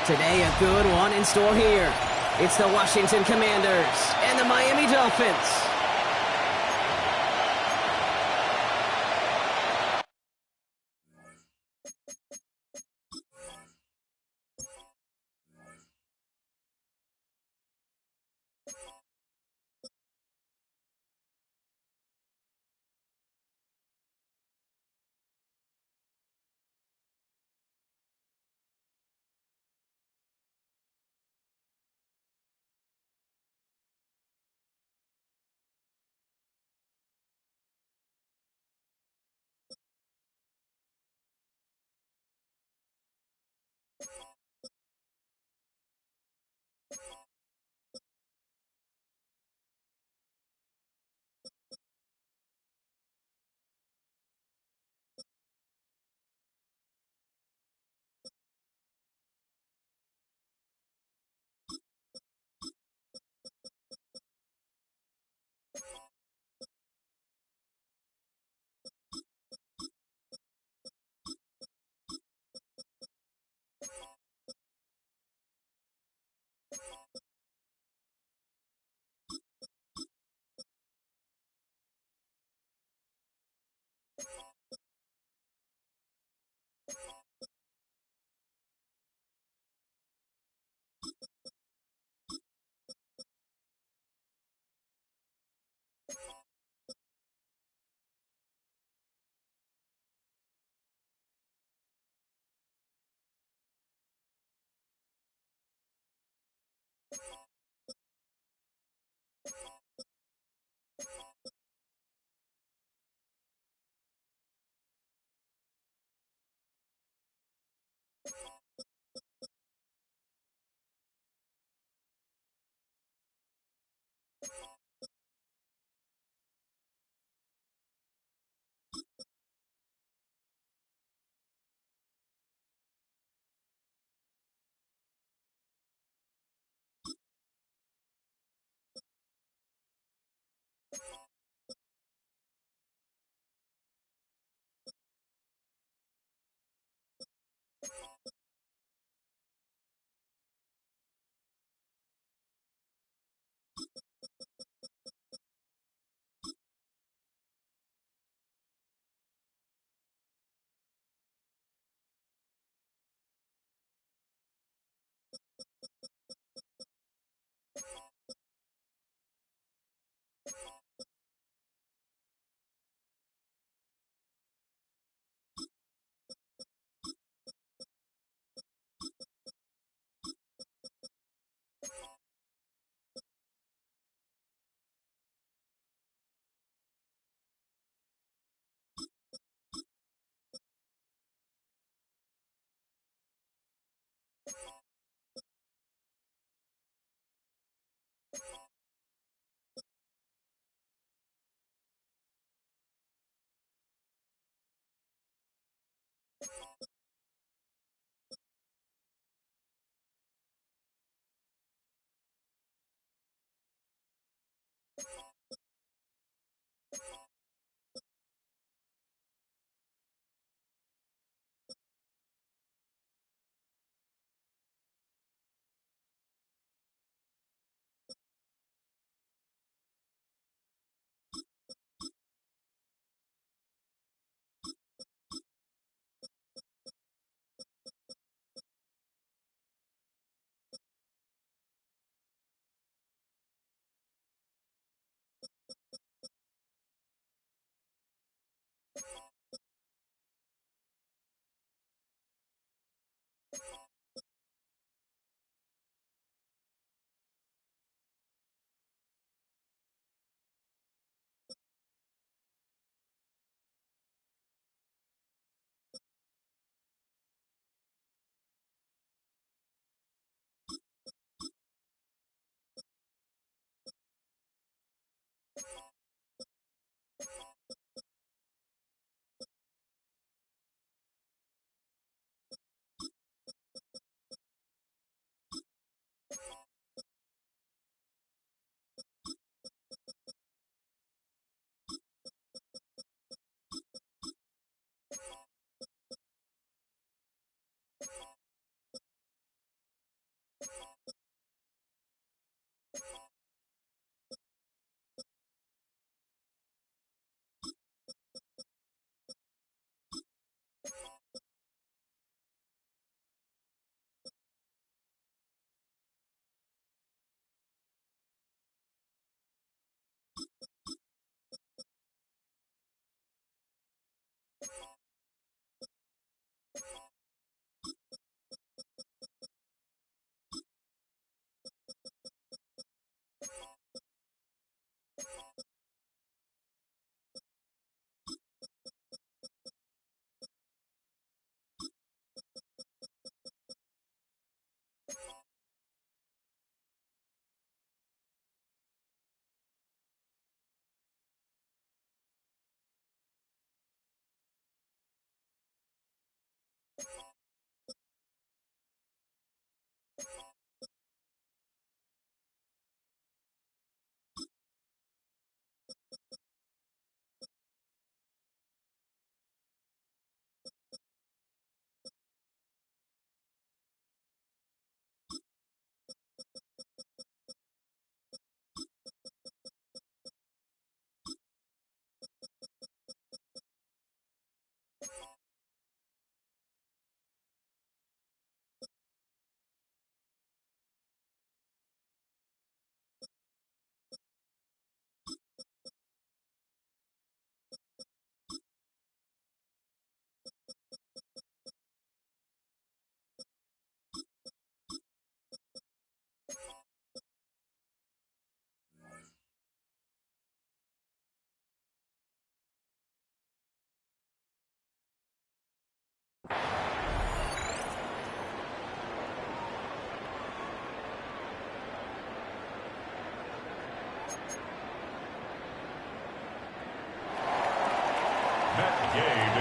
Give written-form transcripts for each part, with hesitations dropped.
Today, a good one in store here. It's the Washington Commanders and the Miami Dolphins.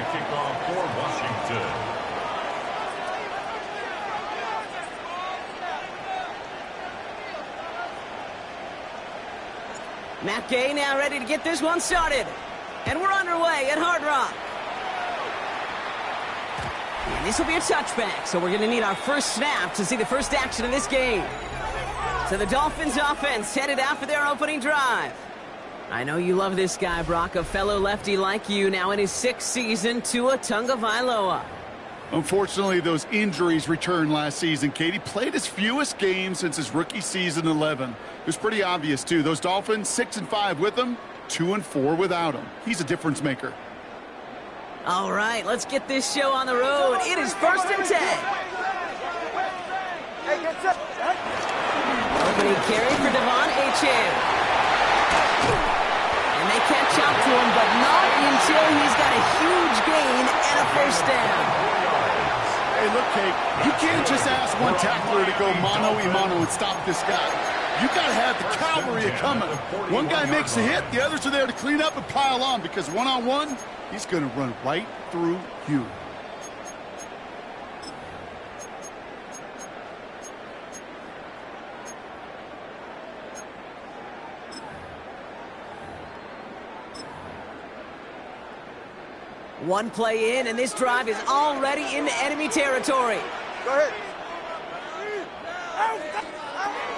kickoff for Washington. Matt Gay now ready to get this one started. And we're underway at Hard Rock. And this will be a touchback, so we're going to need our first snap to see the first action of this game. So the Dolphins offense headed out for their opening drive. I know you love this guy, Brock, a fellow lefty like you, now in his 6th season, Tua Tagovailoa. Unfortunately, those injuries returned last season. Katie played his fewest games since his rookie season 11. It was pretty obvious, too. Those Dolphins, 6-5 with him, 2-4 without him. He's a difference maker. All right, let's get this show on the road. It is 1st and 10. Opening carry for Devon Achane. And they catch up to him, but not until he's got a huge gain and a first down. Hey, look, Kate, you can't just ask one tackler to go mano-a-mano and stop this guy. You got to have the cavalry coming. One guy makes a hit, the others are there to clean up and pile on, because one-on-one, he's going to run right through you. One play in, and this drive is already into enemy territory. Go ahead.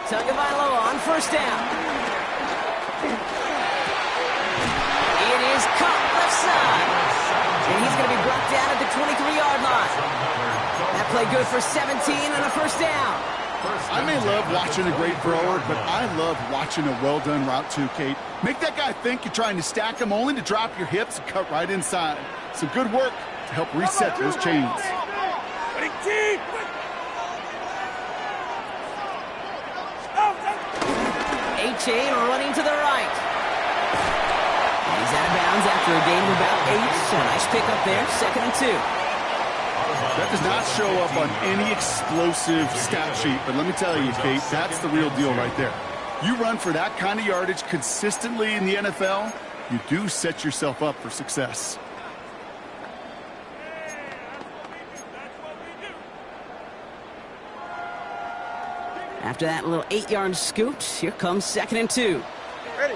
Tagovailoa on first down. It is caught left side. And he's going to be brought down at the 23-yard line. That play good for 17 and a first down. I may love watching a great thrower, but I love watching a well-done route too, Kate. Make that guy think you're trying to stack him only to drop your hips and cut right inside. Some good work to help reset those chains. Achane running to the right. He's out of bounds after a gain of about 8. So nice pick up there, 2nd and 2. That does not show up on any explosive stat sheet, but let me tell you, Kate, that's the real deal right there. You run for that kind of yardage consistently in the NFL, you do set yourself up for success. After that little 8-yard scoot, here comes 2nd and 2. Ready.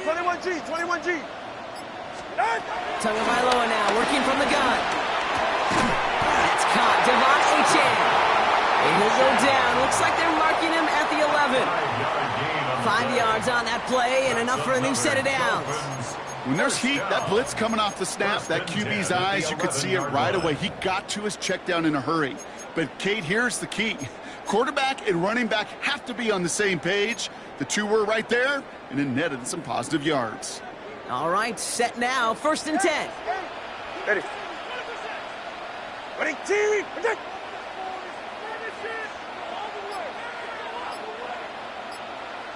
21G. 21G. Tagovailoa now working from the gun. That's caught. Devon Achane. And he'll go down. Looks like they're marking him at the 11. 5 yards on that play and enough for a new set of downs. When there's heat, that blitz coming off the snap, that QB's eyes, you could see it right away. He got to his check down in a hurry. But, Kate, here's the key. Quarterback and running back have to be on the same page. The two were right there, and it netted some positive yards. All right, set now. 1st and 10. Ready. Ready, team.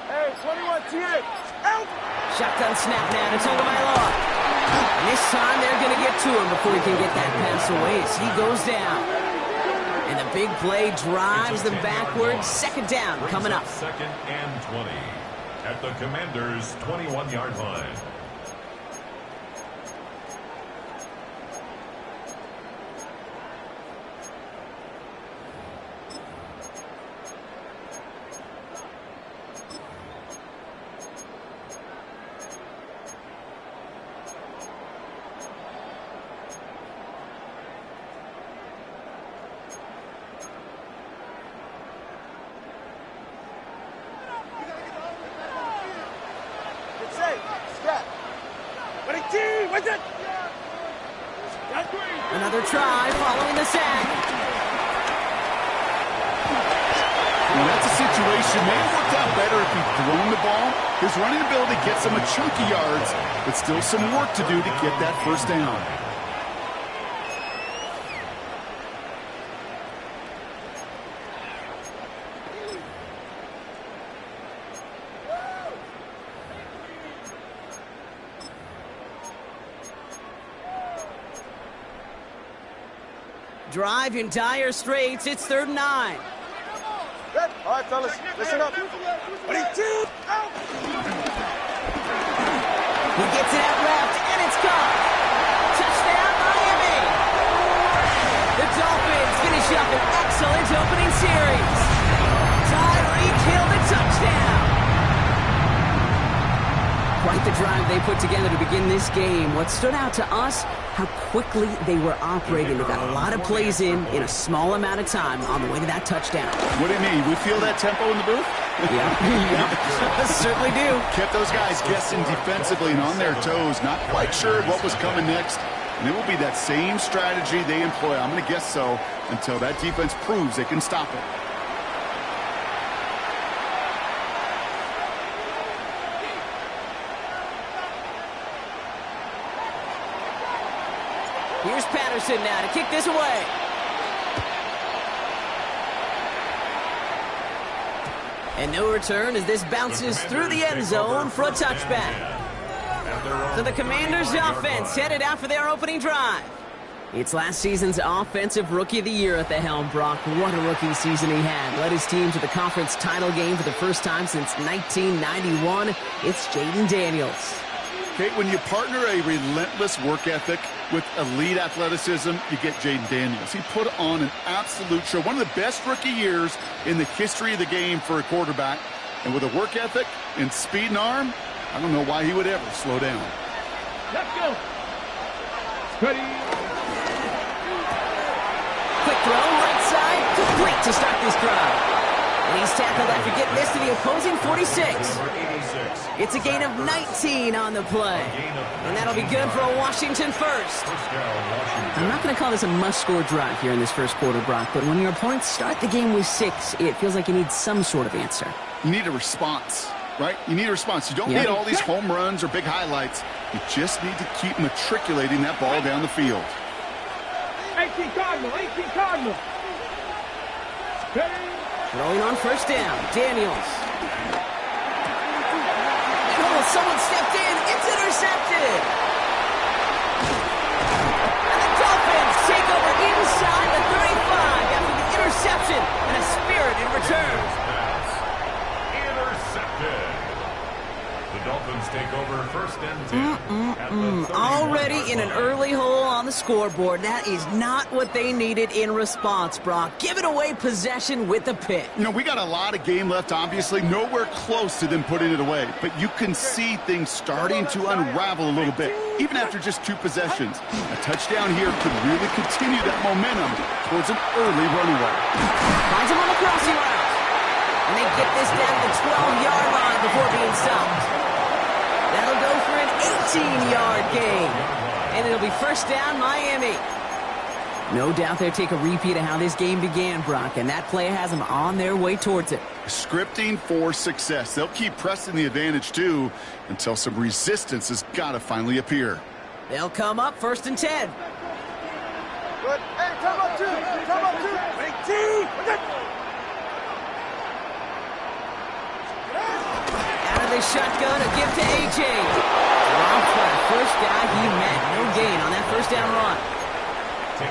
Hey, 21T. Out. Shotgun snap now to Tagovailoa. And this time they're going to get to him before he can get that pass away as he goes down. And the big play drives them backwards. 2nd down coming up. 2nd and 20 at the Commanders' 21-yard line. Another try following the sack. Well, that's a situation may have worked out better if he'd thrown the ball. His running ability gets him a chunky yards, but still some work to do to get that first down. Drive in dire straits. It's 3rd and 9. All right, fellas, listen up. 22, out. He gets it out left, and it's caught. Touchdown, Miami. The Dolphins finish up an excellent opening series. Tyreek Hill, the touchdown. Quite the drive they put together to begin this game. What stood out to us, how quickly they were operating. They got a lot of plays in a small amount of time on the way to that touchdown. What do you mean? We feel that tempo in the booth? Yeah, certainly do. Kept those guys guessing defensively and on their toes, not quite sure what was coming next. And it will be that same strategy they employ, I'm going to guess so, until that defense proves they can stop it. Here's Patterson now to kick this away. And no return as this bounces through the end zone for a touchback. So the Commanders' offense headed out for their opening drive. It's last season's Offensive Rookie of the Year at the helm, Brock. What a rookie season he had. Led his team to the conference title game for the first time since 1991. It's Jaden Daniels. Okay, when you partner a relentless work ethic with elite athleticism, you get Jaden Daniels. He put on an absolute show. One of the best rookie years in the history of the game for a quarterback. And with a work ethic and speed and arm, I don't know why he would ever slow down. Let's go. Ready. Quick throw, right side, complete to start this drive. And he's tackled after getting this to the opposing 46. It's a gain of 19 on the play. And that'll be good for a Washington first. I'm not going to call this a must-score drive here in this first quarter, Brock, but when your opponents start the game with 6, it feels like you need some sort of answer. You need a response, right? You need a response. You don't need all these home runs or big highlights. You just need to keep matriculating that ball down the field. 18 Cardinal, 18 Cardinal. Throwing on first down, Daniels. Oh, someone stepped in. It's intercepted. And the Dolphins take over inside the 35 after the interception and a spirited return. Intercepted. The Dolphins take over first and 10. Already in an early hole on the scoreboard. That is not what they needed in response, Brock. Giving away possession with the pick. You know, we got a lot of game left, obviously. Nowhere close to them putting it away. But you can see things starting to unravel a little bit, even after just 2 possessions. A touchdown here could really continue that momentum towards an early runaway. Finds him on the crossing route. And they get this down to the 12-yard line before being stopped. That'll go for an 18-yard gain. And it'll be first down, Miami. No doubt they'll take a repeat of how this game began, Brock, and that play has them on their way towards it. Scripting for success. They'll keep pressing the advantage, too, until some resistance has got to finally appear. They'll come up first and 10. Good. Hey, time up 2. Time up 2. 18. Out of the shotgun, a gift to A.J. Dropped by the first guy he met. No gain on that first down run.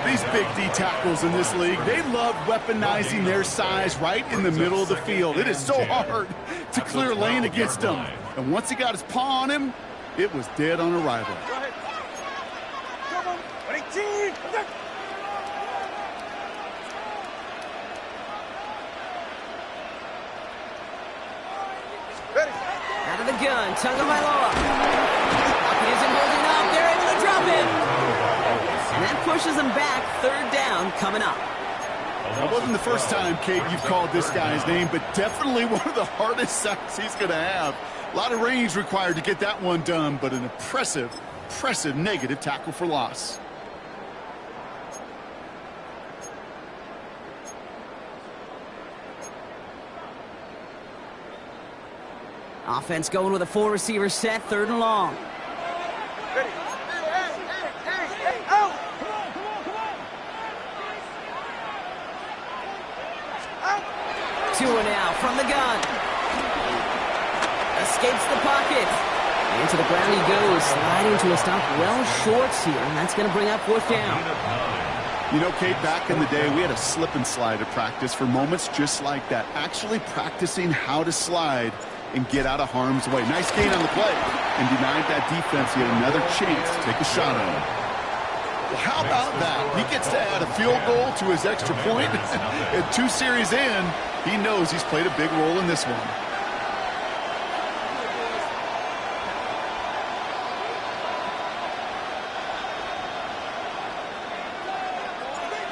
These big D tackles in this league, they love weaponizing their size right in the middle of the field. It is so hard to clear lane against them. And once he got his paw on him, it was dead on arrival. Go ahead. Come on. 18. Ready. Out of the gun, Tagovailoa. Pocket isn't holding up. They're able to drop him. And that pushes them back. Third down coming up. That wasn't the first time, Kate, you've called this guy's name, but definitely one of the hardest sacks he's going to have. A lot of range required to get that one done, but an impressive negative tackle for loss. Offense going with a 4-receiver set, third and long. Ready. Hey, out. Out. 2 and out from the gun. Escapes the pocket. Into the ground he goes, sliding to a stop well short here, and that's going to bring up fourth down. You know, Kate, back in the day, we had a slip and slide at practice for moments just like that. Actually practicing how to slide and get out of harm's way. Nice gain on the play, and denied that defense yet another chance to take a shot at him. Well, how about that? He gets to add a field goal to his extra point. And 2 series in, he knows he's played a big role in this one.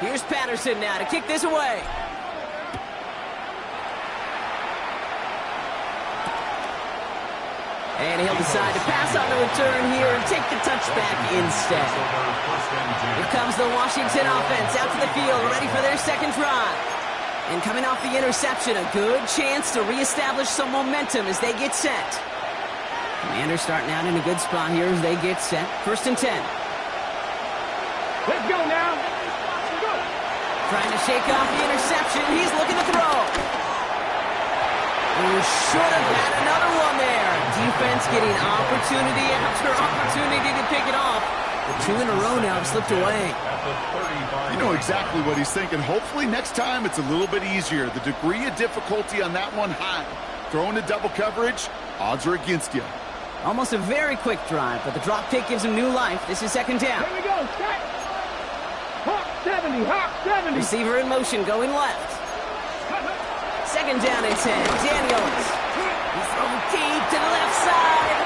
Here's Patterson now to kick this away. And he'll decide to pass on the return here and take the touchback instead. Here comes the Washington offense out to the field, ready for their second drive. And coming off the interception, a good chance to reestablish some momentum as they get set. Commanders starting out in a good spot here as they get set. 1st and 10. Let's go now. Trying to shake off the interception. He's looking to throw. Should have had another one there. Defense getting opportunity after opportunity to pick it off. The 2 in a row now have slipped away. You know exactly what he's thinking. Hopefully next time it's a little bit easier. The degree of difficulty on that one high. Throwing to double coverage, odds are against you. Almost a very quick drive, but the drop kick gives him new life. This is 2nd down. Here we go. Set. Hawk 70. Hawk 70. Receiver in motion going left. 2nd down and 10. Daniels. He's throwing deep to the left side.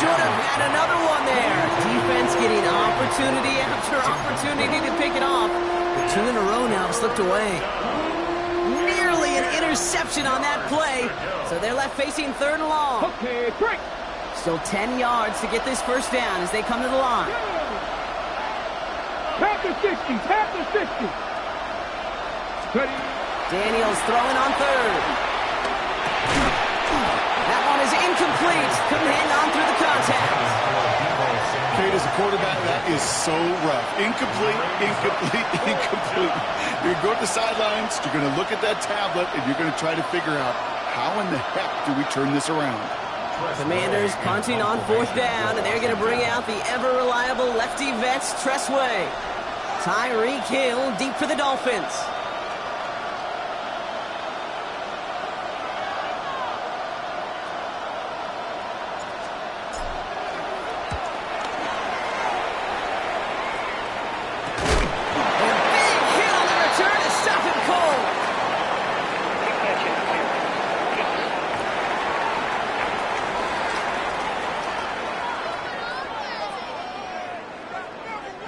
Should have had another one there. Defense getting opportunity after opportunity to pick it off. The 2 in a row now have slipped away. Nearly an interception on that play. So they're left facing 3rd and long. Okay, break. Still 10 yards to get this first down as they come to the line. Tap the 60. Tap the 60. Ready. Daniels throwing on 3rd. That one is incomplete. Couldn't hang on through the contact. Kate, as a quarterback, that is so rough. Incomplete, incomplete, incomplete. You're going to go to the sidelines, you're going to look at that tablet, and you're going to try to figure out how in the heck do we turn this around. Commanders punting on 4th down, and they're going to bring out the ever-reliable lefty vets, Tressway. Tyreek Hill deep for the Dolphins.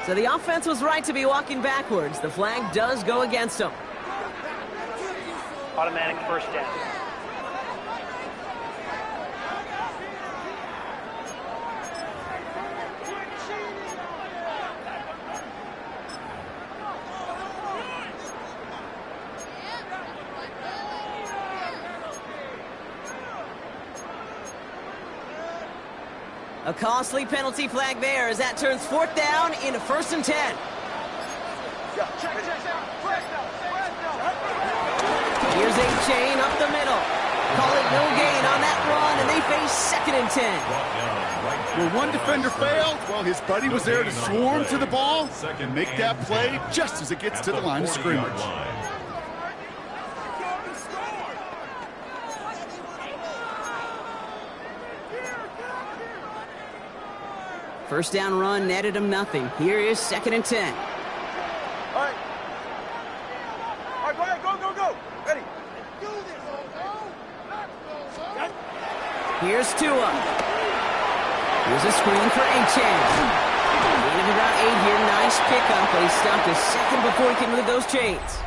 So the offense was right to be walking backwards. The flag does go against them. Automatic 1st down. A costly penalty flag there as that turns 4th down into 1st and 10. Here's a chain up the middle. Call it no gain on that run, and they face 2nd and 10. Well, one defender failed. Well, his buddy was there to swarm to the ball and make that play just as it gets to the line of scrimmage. First down run netted him nothing. Here is 2nd and 10. All right. All right, go ahead. Go, go, go. Ready. Do this, Here's Tua. Here's a screen for Achane. Gain of about 8 here. Nice pickup, but he stopped a second before he can move those chains.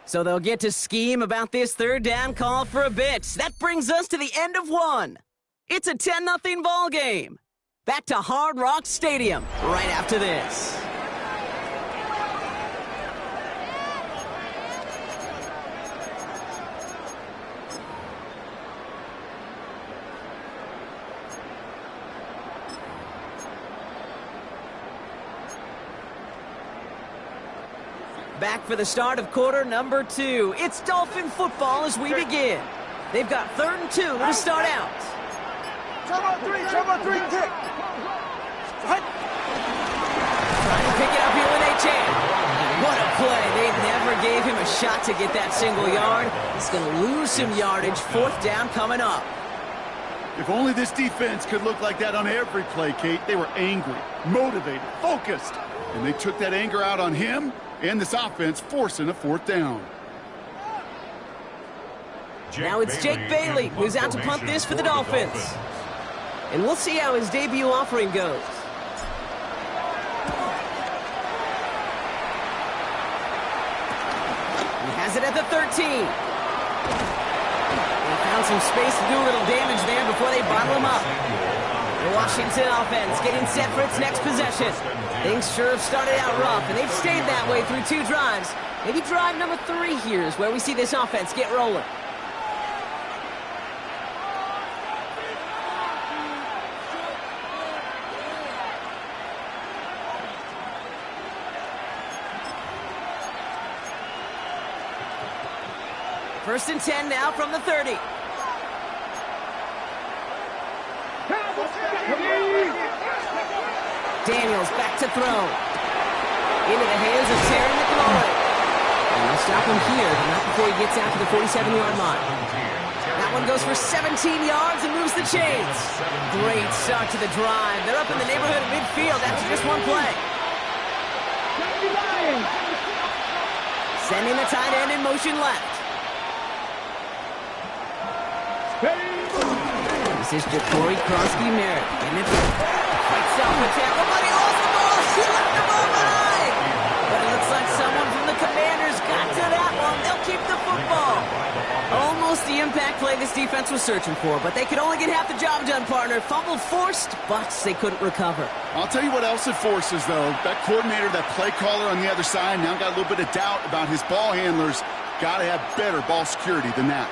So they'll get to scheme about this 3rd down call for a bit. That brings us to the end of 1. It's a 10-0 ball game. Back to Hard Rock Stadium right after this. Back for the start of quarter number 2. It's Dolphin football as we begin. They've got 3rd and 2 to start out. Trouble 3, kick. Trying to pick it up here with jam. What a play. They never gave him a shot to get that single yard. He's going to lose some yardage. 4th down coming up. If only this defense could look like that on every play, Kate. They were angry, motivated, focused. And they took that anger out on him and this offense, forcing a 4th down. Now it's Jake Bailey who's out to punt this for the Dolphins. And we'll see how his debut offering goes. He has it at the 13. They found some space to do a little damage there before they bottle him up. The Washington offense getting set for its next possession. Things sure have started out rough, and they've stayed that way through 2 drives. Maybe drive number 3 here is where we see this offense get rolling. First and 10 now from the 30. Daniels back to throw. Into the hands of Terry McLaurin. And they'll stop him here, but not before he gets out to the 47-yard line. That one goes for 17 yards and moves the chains. Great start to the drive. They're up in the neighborhood of midfield after just one play. Sending the tight end in motion left. This is Jacory Krosky-Merritt. And it fights off the tackle, but he lost the ball. He left the ball behind. But it looks like someone from the Commanders got to that one. They'll keep the football. Almost the impact play this defense was searching for, but they could only get half the job done, partner. Fumble forced, but they couldn't recover. I'll tell you what else it forces, though. That coordinator, that play caller on the other side, now got a little bit of doubt about his ball handlers. Got to have better ball security than that.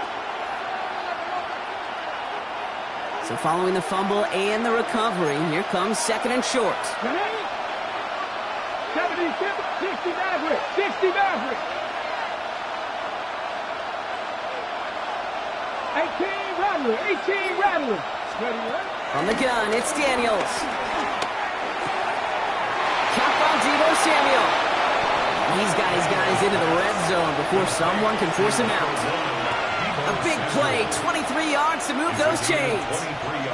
So following the fumble and the recovery, here comes 2nd and short. 60 Maverick. 60 Maverick. 18 Rattler. 18 Rattler. On the gun, it's Daniels. Cap on Deebo Samuel. He's got his guys into the red zone before someone can force him out. A big play, 23 yards to move those chains.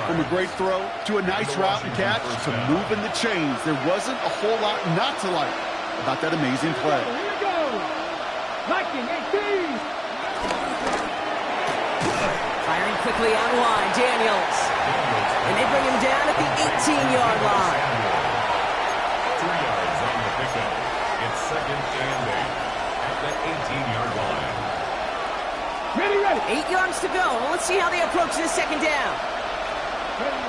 From a great throw to a nice route and catch to moving the chains. There wasn't a whole lot not to like about that amazing play. Here we go. Viking 18. Firing quickly out wide, Daniels. And they bring him down at the 18-yard line. 2 yards on the pickup. It's 2nd and 8 at the 18-yard line. Ready. 8 yards to go. Well, let's see how they approach this 2nd down.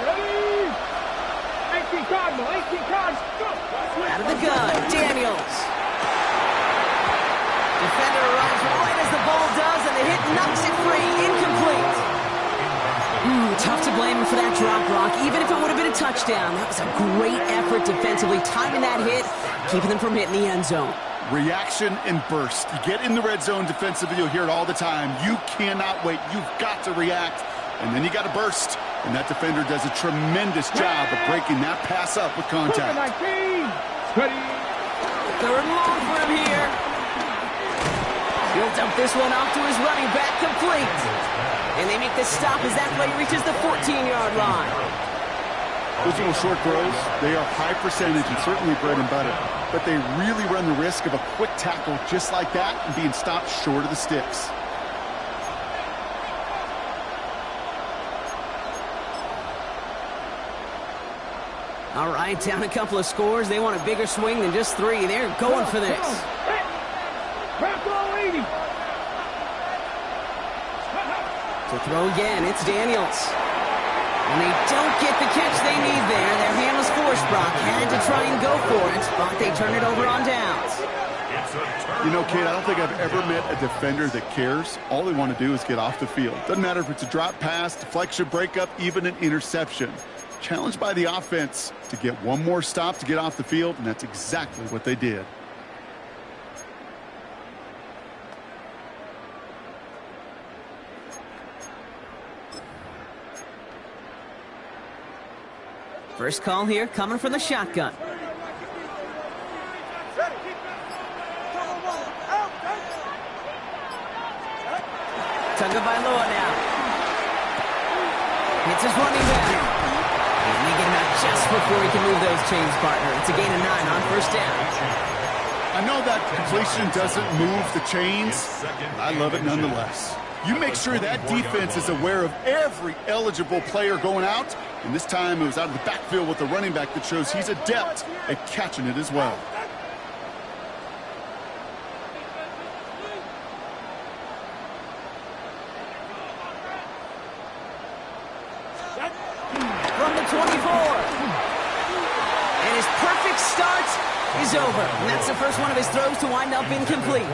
Ready. 18 Cardinal. 18 Cardinal. Go. Out of the gun, Daniels. Defender arrives right as the ball does, and the hit knocks it free. Incomplete. Tough to blame him for that drop, Brock. Even if it would have been a touchdown, that was a great effort defensively, timing that hit, keeping them from hitting the end zone. Reaction and burst. You get in the red zone defensively, you'll hear it all the time. You cannot wait. You've got to react. And then you got to burst. And that defender does a tremendous job of breaking that pass up with contact. 19. Ready. 3rd and long for him here. He'll dump this one off to his running back, complete. And they make the stop as that play reaches the 14-yard line. Those little short throws, they are high percentage and certainly bread and butter. But they really run the risk of a quick tackle just like that and being stopped short of the sticks. All right, down a couple of scores. They want a bigger swing than just 3. They're going for this. To throw again, it's Daniels. And they don't get the catch they need there. Their hand was forced, Brock. Had to try and go for it, but they turn it over on downs. You know, Kate, I don't think I've ever met a defender that cares. All they want to do is get off the field. Doesn't matter if it's a drop pass, deflection, breakup, even an interception. Challenged by the offense to get one more stop to get off the field, and that's exactly what they did. First call here coming from the shotgun. Ready. Tagovailoa now. Hits his running back. He's making him out just before he can move those chains, partner. It's a gain of 9 on first down. I know that completion doesn't move the chains. I love it nonetheless. You make sure that defense is aware of every eligible player going out. And this time it was out of the backfield with the running back that shows he's adept at catching it as well. From the 24. And his perfect start is over. And that's the first one of his throws to wind up incomplete.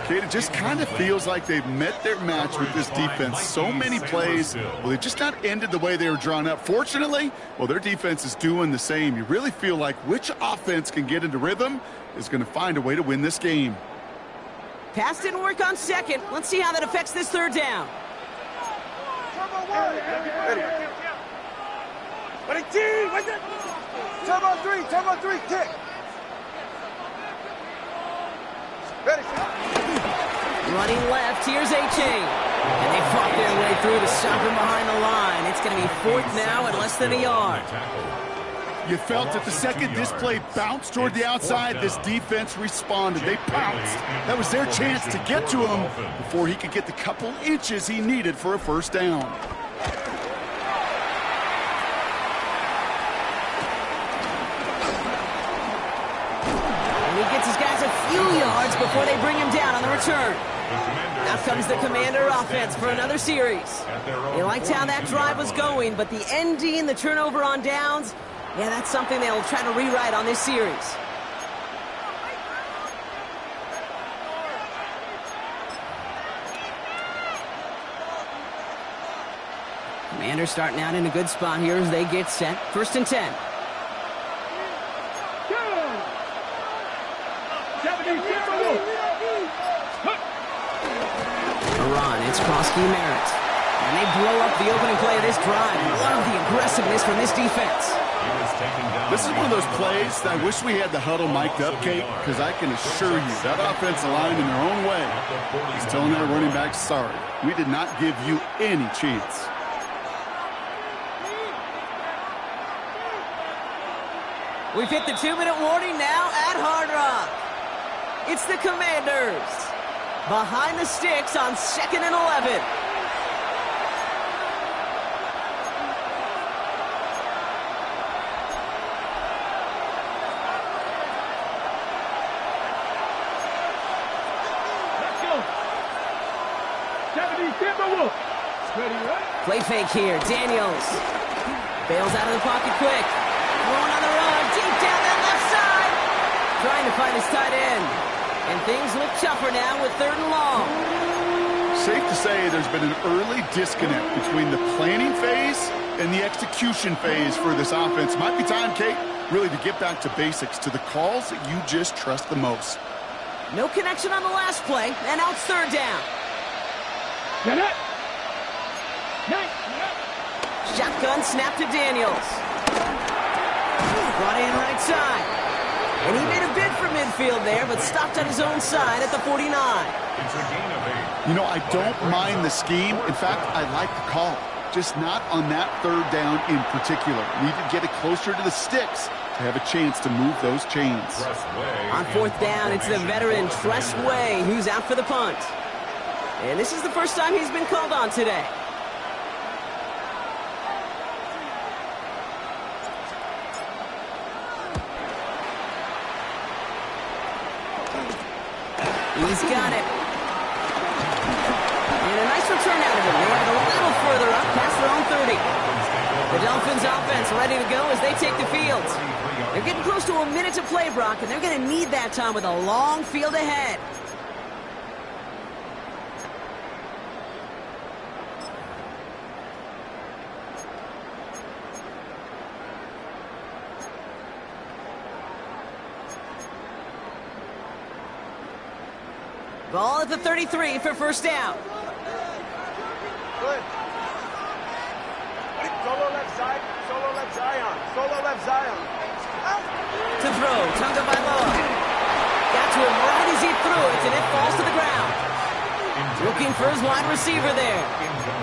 Kate, it just kind of feels like they've met their match with this defense. So many plays, well, they just not ended the way they were drawn up. Fortunately, well, their defense is doing the same. You really feel like which offense can get into rhythm is going to find a way to win this game. Pass didn't work on second. Let's see how that affects this third down. Turbo 3, kick. Ready. Running left, here's A-Chain. And they fought their way through to stop him behind the line. It's going to be 4th now and less than a yard. You felt that the second this play bounced toward the outside, this defense responded. They pounced. That was their chance to get to him before he could get the couple inches he needed for a first down. And he gets his guys a few yards before they bring him down on the return. Now comes the Commander offense for another series. They liked how that drive was going, but the ending, the turnover on downs, yeah, that's something they'll try to rewrite on this series. Commanders starting out in a good spot here as they get set. 1st and 10. A run, it's Krosky Merritt. And they blow up the opening play of this drive. Love the aggressiveness from this defense. This is one of those plays that I wish we had the huddle mic'd up, Kate, because I can assure you that offensive line in their own way is telling that running back, sorry, we did not give you any chance. We've hit the 2-minute warning now at Hard Rock. It's the Commanders behind the sticks on 2nd and 11. Play fake here. Daniels bails out of the pocket quick. Throwing on the run. Deep down that left side. Trying to find his tight end. And things look tougher now with 3rd and long. Safe to say there's been an early disconnect between the planning phase and the execution phase for this offense. Might be time, Kate, really to get back to basics, to the calls that you just trust the most. No connection on the last play, and now it's 3rd down. Shotgun snap to Daniels. Brought in right side. And he made a bid for midfield there, but stopped on his own side at the 49. You know, I don't mind the scheme. In fact, I like the call. Just not on that 3rd down in particular. Need to get it closer to the sticks to have a chance to move those chains. On 4th down, it's the veteran Tress Way who's out for the punt. And this is the first time he's been called on today. He's got it. And a nice return out of him. They have it a little further up past their own 30. The Dolphins offense ready to go as they take the field. They're getting close to a minute to play, Brock, and they're going to need that time with a long field ahead. Ball at the 33 for 1st down. Good. Solo left side. Solo left Zion. Solo left Zion. To throw, Tagovailoa. Got to him right as he threw it, and it falls to the ground. looking for his wide receiver there.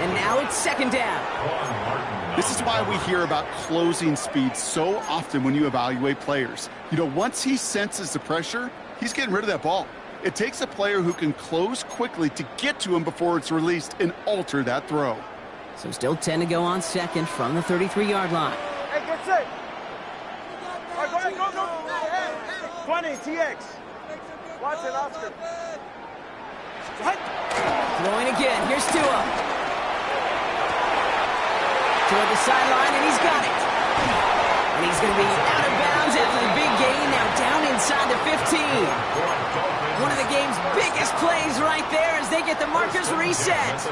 And now it's second down. This is why we hear about closing speed so often when you evaluate players. You know, once he senses the pressure, he's getting rid of that ball. It takes a player who can close quickly to get to him before it's released and alter that throw. So still 10 to go on second from the 33-yard line. Hey, get set. All right, go ahead, go, go. 20, TX. Watson, Oscar. Throwing again. Here's Tua. Toward the sideline, and he's got it. And he's going to be out of bounds after the big gain, now down inside the 15. One of the game's biggest plays right there as they get the markers reset.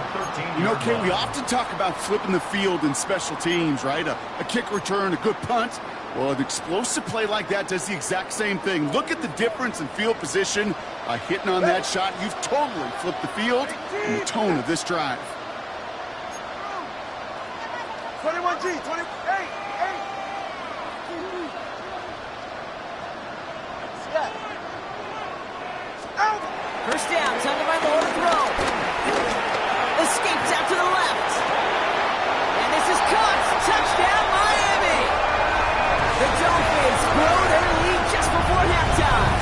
You know, Kay, we often talk about flipping the field in special teams, right? A kick return, a good punt. Well, an explosive play like that does the exact same thing. Look at the difference in field position. By hitting on that shot, you've totally flipped the field and the tone of this drive. 21G, 20, hey. First down, time to find the order throw. Escapes out to the left. And this is caught. Touchdown, Miami. The Dolphins grow their lead just before halftime.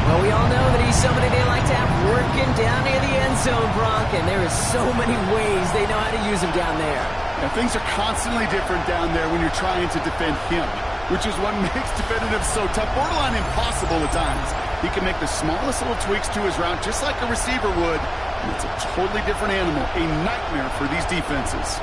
Well, we all know that he's somebody they like to have working down near the end zone, Brock, and there is so many ways they know how to use him down there. And things are constantly different down there when you're trying to defend him, which is what makes defending him so tough, borderline impossible at times. He can make the smallest little tweaks to his route just like a receiver would, and it's a totally different animal, a nightmare for these defenses.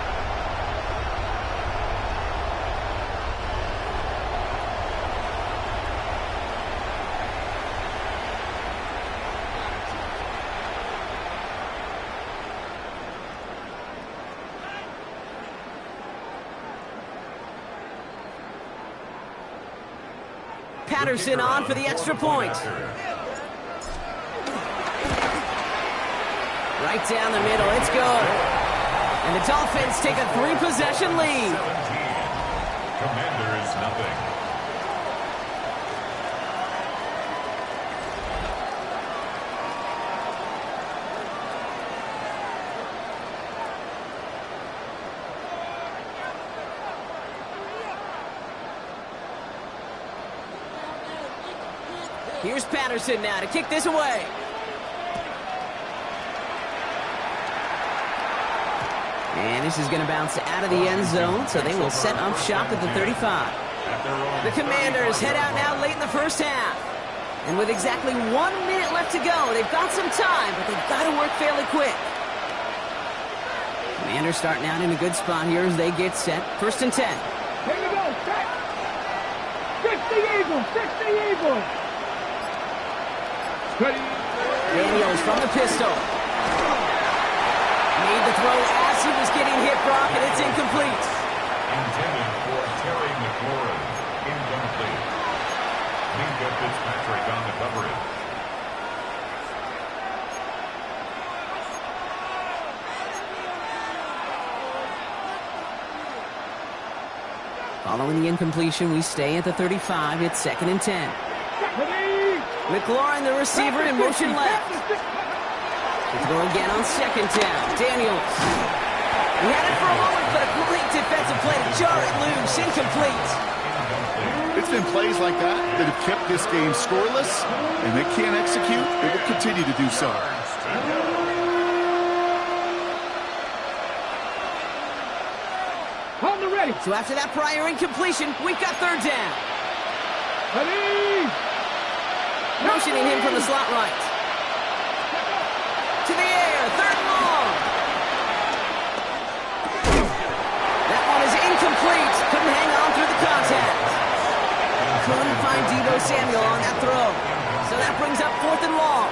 Patterson on for the extra point. Right down the middle, it's good. And the Dolphins take a 3-possession lead. 17. Commanders nothing. Here's Patterson now to kick this away. And this is going to bounce out of the end zone, so they will set up shop at the 35. The Commanders head out now late in the first half. And with exactly 1 minute left to go, they've got some time, but they've got to work fairly quick. Commanders starting out in a good spot here as they get set. First and 10. Here we go, set. Fix the Eagles, fix the Eagles. Ready. Daniels from the pistol. Made the throw as he was getting hit, Brock, and it's incomplete. Intended for Terry McLaurin. Incomplete. Minka Fitzpatrick on the coverage. Following the incompletion, we stay at the 35. It's second and 10. McLaurin, the receiver, in motion left. The throw again on second down. Daniels. He had it for a moment, but a great defensive play to jar it loose. Incomplete. It's been plays like that that have kept this game scoreless, and they can't execute. They will continue to do so. On the ready. So after that prior incompletion, we've got third down. Ready. Motioning him from the slot right. To the air, third and long. That one is incomplete. Couldn't hang on through the contact. Couldn't find Deebo Samuel on that throw. So that brings up fourth and long.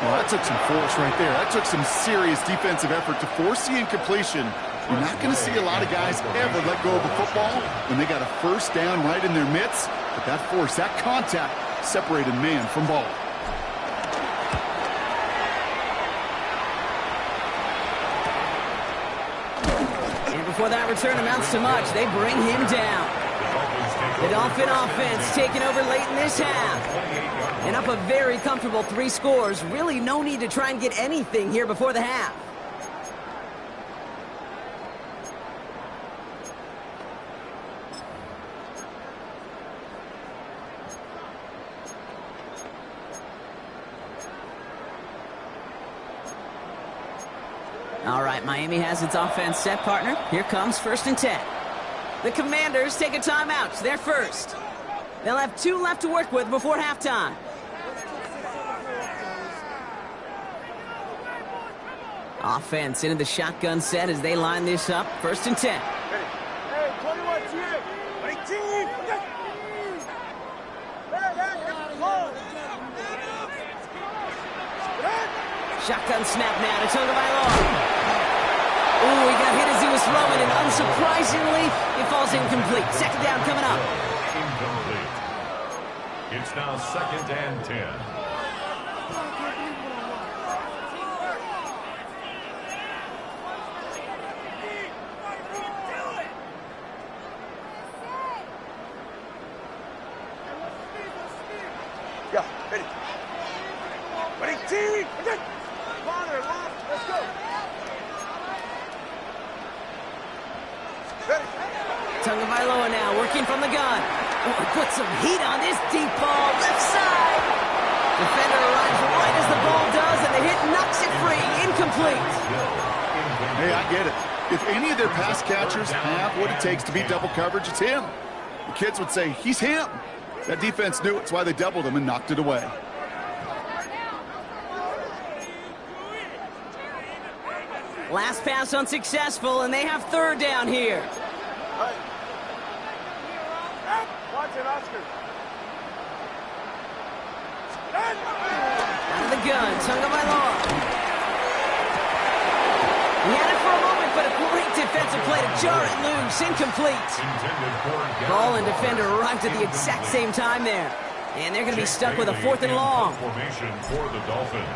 Well, that took some force right there. That took some serious defensive effort to force the incompletion. You're not going to see a lot of guys ever let go of a football when they got a first down right in their midst. But that force, that contact, separated man from ball. And before that return amounts to much, they bring him down. The Dolphin offense taking over late in this half. And up a very comfortable 3 scores. Really no need to try and get anything here before the half. All right, Miami has its offense set, partner. Here comes 1st and 10. The Commanders take a timeout. They're first. They'll have 2 left to work with before halftime. Offense into the shotgun set as they line this up. 1st and 10. Hey, 21, team. 18. Shotgun snap now to Tagovailoa. Ooh, he got hit as he was throwing, and unsurprisingly, it falls incomplete. 2nd down coming up. Incomplete. It's now 2nd and 10. Yeah, ready. Ready, team. Corner, left. Let's go. Ready. Tagovailoa now working from the gun. Oh, put some heat on this deep ball. Left side. Defender arrives right as the ball does, and the hit knocks it free. Incomplete. Hey, I get it. If any of their pass catchers have what it takes to beat double coverage, it's him. The kids would say, he's him. That defense knew it's why they doubled him and knocked it away. Last pass unsuccessful, and they have 3rd down here. Watch it, Oscar. Out of the gun, Tagovailoa. He had it for a moment, but a great defensive play to jar it loose. Incomplete. Ball and defender arrived at the exact same time there. And they're going to be stuck with a 4th and long. Formation for the Dolphins.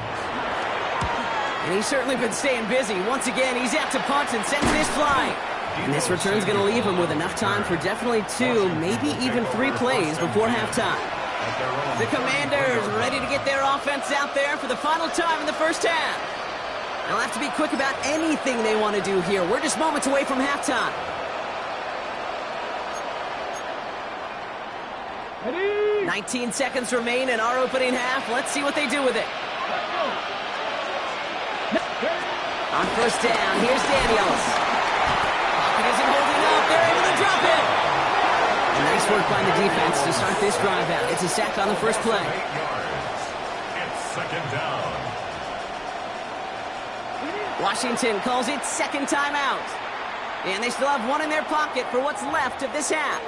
And he's certainly been staying busy. Once again, he's out to punt and sends this flying. And this return's going to leave him with enough time for definitely 2, maybe even 3 plays before halftime. The Commanders ready to get their offense out there for the final time in the first half. They'll have to be quick about anything they want to do here. We're just moments away from halftime. Ready? 19 seconds remain in our opening half. Let's see what they do with it. On 1st down, here's Daniels. Pocket isn't holding up. They're able to drop it. And nice work by the defense to start this drive out. It's a sack on the first play. 8 yards. It's 2nd down. Washington calls it 2nd timeout. And they still have 1 in their pocket for what's left of this half.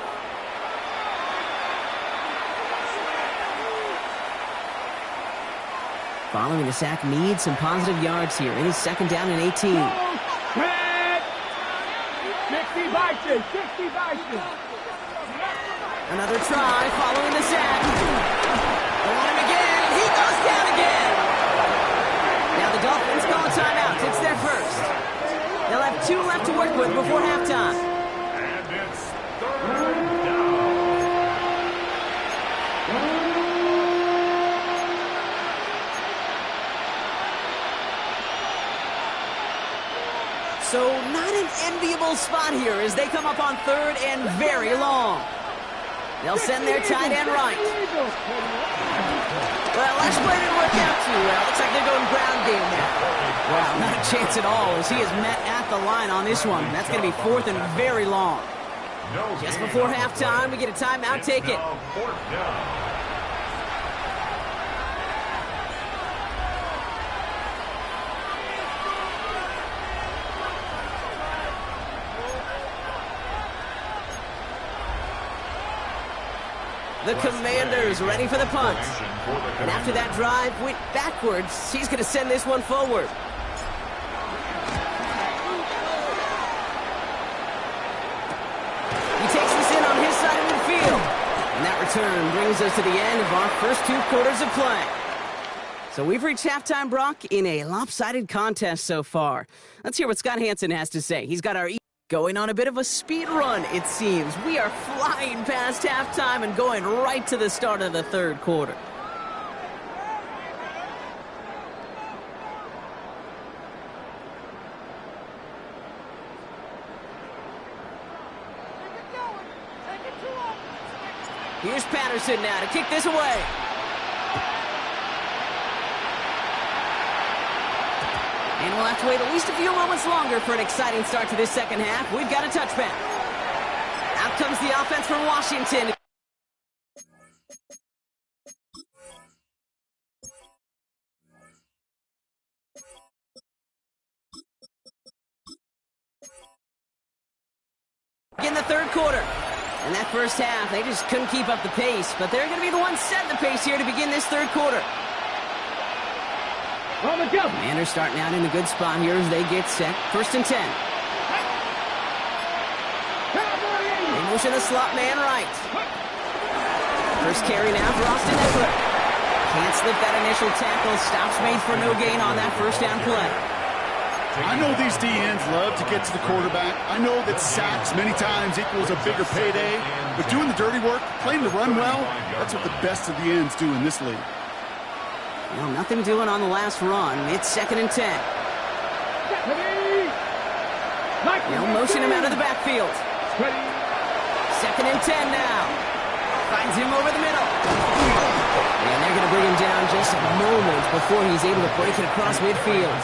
Following the sack needs some positive yards here. It is 2nd down and 18. 60 Vikings, 60 Vikings. Another try following the sack. They want him again, and he goes down again. Now the Dolphins call a timeout. It's their first. They'll have 2 left to work with before halftime. And it's 3rd down. So not an enviable spot here as they come up on 3rd and very long. They'll send their tight end right. Well, last play didn't work out too well. Looks like they're going ground game now. Wow, not a chance at all as he is met at the line on this one. That's going to be 4th and very long. Just before halftime, we get a timeout. Take it. 4th down. The Commanders ready for the punt. And after that drive went backwards, he's going to send this one forward. He takes this in on his side of midfield. And that return brings us to the end of our first 2 quarters of play. So we've reached halftime, Brock, in a lopsided contest so far. Let's hear what Scott Hansen has to say. He's got our going on a bit of a speed run, it seems. We are flying past halftime and going right to the start of the 3rd quarter. Here's Patterson now to kick this away. And we'll have to wait at least a few moments longer for an exciting start to this second half. We've got a touchback. Out comes the offense from Washington. In the third quarter. In that first half, they just couldn't keep up the pace, but they're going to be the ones setting the pace here to begin this third quarter. Commanders starting out in a good spot here as they get set. 1st and 10. They motion the slot man right. First carry now for Austin Eckler. Can't slip that initial tackle. Stops made for no gain on that first down play. I know these DNs love to get to the quarterback. I know that sacks many times equals a bigger payday, but doing the dirty work, playing the run well, that's what the best of the ends do in this league. Well, nothing doing on the last run. It's 2nd and 10. They'll motion him out of the backfield. 2nd and 10 now. Finds him over the middle. And they're going to bring him down just moments before he's able to break it across midfield.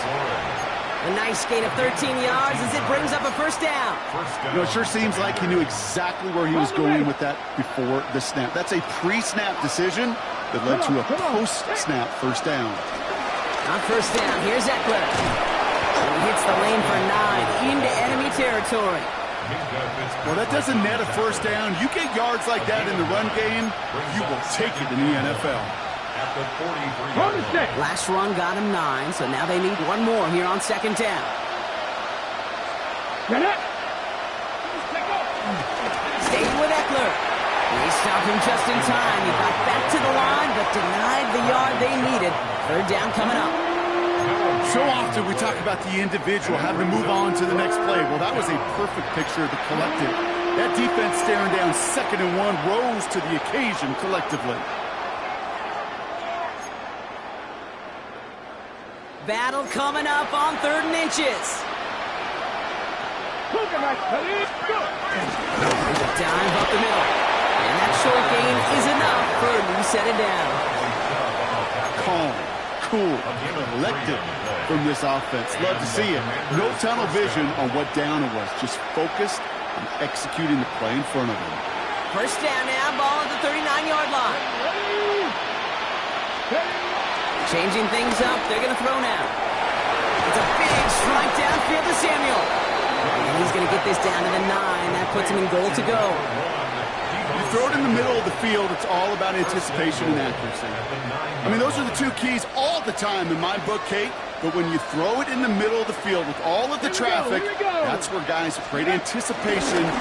A nice gain of 13 yards as it brings up a first down. You know, it sure seems like he knew exactly where he was going with that before the snap. That's a pre-snap decision that led to a post-snap first down. On first down, here's Eckler. And he hits the lane for 9 into enemy territory. Well, that doesn't net a first down. You get yards like that in the run game, you will take it in the NFL. At the 43. Last run got him 9, so now they need one more here on 2nd down. Staying with Eckler. They stopped him just in time. He got back to the line, but denied the yard they needed. 3rd down coming up. So often we talk about the individual having to move on to the next play. Well, that was a perfect picture of the collective. That defense staring down 2nd and 1 rose to the occasion collectively. Battle coming up on 3rd and inches. There's a dive up the middle. And that short gain is enough for a new set it down. Calm, cool, collected from this offense. Love to see it. No tunnel vision on what down it was. Just focused on executing the play in front of them. First down now, ball at the 39-yard line. Changing things up, they're going to throw now. It's a big strike downfield to Samuel. And he's going to get this down to the 9. That puts him in goal to go. You throw it in the middle of the field, it's all about anticipation and accuracy. I mean, those are the two keys all the time in my book, Kate. But when you throw it in the middle of the field with all of the traffic, that's where guys with great anticipation and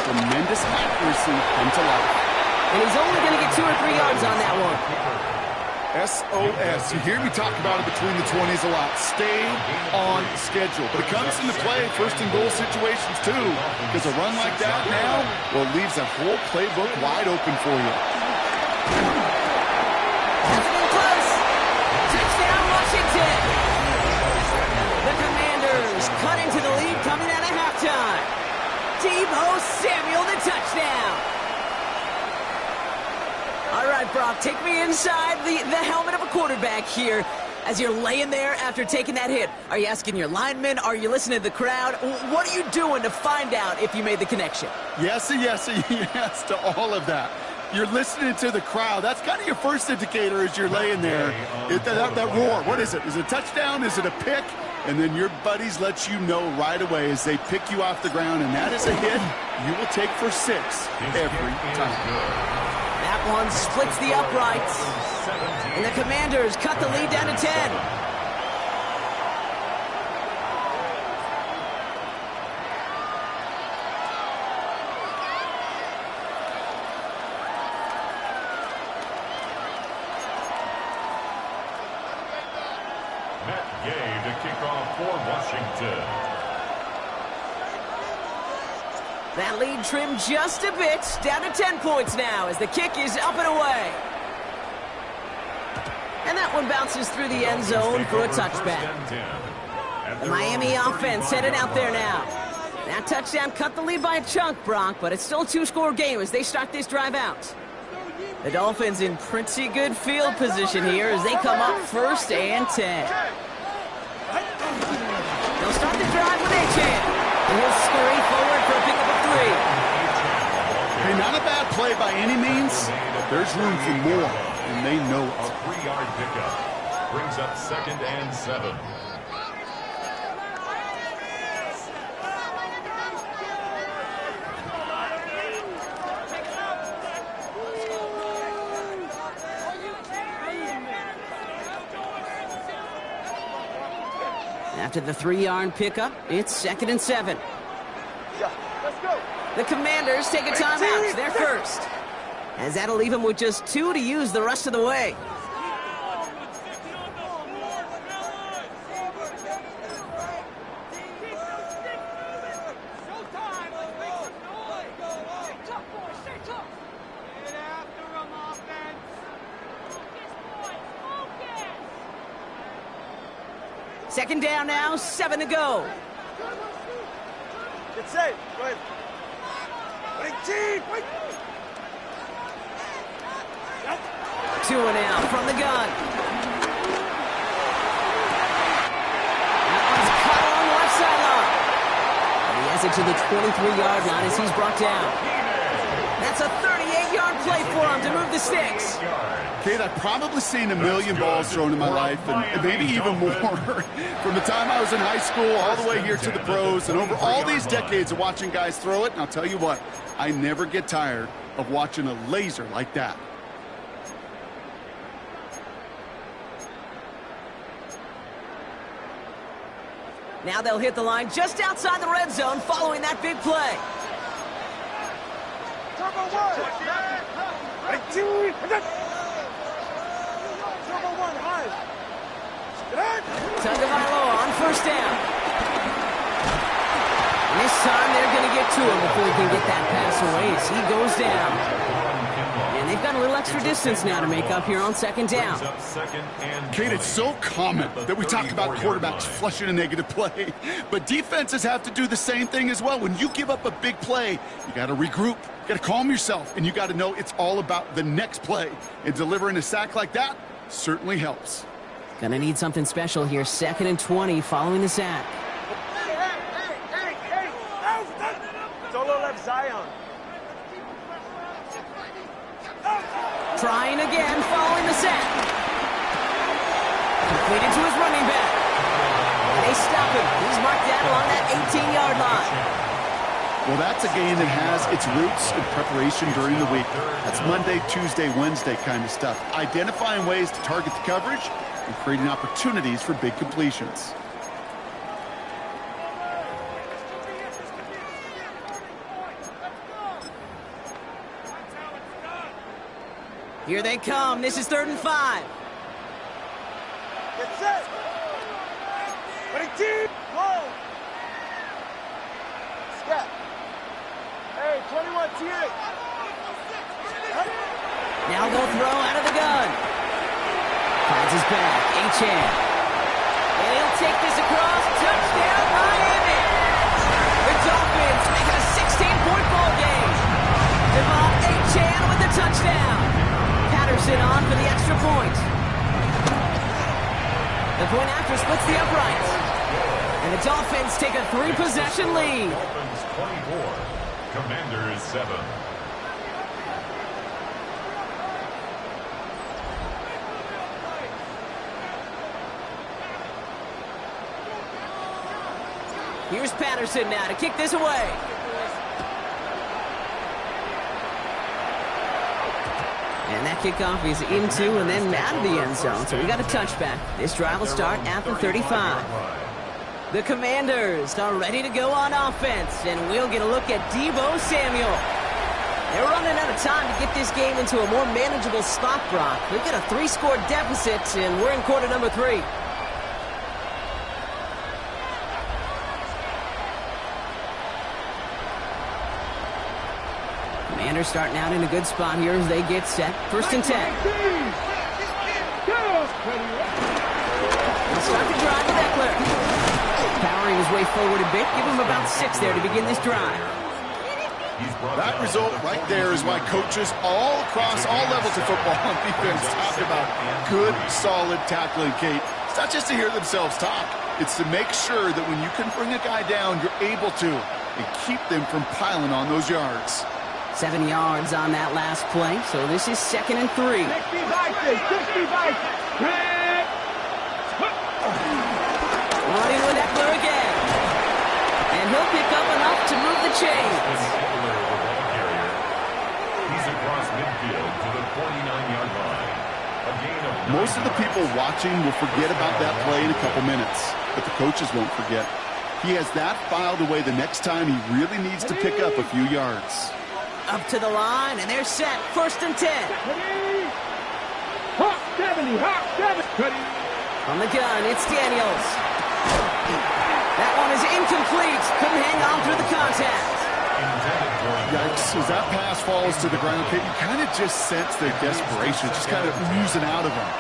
tremendous accuracy come to life. And he's only going to get 2 or 3 yards on that one. SOS. You hear me talk about it between the 20s a lot. Stay on schedule. But it comes into play 1st and goal situations too. Because a run like that now, well, it leaves that whole playbook wide open for you. That's a little close. Touchdown, Washington. The Commanders cut into the lead coming out of halftime. Deebo Samuel, the touchdown. All right, Brock, take me inside the helmet of a quarterback here as you're laying there after taking that hit. Are you asking your linemen? Are you listening to the crowd? What are you doing to find out if you made the connection? Yes, yes to all of that. You're listening to the crowd. That's kind of your first indicator as you're laying there. That roar, what is it? Is it a touchdown? Is it a pick? And then your buddies let you know right away as they pick you off the ground, and that is a hit you will take for 6 every time. That one splits the uprights. And the Commanders cut the lead down to 10. Matt Gay to kick off for Washington. That lead trimmed just a bit, down to 10 points now as the kick is up and away. And that one bounces through the end zone for a touchback. The Miami offense headed out there now. That touchdown cut the lead by a chunk, Brock, but it's still a 2-score game as they start this drive out. The Dolphins in pretty good field position here as they come up 1st and 10. They'll start the drive with Achan. And he'll scurry forward for a pickup of 3. Hey, not a bad play by any means, but there's room for more, and they know it. A 3-yard pickup brings up 2nd and 7. After the 3-yard pickup, it's 2nd and 7. Yeah, let's go. The Commanders take a timeout. They're first. As that'll leave them with just 2 to use the rest of the way. Second down now, 7 to go. Get safe. Go ahead. Wait. 2 and out from the gun. That one's caught along the left sideline. And he has it to the 23-yard line as he's brought down. That's a 38-yard play for him to move the sticks. Kate, I've probably seen a million balls thrown in my life, and maybe even more. From the time I was in high school all the way here to the pros, and over all these decades of watching guys throw it, and I'll tell you what, I never get tired of watching a laser like that. Now they'll hit the line just outside the red zone following that big play. Turbo 1, high. Tagovailoa on 1st down. And this time they're going to get to him before he can get that pass away as he goes down. And they've got a little extra distance now to make up here on 2nd down. Kate, it's so common that we talk about quarterbacks flushing a negative play, but defenses have to do the same thing as well. When you give up a big play, you got to regroup, you got to calm yourself, and you got to know it's all about the next play. And delivering a sack like that certainly helps. Gonna need something special here. 2nd and 20 following the sack. Hey. Solo left Zion. Trying again following the sack. Completed to his running back. And they stop him. He's marked down along that 18-yard line. Well, that's a game that has its roots in preparation during the week. That's Monday, Tuesday, Wednesday kind of stuff. Identifying ways to target the coverage and creating opportunities for big completions. Here they come. This is 3rd and 5. Get set. Ready, team. Go. Step. Hey, 21 TX. Now they'll throw out of the gun. Finds his back. Achan. And he'll take this across. Touchdown, Miami. The Dolphins make it a 16-point ball game. Devon Achan with the touchdown. Patterson on for the extra point. The point after splits the uprights. And the Dolphins take a 3-possession lead. Dolphins 24, Commanders 7. Here's Patterson now to kick this away. And that kickoff is into and then out of the end zone. So we got a touchback. This drive will start at the 35. The Commanders are ready to go on offense. And we'll get a look at Deebo Samuel. They're running out of time to get this game into a more manageable spot, Brock. We've got a 3-score deficit, and we're in quarter number 3. Commanders starting out in a good spot here as they get set. 1st and 10. They'll start the drive with Eckler. Powering his way forward a bit. Give him about 6 there to begin this drive. That result right there is why coaches all across all levels of football and defense talk about good, solid tackling, Kate. It's not just to hear themselves talk. It's to make sure that when you can bring a guy down, you're able to, and keep them from piling on those yards. 7 yards on that last play, so this is 2nd and 3. 60 Vikings. Running with Eckler again. And he'll pick up enough to move the chains. He's across midfield to the 49-yard line. A gain of 9 Most of the people watching will forget about that play in a couple minutes, but the coaches won't forget. He has that filed away the next time he really needs to pick up a few yards. Up to the line, and they're set. 1st and 10. Hawk 70. On the gun, it's Daniels. That one is incomplete. Couldn't hang on through the contact. Yikes, as that pass falls to the ground, Kate, you kind of just sense their desperation, just kind of oozing out of them.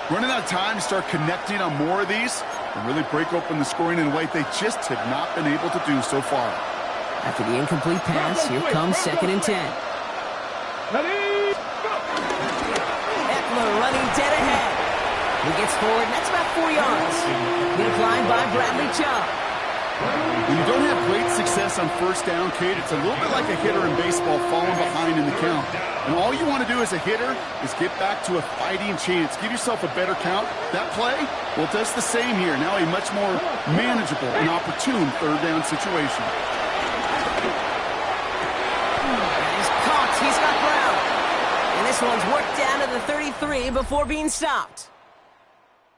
Running out of time to start connecting on more of these and really break open the scoring in a way they just have not been able to do so far. After the incomplete pass, here comes 2nd and 10. Eckler running dead ahead. He gets forward, and that's about 4 yards. Hit applied by Bradley Chubb. When you don't have great success on 1st down, Kate, it's a little bit like a hitter in baseball falling behind in the count. And all you want to do as a hitter is get back to a fighting chance. Give yourself a better count. That play, well, it does the same here. Now a much more manageable and opportune 3rd down situation. He's caught. He's got ground. And this one's worked down to the 33 before being stopped.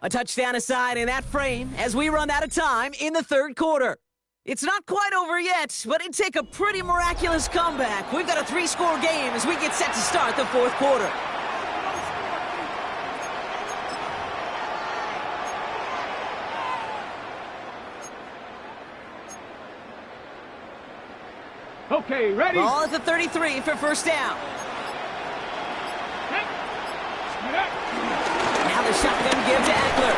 A touchdown aside in that frame as we run out of time in the 3rd quarter. It's not quite over yet, but it'd take a pretty miraculous comeback. We've got a 3-score game as we get set to start the 4th quarter. Okay, ready? Ball at the 33 for 1st down. Now the shotgun give to Eckler.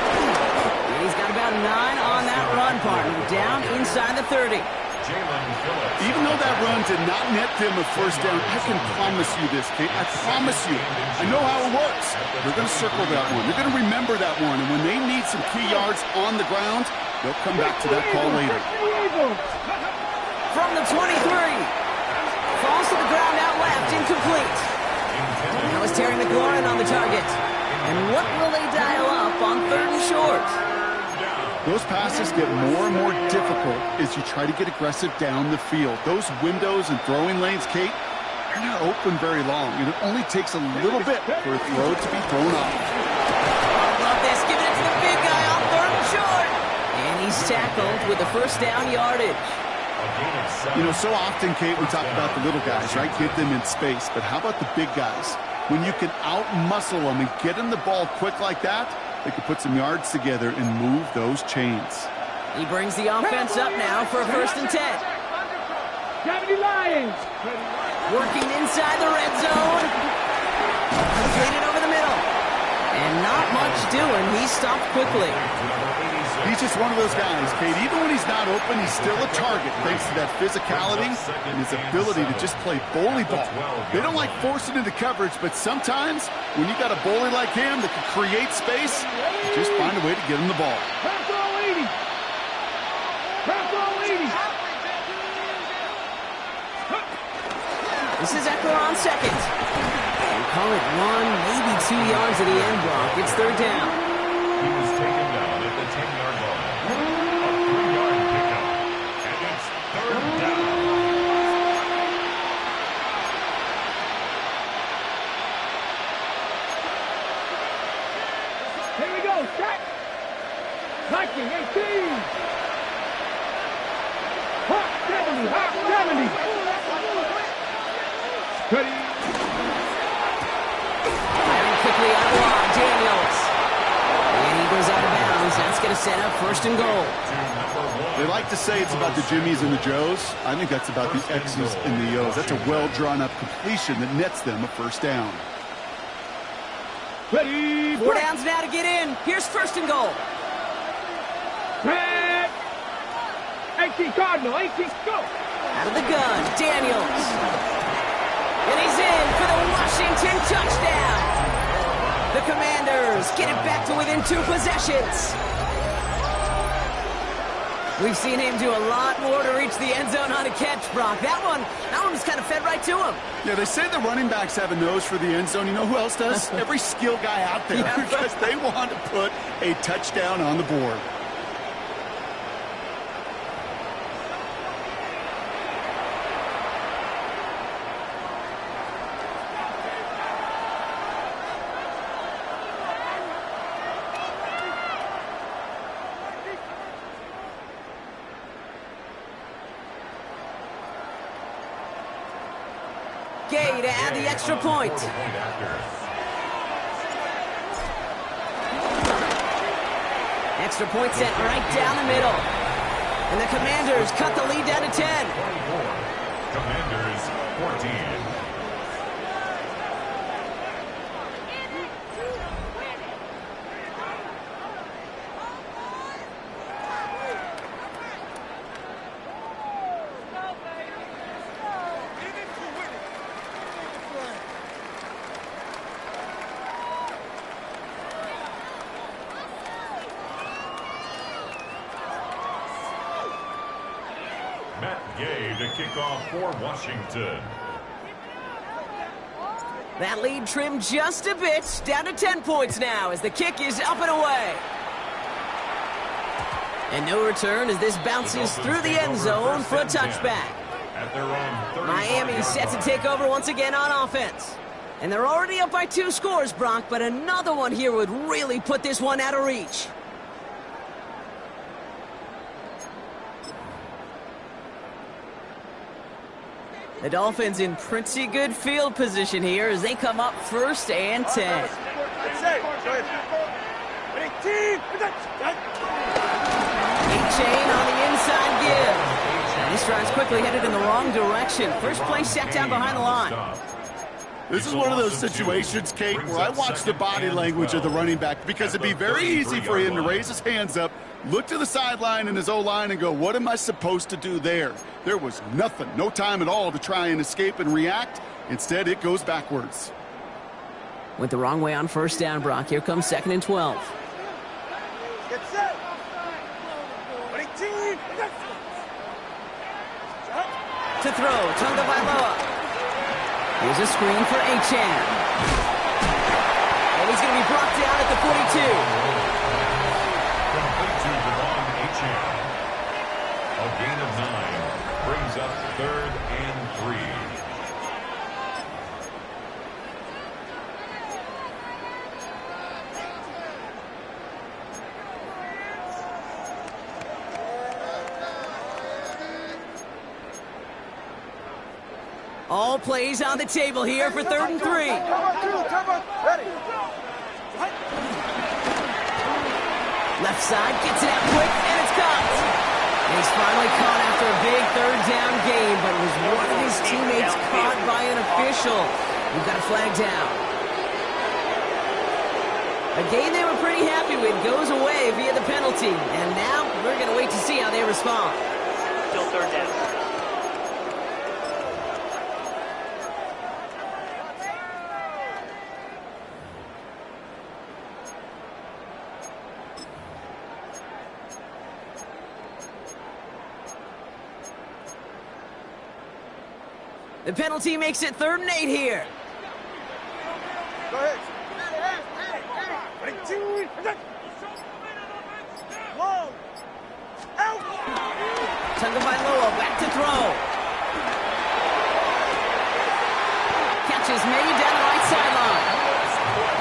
And he's got about 9 on that run, partner. Down inside the 30. Even though that run did not net them a 1st down, I can promise you this, Kate. I promise you. I know how it works. They're going to circle that one. They're going to remember that one. And when they need some key yards on the ground, they'll come back to that call later. From the 23. Falls to the ground out left, incomplete. That was Terry McLaurin on the target. And what will they dial up on 3rd and short? Those passes get more and more difficult as you try to get aggressive down the field. Those windows and throwing lanes, Kate, they're not open very long. And it only takes a little bit for a throw to be thrown off. Love this, giving it to the big guy on 3rd and short. And he's tackled with the 1st down yardage. You know, so often, Kate, we talk about the little guys, right? Get them in space. But how about the big guys? When you can out-muscle them and get them the ball quick like that, they can put some yards together and move those chains. He brings the offense up now for a 1st and 10. 70 Lions. Working inside the red zone. Completed over the middle. And not much doing. He stopped quickly. He's just one of those guys, Kate. Even when he's not open, he's still a target thanks to that physicality and his ability to just play bully ball. They don't like forcing into coverage, but sometimes when you got a bully like him that can create space, you just find a way to get him the ball. Pass all 80. Pass all 80. This is Eckler on 2nd. And call it 1, maybe 2 yards of the end block. It's 3rd down. He was taken down at the 10-yard line. A 3-yard pickup. And it's 3rd down. Here we go, set. Viking 18. Hawk 70, Hawk 70. Ready. Very quickly out of the line, Daniels. And he goes out of bounds. That's going to set up 1st and goal. They like to say it's about the Jimmies and the Joes. I think that's about the X's and the O's. That's a well-drawn-up completion that nets them a 1st down. Ready. 4 downs now to get in. Here's 1st and goal. Red. 18 Cardinal, 18, go. Out of the gun, Daniels. And he's in for the Washington touchdown. The Commanders get it back to within 2 possessions. We've seen him do a lot more to reach the end zone on a catch, Brock. That one was kind of fed right to him. Yeah, they say the running backs have a nose for the end zone. You know who else does? Every skill guy out there, Yeah, because they want to put a touchdown on the board. Gay to add the extra point. Extra point sent right down the middle. And the Commanders cut the lead down to 10. 24. Commanders 14. To kick off for Washington. That lead trimmed just a bit, down to 10 points now as the kick is up and away. And no return as this bounces through the end zone for a touchback. At their own Miami set to take over once again on offense. And they're already up by 2 scores, Brock, but another one here would really put this one out of reach. The Dolphins in pretty good field position here as they come up 1st and 10. A-Chain on the inside give. And this drive's quickly headed in the wrong direction. First play set down behind the line. This is one of those situations, Kate, where I watch the body language of the running back because it'd be very easy for him to raise his hands up, look to the sideline in his O-line and go, what am I supposed to do there? There was nothing, no time at all to try and escape and react. Instead, it goes backwards. Went the wrong way on 1st down, Brock. Here comes 2nd and 12. Get set. To throw, Tagovailoa. Here's a screen for A-Chan. And he's going to be brought down at the 42. Complete to Devon A-Chan. A gain of 9 brings up 3rd and 3. All plays on the table here for 3rd and 3. Ready. Left side, gets it out quick, and it's caught. And he's finally caught after a big 3rd down game, but it was one of his teammates caught by an official. We've got a flag down. A game they were pretty happy with goes away via the penalty, and now we're going to wait to see how they respond. Still 3rd down. The penalty makes it 3rd and 8 here. Go ahead. Long. Out. Tagovailoa back to throw. Catch is made down the right sideline.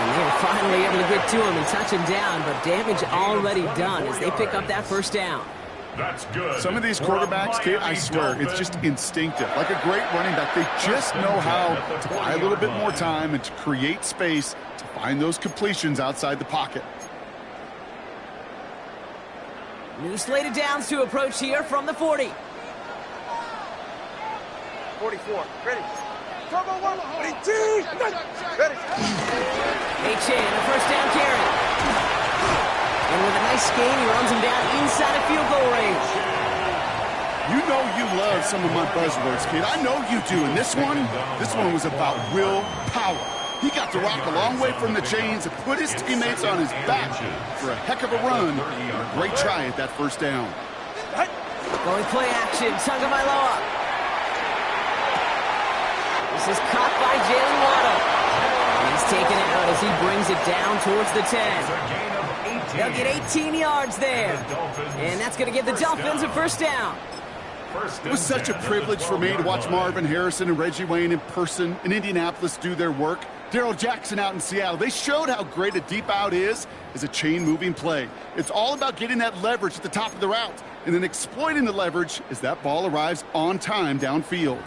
And they're finally able to get to him and touch him down, but damage already done as they pick up that 1st down. That's good. Some of these quarterbacks, Kate, I swear, it's just instinctive. Like a great running back, they just know how to buy a little bit more time and to create space to find those completions outside the pocket. New slate of downs to approach here from the 40. 44. Ready. Turbo 1. Ready. A-Chain, a 1st down carry. And with a nice gain, he runs him down inside of field goal range. You know you love some of my buzzwords, kid. I know you do. And this one was about will power. He got to rock a long way from the chains and put his teammates on his back for a heck of a run. A great try at that first down. Going play action, Tagovailoa. This is caught by Jalen Waddle. And he's taken out as he brings it down towards the 10. They'll get 18 yards there. And that's going to give the Dolphins a first down. It was such a privilege for me to watch Marvin Harrison and Reggie Wayne in person in Indianapolis do their work. Darrell Jackson out in Seattle. They showed how great a deep out is as a chain-moving play. It's all about getting that leverage at the top of the route and then exploiting the leverage as that ball arrives on time downfield.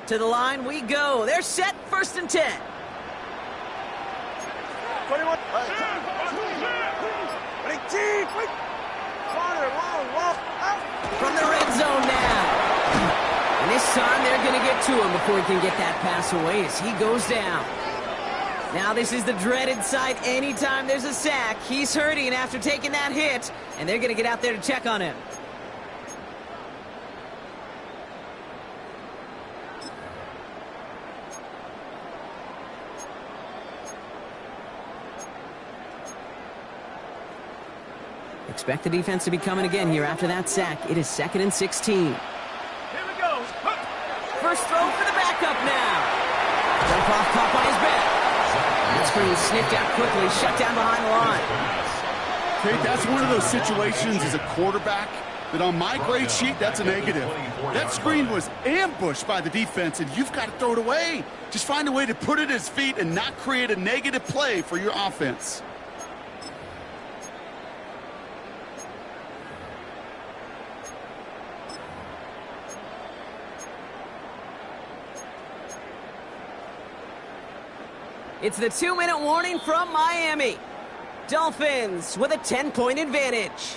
To the line we go. They're set, 1st and 10. 21. From the red zone now. And this time they're going to get to him before he can get that pass away as he goes down. Now this is the dreaded sight anytime there's a sack. He's hurting after taking that hit, and they're going to get out there to check on him. Expect the defense to be coming again here after that sack. It is 2nd and 16. Here we go. First throw for the backup now. Jump off, caught by his back. That screen sniffed out quickly, shut down behind the line. Okay, that's one of those situations as a quarterback that on my grade sheet, that's a negative. That screen was ambushed by the defense, and you've got to throw it away. Just find a way to put it at his feet and not create a negative play for your offense. It's the 2-minute warning from Miami. Dolphins with a 10-point advantage.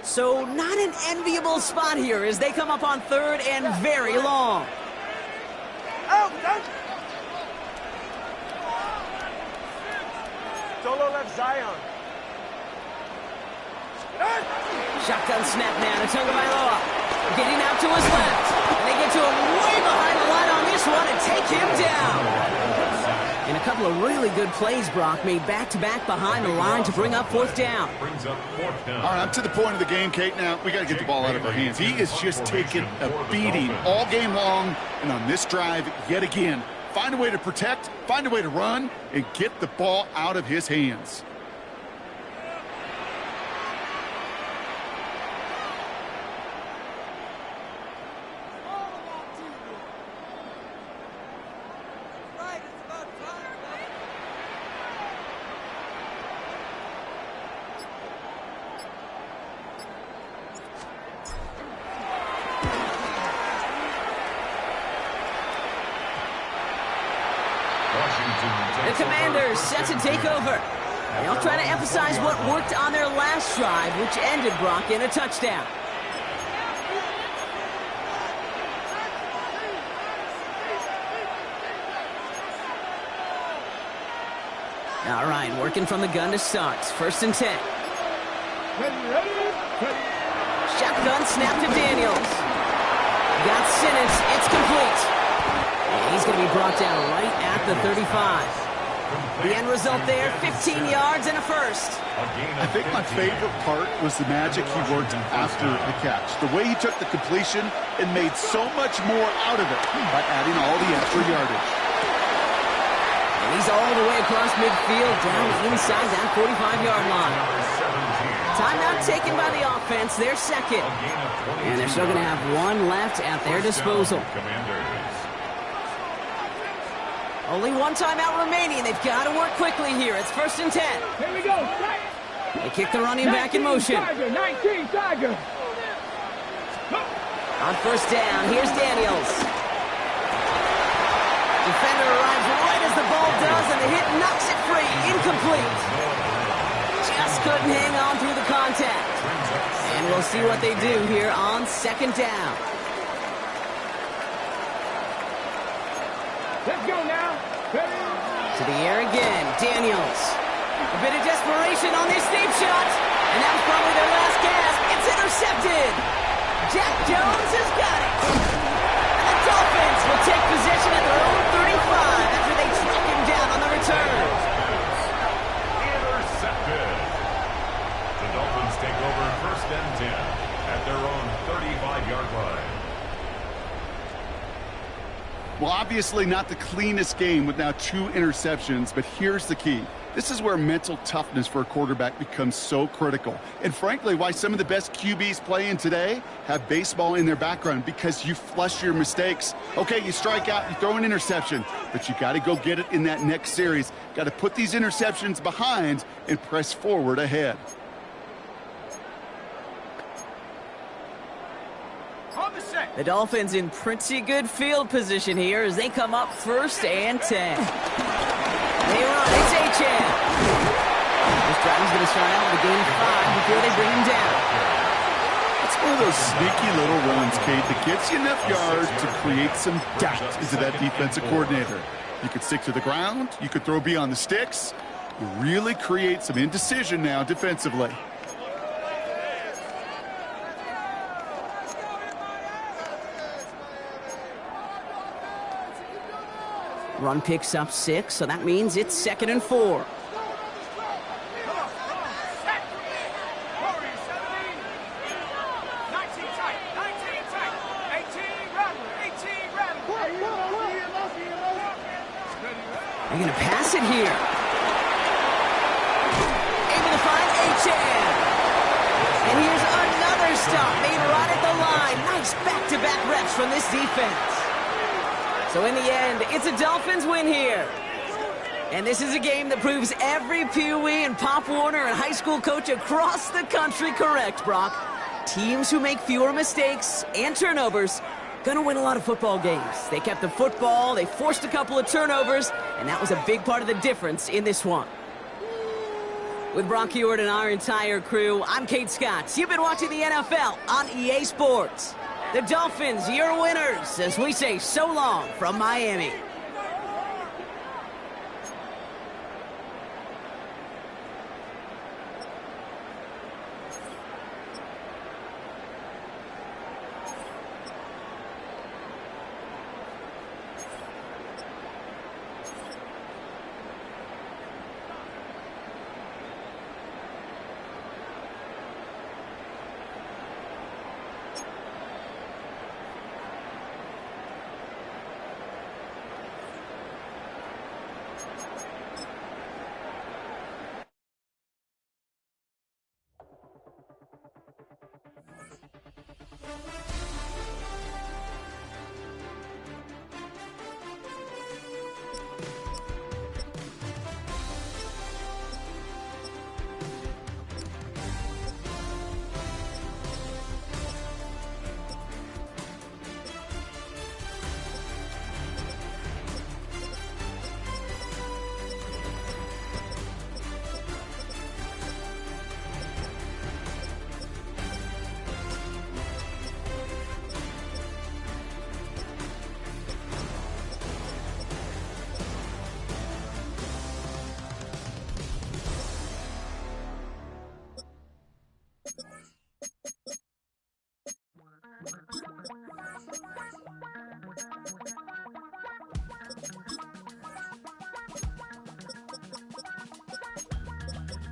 So not an enviable spot here as they come up on 3rd and very long. Out. Solo left Zion. Shotgun snap now to Tagovailoa. Getting out to his left. And they get to him way behind the line on this one and take him down. And a couple of really good plays, Brock, made back-to-back behind the line to bring up 4th down. All right, I'm to the point of the game, Kate. Now, we got to get the ball out of our hands. He is just taking a beating all game long. And on this drive, yet again, find a way to protect, find a way to run, and get the ball out of his hands. The Commanders set to take over. They'll try to emphasize what worked on their last drive, which ended, Brock, in a touchdown. All right, working from the gun to start. 1st and 10. Shotgun snap to Daniels. Got Simmons. It's complete. And he's going to be brought down right at the 35. The end result there, 15 yards and a first. I think my favorite part was the magic he worked after the catch. The way he took the completion and made so much more out of it by adding all the extra yardage. And he's all the way across midfield, down inside that 45-yard line. Timeout taken by the offense, their 2nd. And they're still going to have one left at their disposal. Only one timeout remaining. They've got to work quickly here. It's 1st and 10. Here we go. They kick the running back in motion. 19 Tiger. On 1st down, here's Daniels. Defender arrives right as the ball does, and the hit knocks it free. Incomplete. Just couldn't hang on through the contact. And we'll see what they do here on second down. Let's go now. Ready? To the air again, Daniels. A bit of desperation on this deep shot. And that was probably their last gasp. It's intercepted. Jack Jones has got it. And the Dolphins will take possession at their own 35 after they track him down on the return. Intercepted. The Dolphins take over first and 10 at their own 35-yard line. Well, obviously not the cleanest game with now 2 interceptions, but here's the key. This is where mental toughness for a quarterback becomes so critical. And frankly, why some of the best QBs playing today have baseball in their background, because you flush your mistakes. Okay, you strike out, you throw an interception, but you got to go get it in that next series. Got to put these interceptions behind and press forward ahead. The Dolphins in pretty good field position here as they come up first and 10. They run. It's H.N. This drive is going to start out with a gain of 5 before they bring him down. It's one of those sneaky little runs, Kate, that gets you enough yards to create some doubt into that defensive coordinator. You could stick to the ground. You could throw beyond the sticks. You really create some indecision now defensively. Run picks up 6, so that means it's 2nd and 4. They're going to pass it here. Able to find H.N. And here's another stop made right at the line. Nice back-to-back reps from this defense. So in the end, it's a Dolphins win here. And this is a game that proves every Pee Wee and Pop Warner and high school coach across the country correct, Brock. Teams who make fewer mistakes and turnovers gonna win a lot of football games. They kept the football, they forced a couple of turnovers, and that was a big part of the difference in this one. With Brock Heward and our entire crew, I'm Kate Scott. You've been watching the NFL on EA Sports. The Dolphins, your winners, as we say so long from Miami.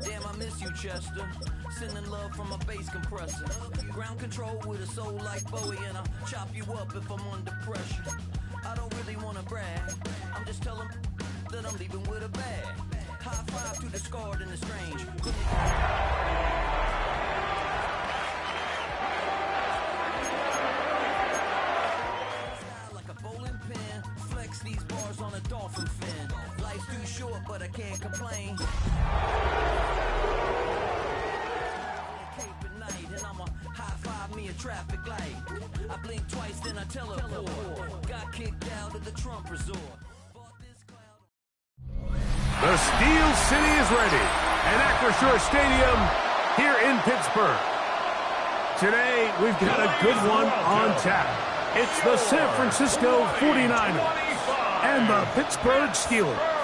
Damn, I miss you, Chester. Sending love from a bass compressor. Ground control with a soul like Bowie, and I'll chop you up if I'm under pressure. I don't really want to brag. I'm just telling that I'm leaving with a bag. High five to the scarred and the strange. Like a bowling pin. Flex these bars on a dolphin fin. Life's too short, but I can't complain. Traffic light. I blink twice, then I teleport. Got kicked out of the Trump resort. The Steel City is ready at Acrisure Stadium here in Pittsburgh. Today, we've got a good one on tap. It's the San Francisco 49ers and the Pittsburgh Steelers.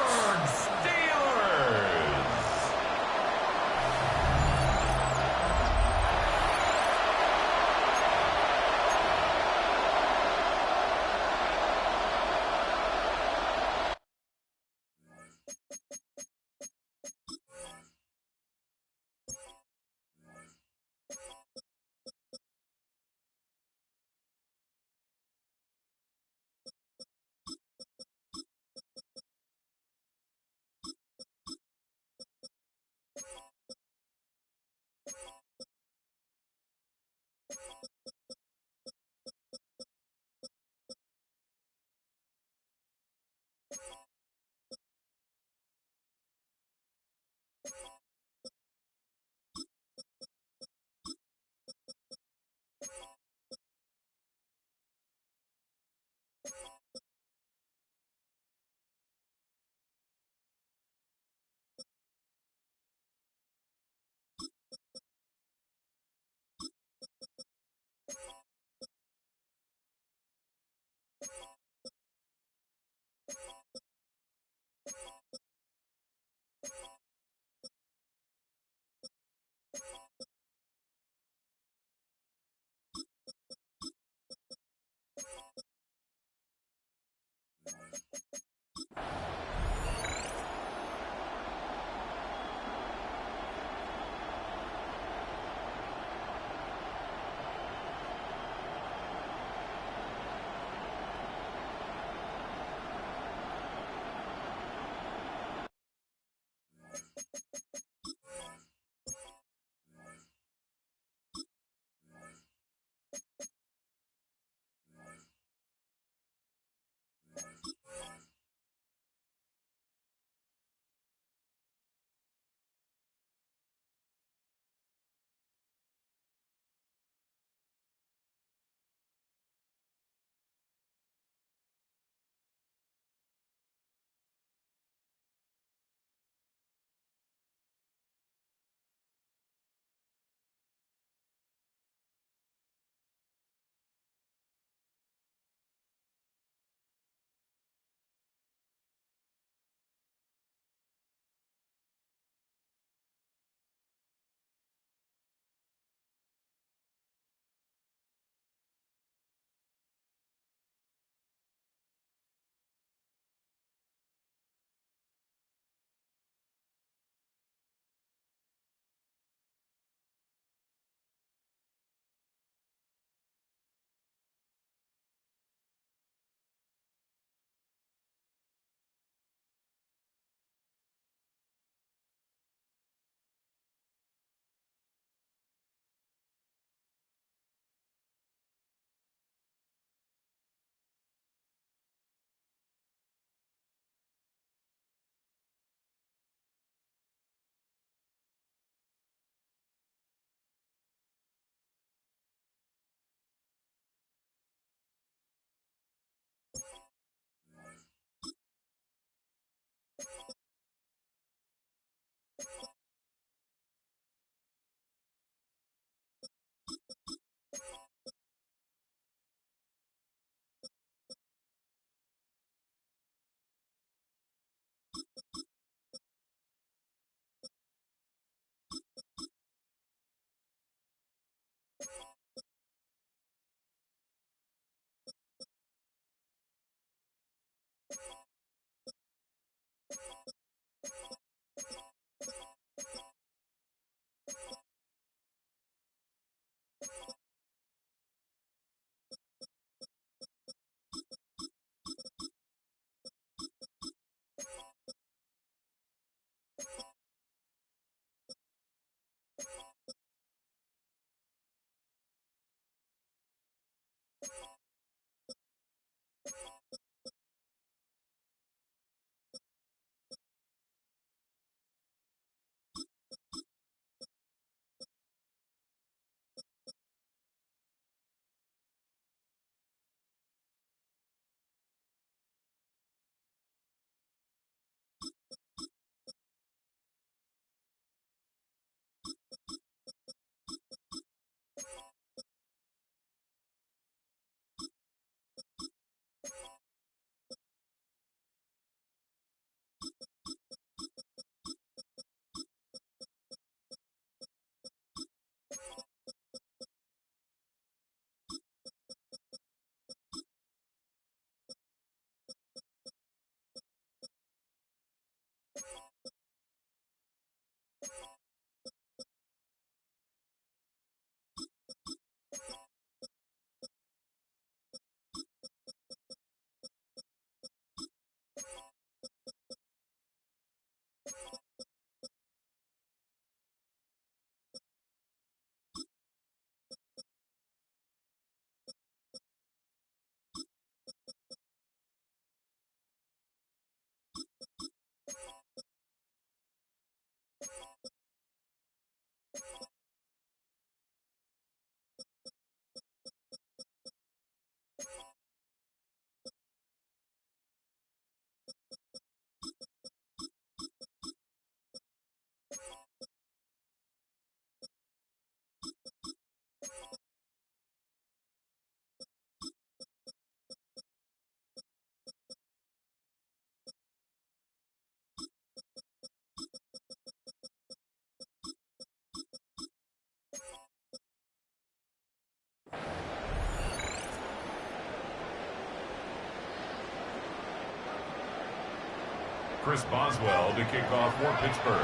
Chris Boswell to kick off for Pittsburgh.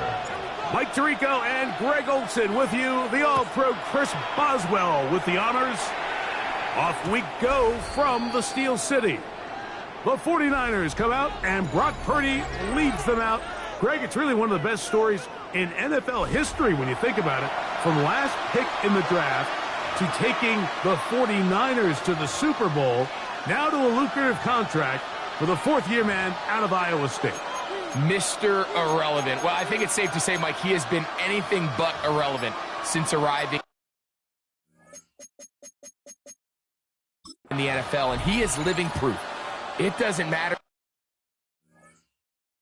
Mike Tirico and Greg Olson with you. The All-Pro Chris Boswell with the honors. Off we go from the Steel City. The 49ers come out, and Brock Purdy leads them out. Greg, it's really one of the best stories in NFL history when you think about it. From last pick in the draft to taking the 49ers to the Super Bowl, now to a lucrative contract for the fourth-year man out of Iowa State. Mr. Irrelevant. Well, I think it's safe to say, Mike, he has been anything but irrelevant since arriving in the NFL, and he is living proof. It doesn't matter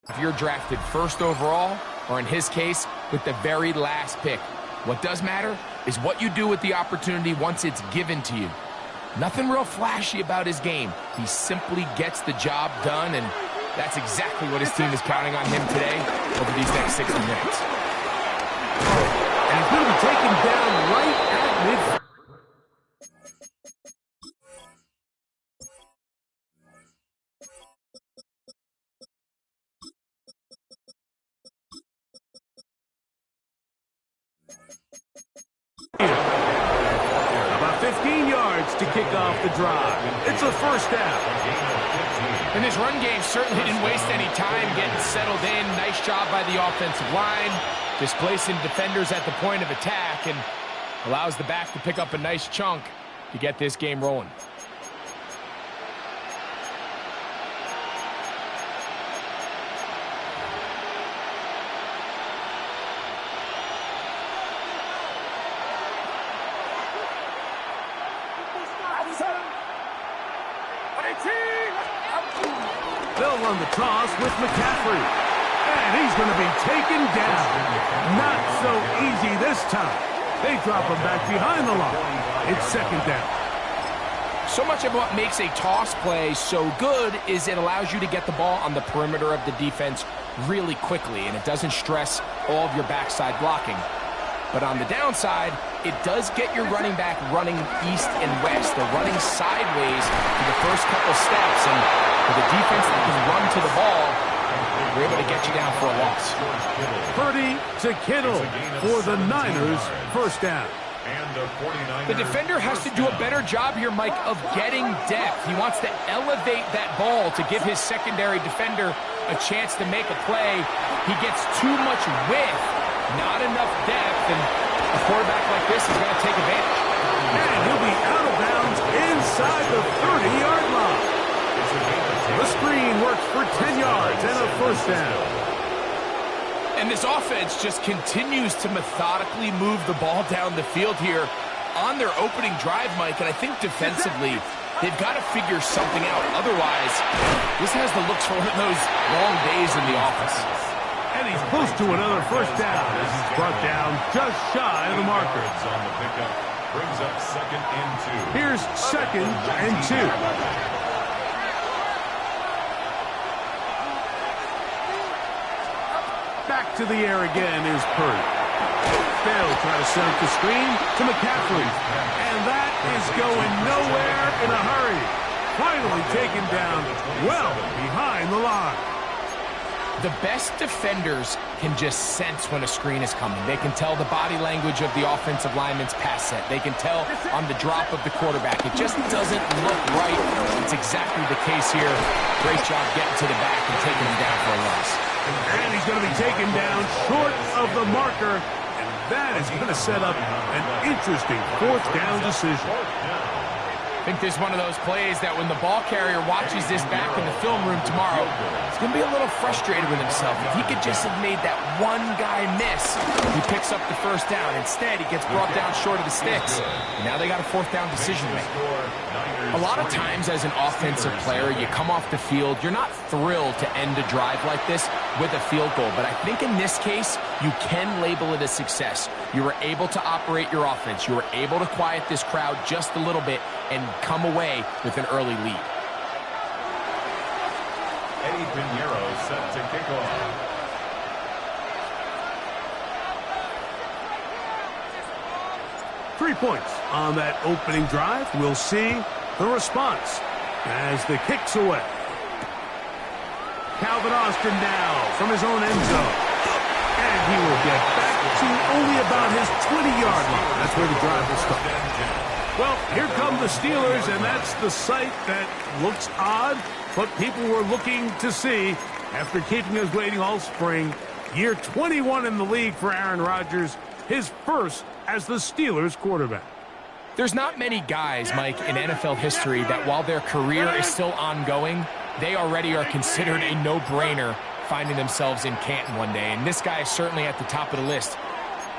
if you're drafted first overall, or in his case, with the very last pick. What does matter is what you do with the opportunity once it's given to you. Nothing real flashy about his game. He simply gets the job done, and that's exactly what his team is counting on him today over these next 60 minutes. And he's going to be taken down right at midfield. About 15 yards to kick off the drive. It's a first down. And this run game certainly didn't waste any time getting settled in. Nice job by the offensive line, displacing defenders at the point of attack, and allows the back to pick up a nice chunk to get this game rolling. They'll run the toss with McCaffrey. And he's going to be taken down. Not so easy this time. They drop him back behind the line. It's second down. So much of what makes a toss play so good is it allows you to get the ball on the perimeter of the defense really quickly, and it doesn't stress all of your backside blocking. But on the downside, it does get your running back running east and west. They're running sideways for the first couple steps, and for the defense that can run to the ball, we're able to get you down for a loss. Purdy to Kittle for the Niners, first down. The defender has to do a better job here, Mike, of getting depth. He wants to elevate that ball to give his secondary defender a chance to make a play. He gets too much width, not enough depth, and a quarterback like this is going to take advantage. And he'll be out of bounds inside the 30-yard line. The screen works for 10 yards and a first down. And this offense just continues to methodically move the ball down the field here on their opening drive, Mike. And I think defensively, they've got to figure something out. Otherwise, this has the looks for one of those long days in the office. And he's close to another first down as he's brought down just shy of the marker. On the pickup, brings up second and 2. Here's second and 2. Back to the air again is Purdy. They'll try to set up the screen to McCaffrey. And that is going nowhere in a hurry. Finally taken down well behind the line. The best defenders can just sense when a screen is coming. They can tell the body language of the offensive lineman's pass set. They can tell on the drop of the quarterback. It just doesn't look right. It's exactly the case here. Great job getting to the back and taking him down for a loss. And he's going to be taken down short of the marker. And that is going to set up an interesting fourth down decision. I think this is one of those plays that when the ball carrier watches this back in the film room tomorrow, he's going to be a little frustrated with himself. If he could just have made that one guy miss, he picks up the first down. Instead, he gets brought down short of the sticks. And now they got a fourth down decision to make. A lot of times as an offensive player, you come off the field, you're not thrilled to end a drive like this with a field goal. But I think in this case, you can label it a success. You were able to operate your offense. You were able to quiet this crowd just a little bit and come away with an early lead. Eddie Pinheiro set to kick off. Three points on that opening drive. We'll see the response as the kick's away. Calvin Austin now from his own end zone. And he will get back to only about his 20-yard line. That's where the drive will start. Well, here come the Steelers, and that's the sight that looks odd, but people were looking to see after keeping us waiting all spring. Year 21 in the league for Aaron Rodgers, his first as the Steelers quarterback. There's not many guys, Mike, in NFL history that while their career is still ongoing, they already are considered a no-brainer finding themselves in Canton one day. And this guy is certainly at the top of the list.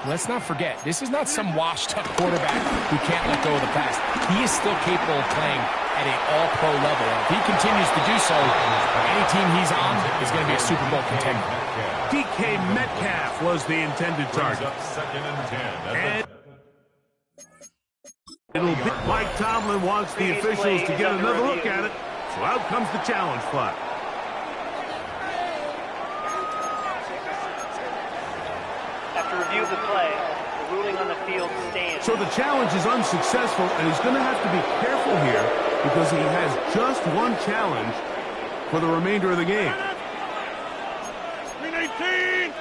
Let's not forget, this is not some washed-up quarterback who can't let go of the past. He is still capable of playing at an all-pro level. And if he continues to do so, any team he's on is going to be a Super Bowl contender. DK Metcalf was the intended target. And it'll be Mike Tomlin wants the officials to get another look at it. So out comes the challenge flag. After review of the play, the ruling on the field stands. So the challenge is unsuccessful, and he's going to have to be careful here because he has just one challenge for the remainder of the game. Green 18!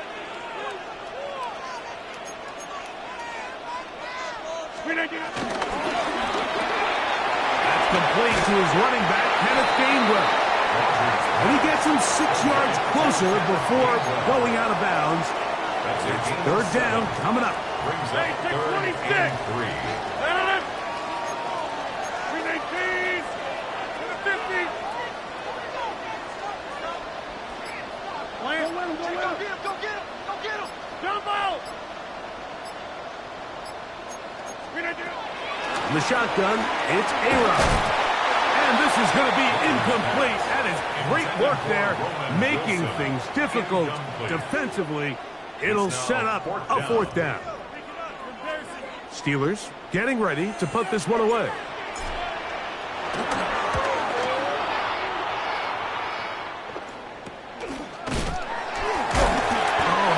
Green 18! That's complete to his running back, Kenneth Gainwell. And he gets him 6 yards closer before going out of bounds. It's third down coming up. Brings up 26! Green 18! To the 50! Lance, go get him! Go get him! Go get him! Jump out! Green 18! In the shotgun, it's A-Rod. And this is going to be incomplete. That is great work there, making things difficult defensively. It'll set up a fourth down. Steelers getting ready to put this one away. Oh,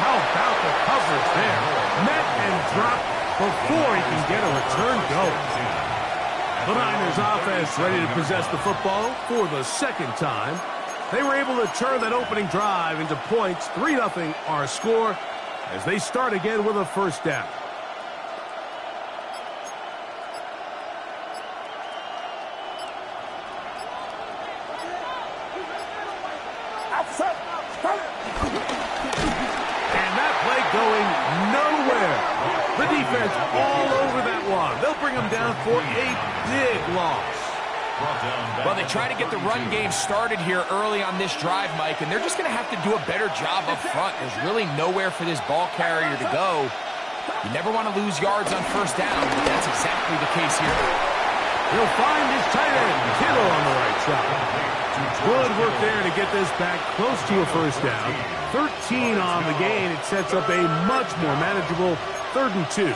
how about the coverage there? Met and dropped before he can get a return going. The Niners offense ready to possess the football for the second time. They were able to turn that opening drive into points. 3-0 our score as they start again with a first down. And that play going nowhere. The defense all over that one. They'll bring them down for a big loss. Well, they try to get the run game started here early on this drive, Mike, and they're just going to have to do a better job up front. There's really nowhere for this ball carrier to go. You never want to lose yards on first down, but that's exactly the case here. He'll find his tight end, Kittle, on the right side. Good work there to get this back close to a first down. 13 on the gain. It sets up a much more manageable 3rd and 2.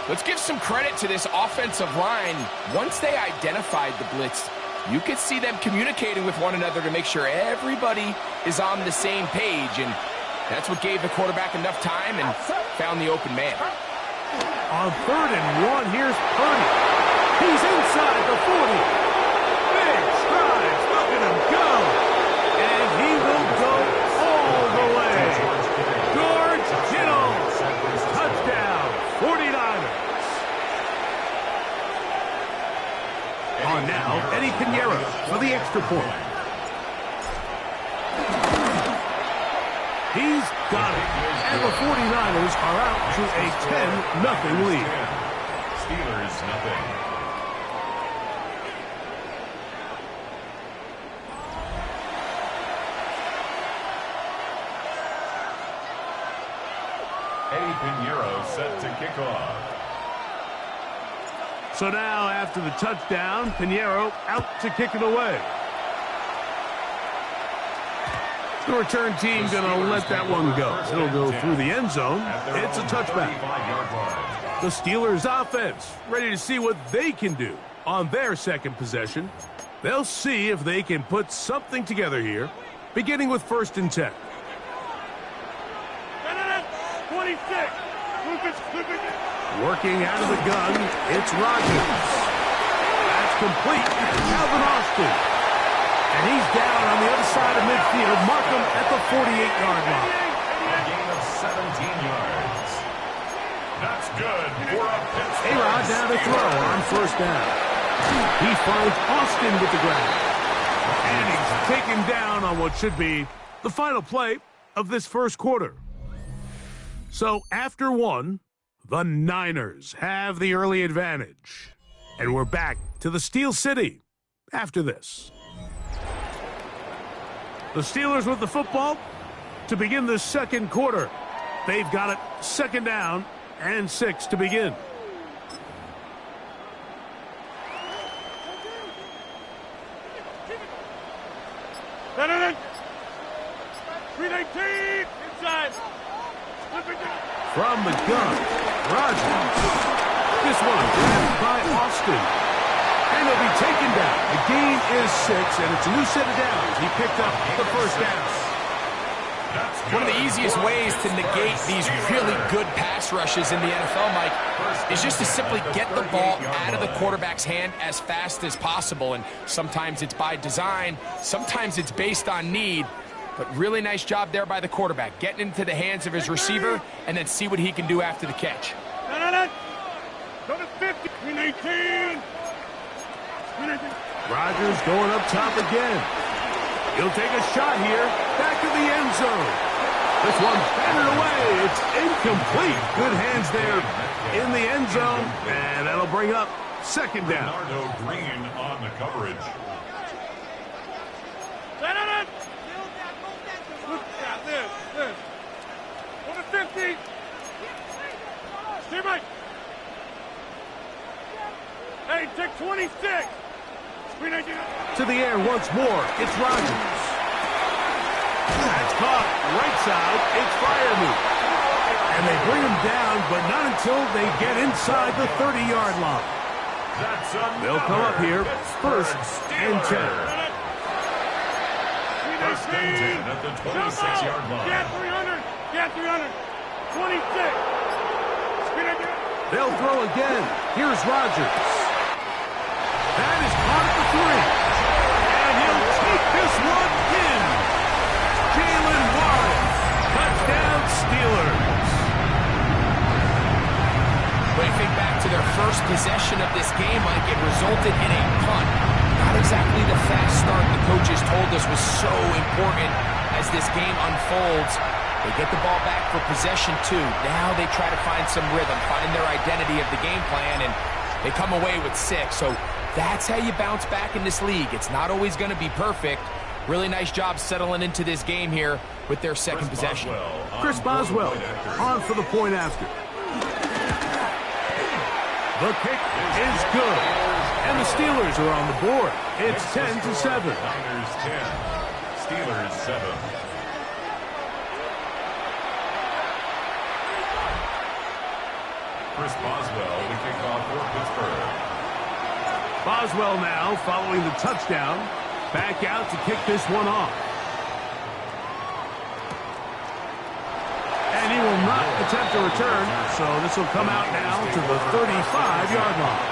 Let's give some credit to this offensive line. Once they identified the blitz, you could see them communicating with one another to make sure everybody is on the same page, and that's what gave the quarterback enough time and found the open man. On 3rd and 1, here's Purdy. He's inside the 40. Big strides. Look at him go. And he will go all the way. George Kittle. Touchdown, 49ers. On now, Eddie Pinheiro for the extra point. He's got it. And the 49ers are out to a 10-0 lead. Steelers nothing. Eddie Pinheiro set to kick off. So now, after the touchdown, Pinheiro out to kick it away. The return team going to let that one go. It'll go through the end zone. It's a touchback. The Steelers offense ready to see what they can do on their second possession. They'll see if they can put something together here, beginning with 1st and 10. 26! Working out of the gun, it's Rodgers. That's complete. Calvin Austin. And he's down on on the other side of midfield. Mark him at the 48-yard line. A gain of 17 yards. That's good for a Pittsburgh. A-Rod down to throw on first down. He finds Austin with the ground. And he's taken down on what should be the final play of this first quarter. So after one, the Niners have the early advantage. And we're back to the Steel City after this. The Steelers with the football to begin the second quarter. They've got it second down and 6 to begin. Better 319 inside. From the gun, Rodgers. This one grabbed by Austin. And he'll be taken down. The gain is 6, and it's a new set of downs. He picked up the first down. One of the easiest ways to negate these really good pass rushes in the NFL, Mike, is just to simply get the ball out of the quarterback's hand as fast as possible. And sometimes it's by design, sometimes it's based on need. But really nice job there by the quarterback, getting into the hands of his receiver and then see what he can do after the catch. Go to 50. 319. Rodgers going up top again. He'll take a shot here. Back to the end zone. This one batted away. It's incomplete. Good hands there in the end zone. And that'll bring up second down. Bernardo Green on the coverage. Go to 50. Stay right. Hey, take 26. To the air once more. It's Rodgers. That's caught right side. It's Freiermuth. And they bring him down, but not until they get inside the 30-yard line. They'll come up here first and 10. First and 10 at the 26-yard line. Get 300. Get 300. 26. They'll throw again. Here's Rodgers. That is caught at the 3. And he'll take this one in. Jalen Warren. Touchdown Steelers. When you think back to their first possession of this game, Mike, it resulted in a punt. Not exactly the fast start the coaches told us was so important as this game unfolds. They get the ball back for possession 2. Now they try to find some rhythm, find their identity of the game plan, and they come away with 6. So that's how you bounce back in this league. It's not always going to be perfect. Really nice job settling into this game here with their second possession. Chris Boswell on for the point after. The kick is good. And the Steelers are on the board. It's 10-7. Niners 10, Steelers 7. Chris Boswell, the kickoff for Pittsburgh. Boswell now following the touchdown. Back out to kick this one off. And he will not attempt a return, so this will come out now to the 35-yard line.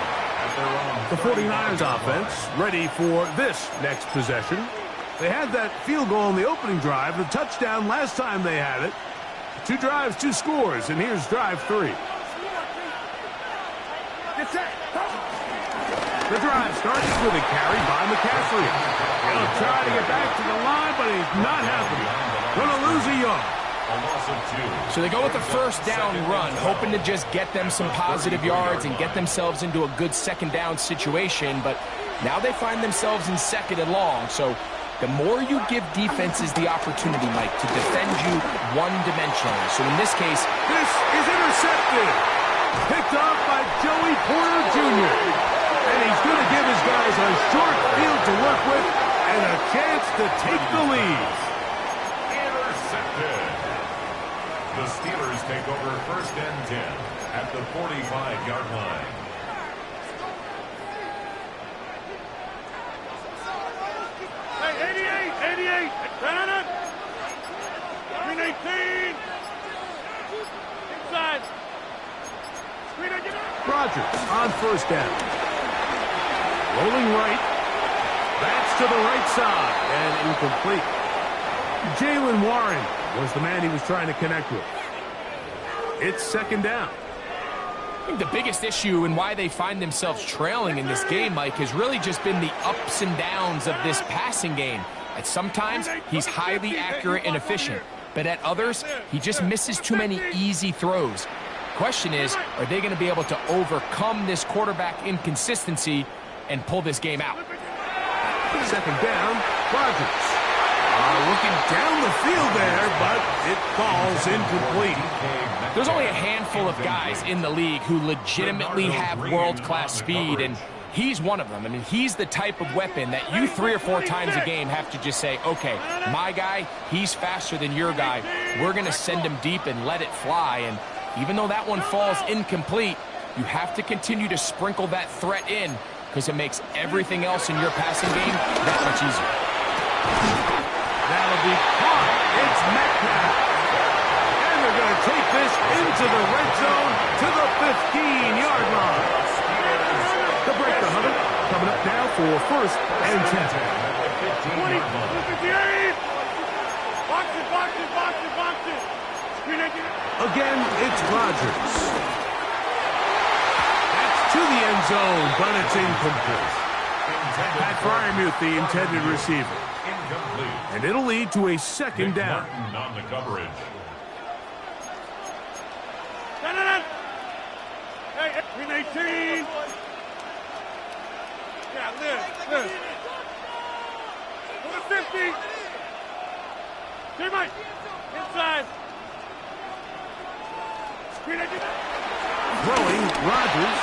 The 49ers offense ready for this next possession. They had that field goal on the opening drive, the touchdown last time they had it. 2 drives, 2 scores, and here's drive 3. The drive starts with a carry by McCaffrey. He'll try to get back to the line, but he's not happening. Going to lose a yard. A loss of 2. So they go with a first down run, hoping to just get them some positive yards and get themselves into a good second down situation. But now they find themselves in second and long. So the more you give defenses the opportunity, Mike, to defend you one-dimensionally. So in this case, this is intercepted. Picked off by Joey Porter Jr. And he's going to give his guys a short field to work with and a chance to take the lead. Intercepted. The Steelers take over first and 10 at the 45-yard line. Hey, 88. 319. Inside. Rodgers on first down. Rolling right. That's to the right side and incomplete. Jalen Warren was the man he was trying to connect with. It's second down. I think the biggest issue and why they find themselves trailing in this game, Mike, has really just been the ups and downs of this passing game. At sometimes, he's highly accurate and efficient, but at others, he just misses too many easy throws. Question is, are they going to be able to overcome this quarterback inconsistency and pull this game out? Second down, Rodgers. Looking down the field there, but it falls incomplete. There's only a handful of guys in the league who legitimately have world-class speed, and he's one of them. I mean, he's the type of weapon that you 3 or 4 times a game have to just say, okay, my guy, he's faster than your guy. We're going to send him deep and let it fly. And even though that one falls incomplete, you have to continue to sprinkle that threat in because it makes everything else in your passing game that much easier. That'll be caught. It's Metcalf. And they're going to take this into the red zone to the 15-yard line. The break the huddle coming up now for first and 10. 20, 58. Box it, box it, box it, box it. Again, it's Rodgers. That's to the end zone, but it's incomplete. Pat Fryermuth, the intended receiver. And it'll lead to a second down. On the coverage. Hey, green 18. Yeah, live. Over 50. Hey, Mike. Inside. Screen 18. Throwing, Rodgers.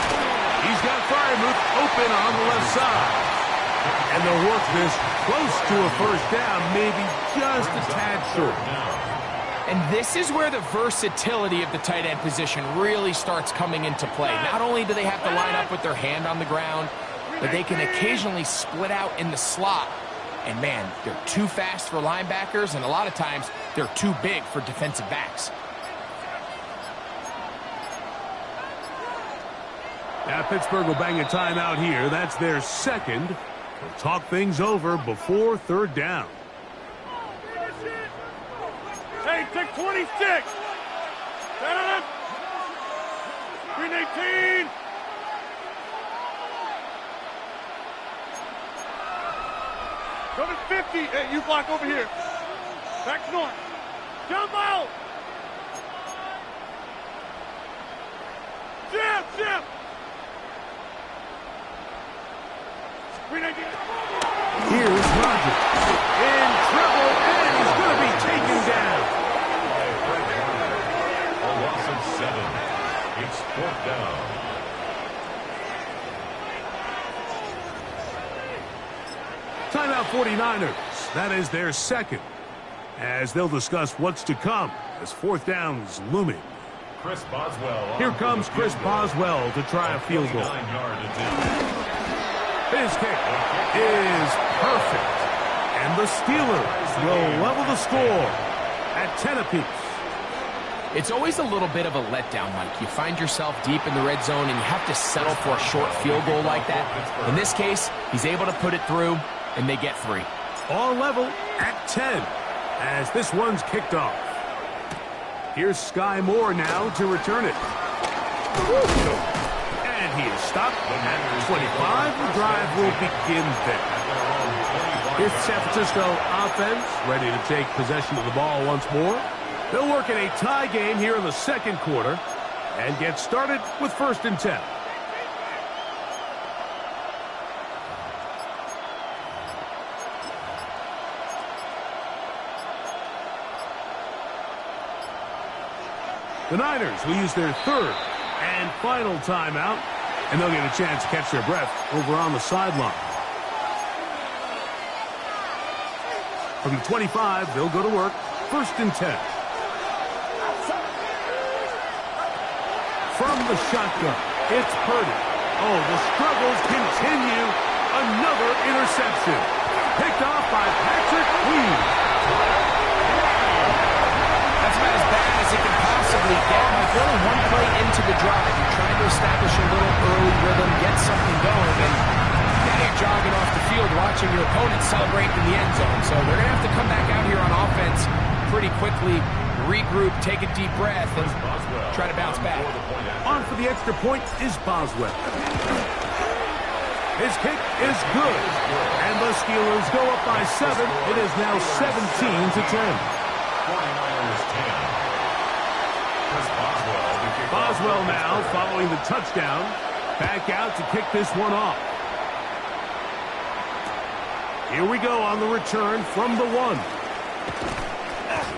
He's got Fryermuth open on the left side. And they'll work this close to a first down, maybe just a tad short. And this is where the versatility of the tight end position really starts coming into play. Not only do they have to line up with their hand on the ground, but they can occasionally split out in the slot. And man, they're too fast for linebackers, and a lot of times they're too big for defensive backs. Now Pittsburgh will bang a timeout here. That's their second. They'll talk things over before third down. Hey, take 26. Green 18. Coming 50. Hey, you block over here. Back north. Jump out. Jim. Green 18. Here's Rodgers. In trouble, and he's going to be taken down. A loss of 7. It's fourth down. Timeout 49ers. That is their second. As they'll discuss what's to come as fourth down is looming. Chris Boswell. Here comes Chris Boswell to try a field goal. His kick is perfect. And the Steelers will level the score at 10 apiece. It's always a little bit of a letdown, Mike. You find yourself deep in the red zone and you have to settle for a short field goal like that. In this case, he's able to put it through, and they get 3. All level at 10 as this one's kicked off. Here's Sky Moore now to return it. And he is stopped at 25. The drive will begin there. Here's the San Francisco offense ready to take possession of the ball once more. They'll work in a tie game here in the second quarter and get started with first and 10. The Niners will use their third and final timeout, and they'll get a chance to catch their breath over on the sideline. From the 25, they'll go to work. First and 10. From the shotgun, it's Purdy. Oh, the struggles continue. Another interception. Picked off by Patrick Reed. That's about as bad as it can possibly get. Like, only one play into the drive. You're trying to establish a little early rhythm, get something going, and that can't jogging off the field watching your opponent celebrate in the end zone. So they're going to have to come back out here on offense pretty quickly, regroup, take a deep breath, and try to bounce back. On for the extra point is Boswell. His kick is good. And the Steelers go up by 7. It is now 17-10. 49ers 10. Boswell now following the touchdown. Back out to kick this one off. Here we go on the return from the 1.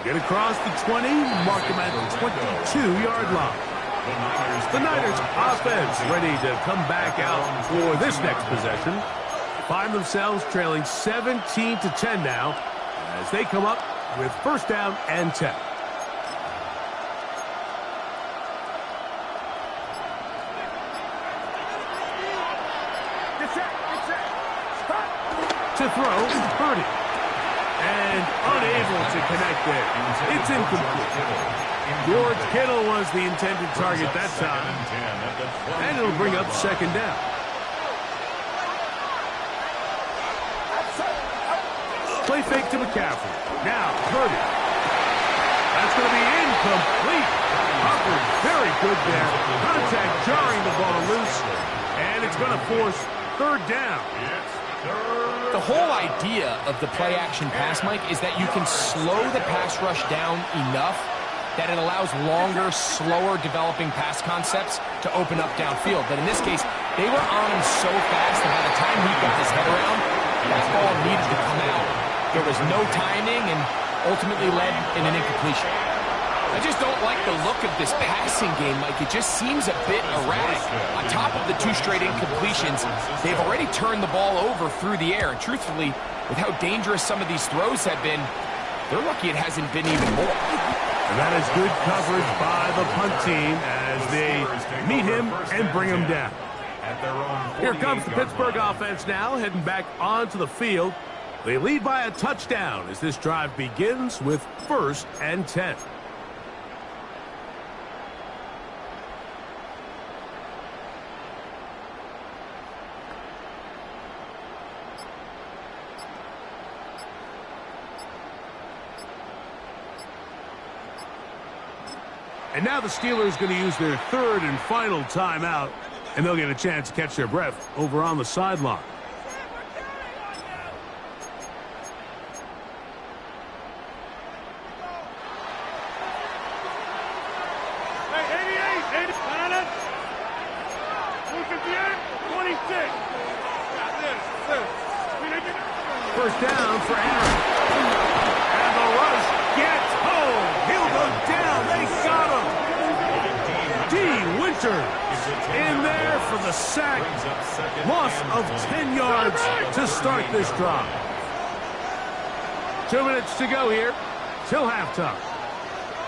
Get across the 20, mark him at the 22-yard line. The Niners offense ready to come back out for this next possession. Find themselves trailing 17-10 now as they come up with first down and 10. To throw, Purdy. And unable to connect there. It's incomplete. George Kittle was the intended target that time. And it'll bring up second down. Play fake to McCaffrey. Now, Purdy. That's going to be incomplete. Hubbard, very good there. Contact jarring the ball loose. And it's going to force third down. The whole idea of the play-action pass, Mike, is that you can slow the pass rush down enough that it allows longer, slower developing pass concepts to open up downfield. But in this case, they were on him so fast that by the time he got his head around, that ball needed to come out. There was no timing and ultimately led in an incompletion. I just don't like the look of this passing game, Mike. It just seems a bit erratic. On top of the 2 straight incompletions, they've already turned the ball over through the air. And truthfully, with how dangerous some of these throws have been, they're lucky it hasn't been even more. And that is good coverage by the punt team as they meet him and bring him down. Here comes the Pittsburgh offense now, heading back onto the field. They lead by a touchdown as this drive begins with first and 10. And now the Steelers going to use their third and final timeout, and they'll get a chance to catch their breath over on the sideline. Hey, 88, 26. First down for Aaron. And the rush gets home. He'll go down. They got him. Winter in there for the sack. Loss of 10 yards to start this drive. 2 minutes to go here till halftime.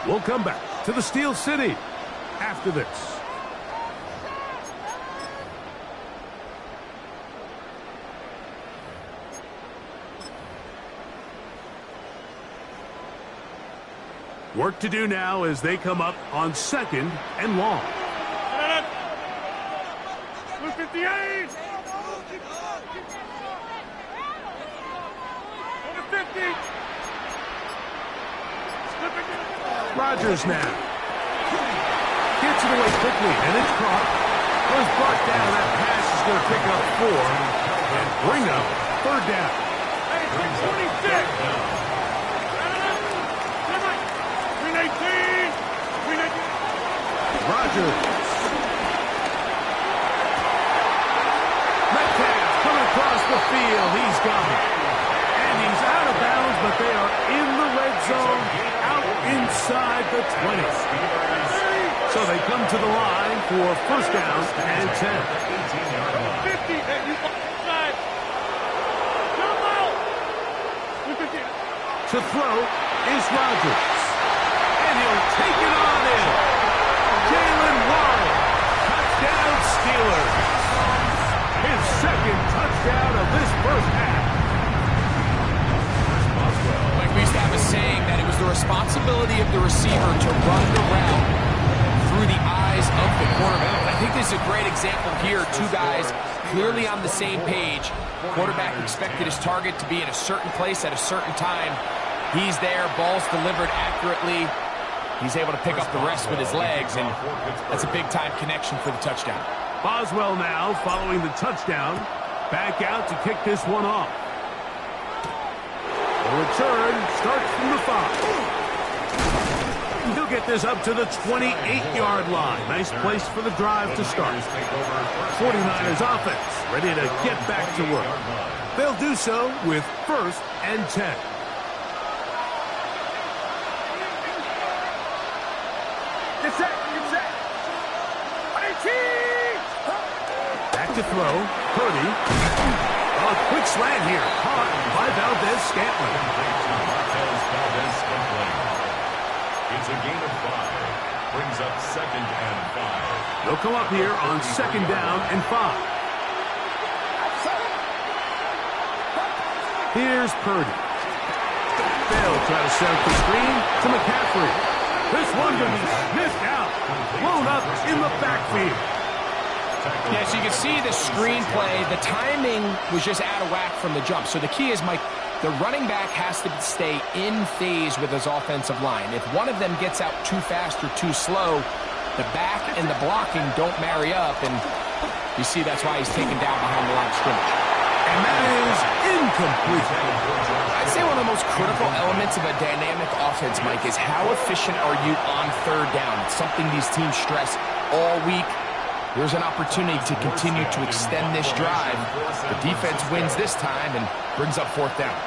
We'll come back to the Steel City after this. Work to do now as they come up on second and long. 58! 50! Rodgers now. Gets it away quickly, and it's caught. Was brought down. That pass is going to pick up 4 and bring up third down. Hey, 26! Rodgers. Metcalf coming across the field. He's got it. And he's out of bounds, but they are in the red zone, out inside the 20. So they come to the line for first down and 10. 50. To throw is Rodgers. And he'll take it on in. Jalen Warren. Touchdown Steelers. His second touchdown of this first half. Like we used to have a saying that it was the responsibility of the receiver to run the route through the eyes of the quarterback. I think this is a great example here. 2 guys clearly on the same page. Quarterback expected his target to be in a certain place at a certain time. He's there, ball's delivered accurately. He's able to pick up the rest with his legs, and that's a big-time connection for the touchdown. Boswell now following the touchdown. Back out to kick this one off. The return starts from the 5. He'll get this up to the 28-yard line. Nice place for the drive to start. 49ers offense ready to get back to work. They'll do so with 1st and 10. Get set. Back to throw. Purdy. A quick slant here. Caught by Valdez-Scantling. It's a gain of 5. Brings up 2nd and 5. They'll come up here on 2nd down and 5. Here's Purdy. They'll try to set up the screen to McCaffrey. This one going to be sniffed out. Blown up in the backfield. Yeah, so you can see the screenplay. The timing was just out of whack from the jump. So the key is, Mike, the running back has to stay in phase with his offensive line. If one of them gets out too fast or too slow, the back and the blocking don't marry up, and you see that's why he's taken down behind the line of scrimmage. And that is incomplete. I'd say one of the most critical elements of a dynamic offense, Mike, is how efficient are you on 3rd down? It's something these teams stress all week. Here's an opportunity to continue to extend this drive. The defense wins this time and brings up 4th down.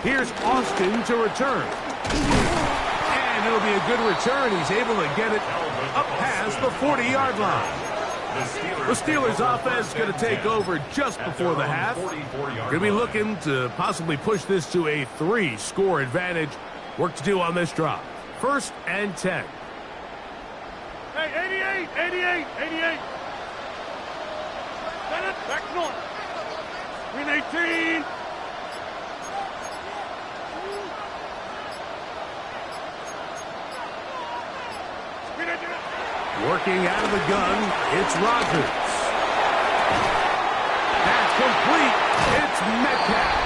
Here's Austin to return. And it'll be a good return. He's able to get it up past the 40-yard line. The Steelers offense going to take over just before the half. Going to be looking to possibly push this to a 3-score advantage. Work to do on this drive. 1st and 10. Hey, 88. Set it, back north. Green 18. Working out of the gun, it's Rodgers. That's complete. It's Metcalf.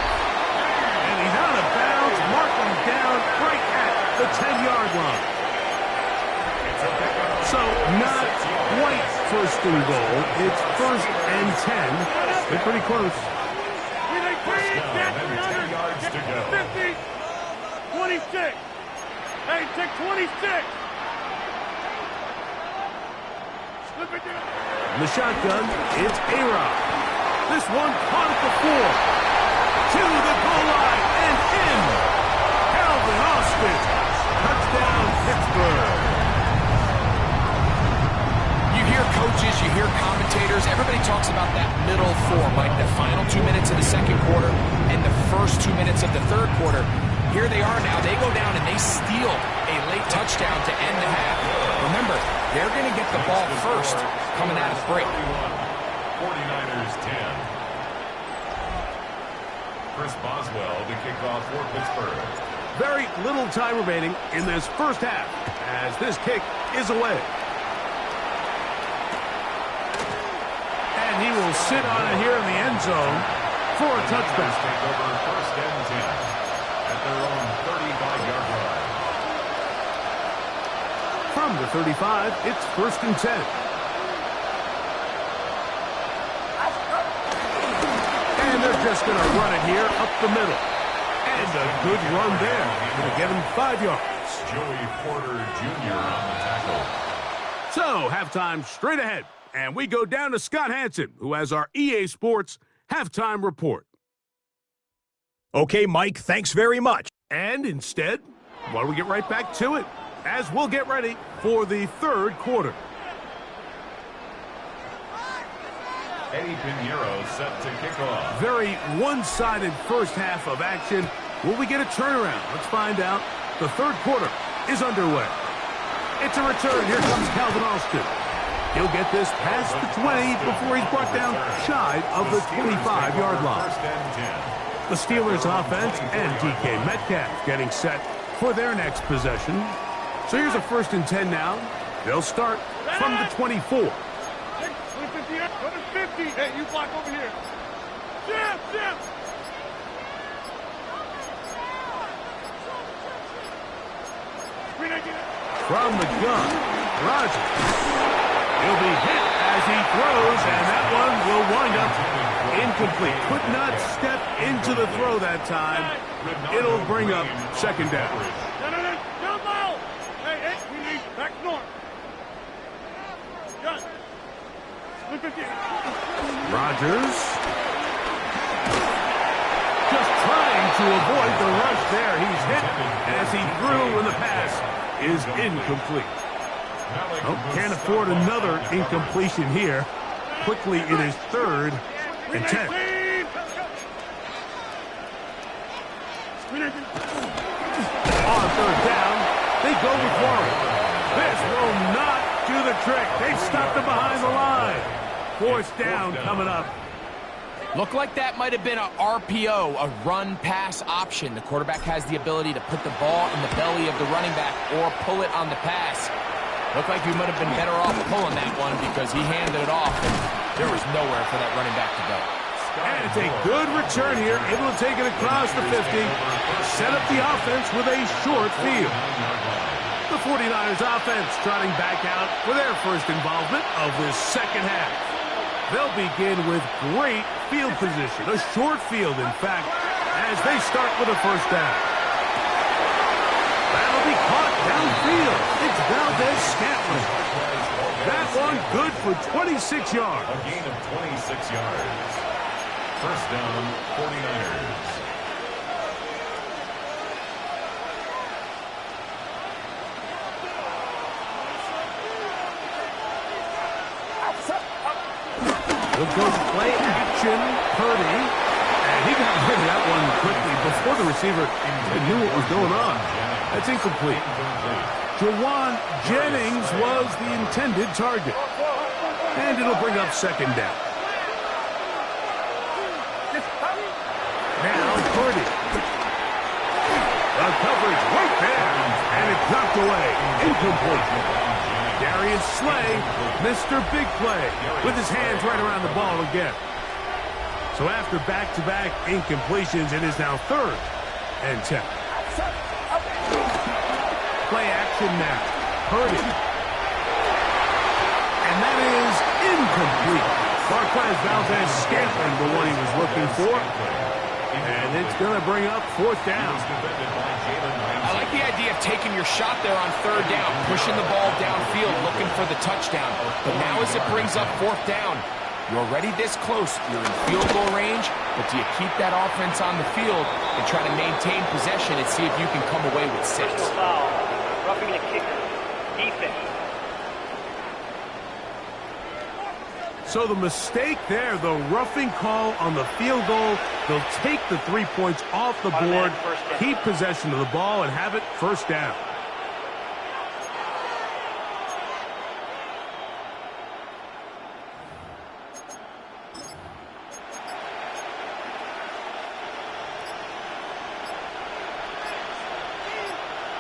And he's out of bounds, marking down right at the 10-yard line. So not quite 1st and goal. It's 1st and 10. They're pretty close. 10 yards to go. 50. 26. Hey, take 26. In the shotgun, it's A-Rod. This one caught at the 4. To the goal line and in. Calvin Austin. Touchdown, Pittsburgh. You hear coaches, you hear commentators, everybody talks about that middle 4, like the final 2 minutes of the 2nd quarter and the first 2 minutes of the 3rd quarter. Here they are now. They go down and they steal a late touchdown to end the half. Remember, they're going to get the ball first coming out of the break. 49ers 10. Chris Boswell to kick off for Pittsburgh. Very little time remaining in this 1st half as this kick is away. And he will sit on it here in the end zone for a touchback. Take over 1st and 10 at their own 35-yard line. From the 35, it's 1st and 10. And they're just going to run it here up the middle. And a good run there. Going to get him 5 yards. Joey Porter Jr. on the tackle. So, halftime straight ahead. And we go down to Scott Hansen, who has our EA Sports halftime report. Okay, Mike, thanks very much. And instead, why don't we get right back to it, as we'll get ready for the 3rd quarter. Eddie Pinheiro set to kick off. Very one-sided 1st half of action. Will we get a turnaround? Let's find out. The 3rd quarter is underway. It's a return. Here comes Calvin Austin. He'll get this past the 20 before he's brought down shy of the 25-yard line. The Steelers offense and DK Metcalf getting set for their next possession. So here's a 1st and 10 now. They'll start from the 24. Go to 50. Hey, you block over here. Jim! From the gun, Rogers. He'll be hit as he throws, and that one will wind up incomplete. Could not step into the throw that time. It'll bring up 2nd down. Jump out! Hey, we need back north. Gun. Rogers. Just trying to avoid the rush there. He's hit as he threw, and the pass is incomplete. Oh, can't afford another incompletion here. Quickly, it is 3rd and 10. On 3rd down, they go with Warren. This will not do the trick. They've stopped him behind the line. 4th down coming up. Looked like that might have been a RPO, a run-pass option. The quarterback has the ability to put the ball in the belly of the running back or pull it on the pass. Looked like he might have been better off pulling that one because he handed it off, and there was nowhere for that running back to go. And it's a good return here, able to take it across the 50, set up the offense with a short field. The 49ers offense trotting back out for their first involvement of this 2nd half. They'll begin with great field position, a short field, in fact, as they start with a 1st down. That'll be caught downfield. It's Valdez-Scantling. That one good for 26 yards. A gain of 26 yards. 1st down, 49ers. He'll go play action, Purdy, and he got rid of that one quickly before the receiver knew what was going on. That's incomplete. Jawan Jennings was the intended target. And it'll bring up 2nd down. Now Purdy. The coverage right there, and it's knocked away. Incomplete. Darius Slay, Mr. Big Play, with his hands right around the ball again. So after back-to-back incompletions, it is now 3rd and 10. Play action now. Purdy. And that is incomplete. Marquez Valdez-Scantling, the one he was looking for. And it's going to bring up 4th down. I like the idea of taking your shot there on 3rd down, pushing the ball downfield, looking for the touchdown. But now as it brings up 4th down, you're already this close. You're in field goal range, but do you keep that offense on the field and try to maintain possession and see if you can come away with 6? Foul. Roughing the kicker. Defense. So the mistake there, the roughing call on the field goal, they'll take the 3 points off the board, keep possession of the ball, and have it 1st down.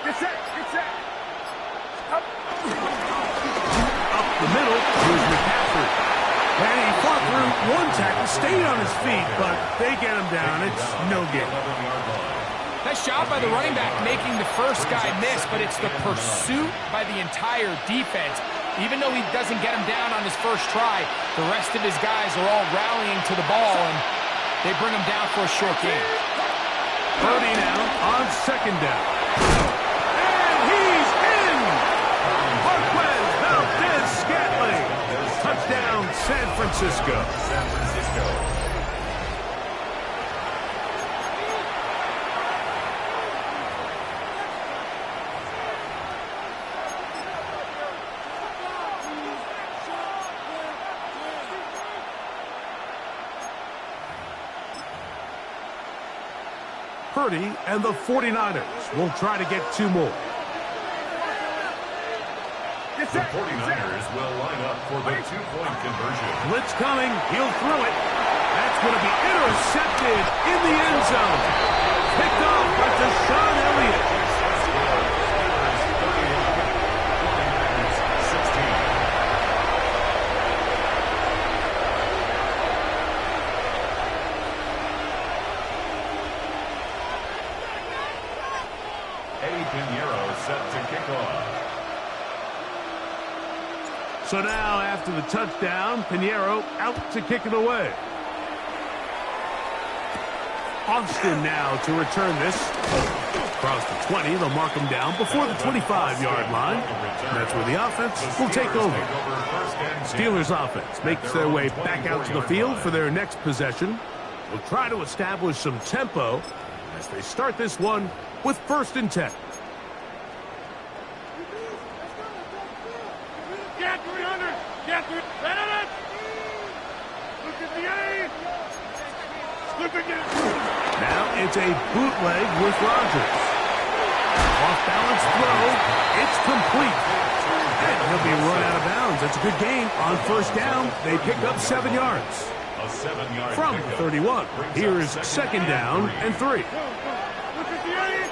Get set. Up the middle, here's McCaffrey. And he fought through one tackle, stayed on his feet, but they get him down. It's no gain. Nice job by the running back making the first guy miss, but it's the pursuit by the entire defense. Even though he doesn't get him down on his first try, the rest of his guys are all rallying to the ball, and they bring him down for a short gain. Purdy now on 2nd down. And he's in! Marquez Valdez-Scantling. Touchdown, San Francisco. Purdy and the 49ers will try to get 2 more. The 49ers will line up for the 2-point conversion. Blitz coming. He'll throw it. That's going to be intercepted in the end zone. Picked off by Deshaun Elliott. So now, after the touchdown, Pinheiro out to kick it away. Austin now to return this. Across the 20, they'll mark him down before the 25-yard line. And that's where the offense will take over. Steelers offense makes their way back out to the field for their next possession. Will try to establish some tempo as they start this one with 1st and 10. Get 300! Get 300! Look at the A! Look at it! Now it's a bootleg with Rodgers. Off-balance throw. It's complete. And he'll be run out of bounds. That's a good gain. On 1st down, they pick up 7 yards. A 7-yard From 31, here's 2nd down and 3. Look at the A!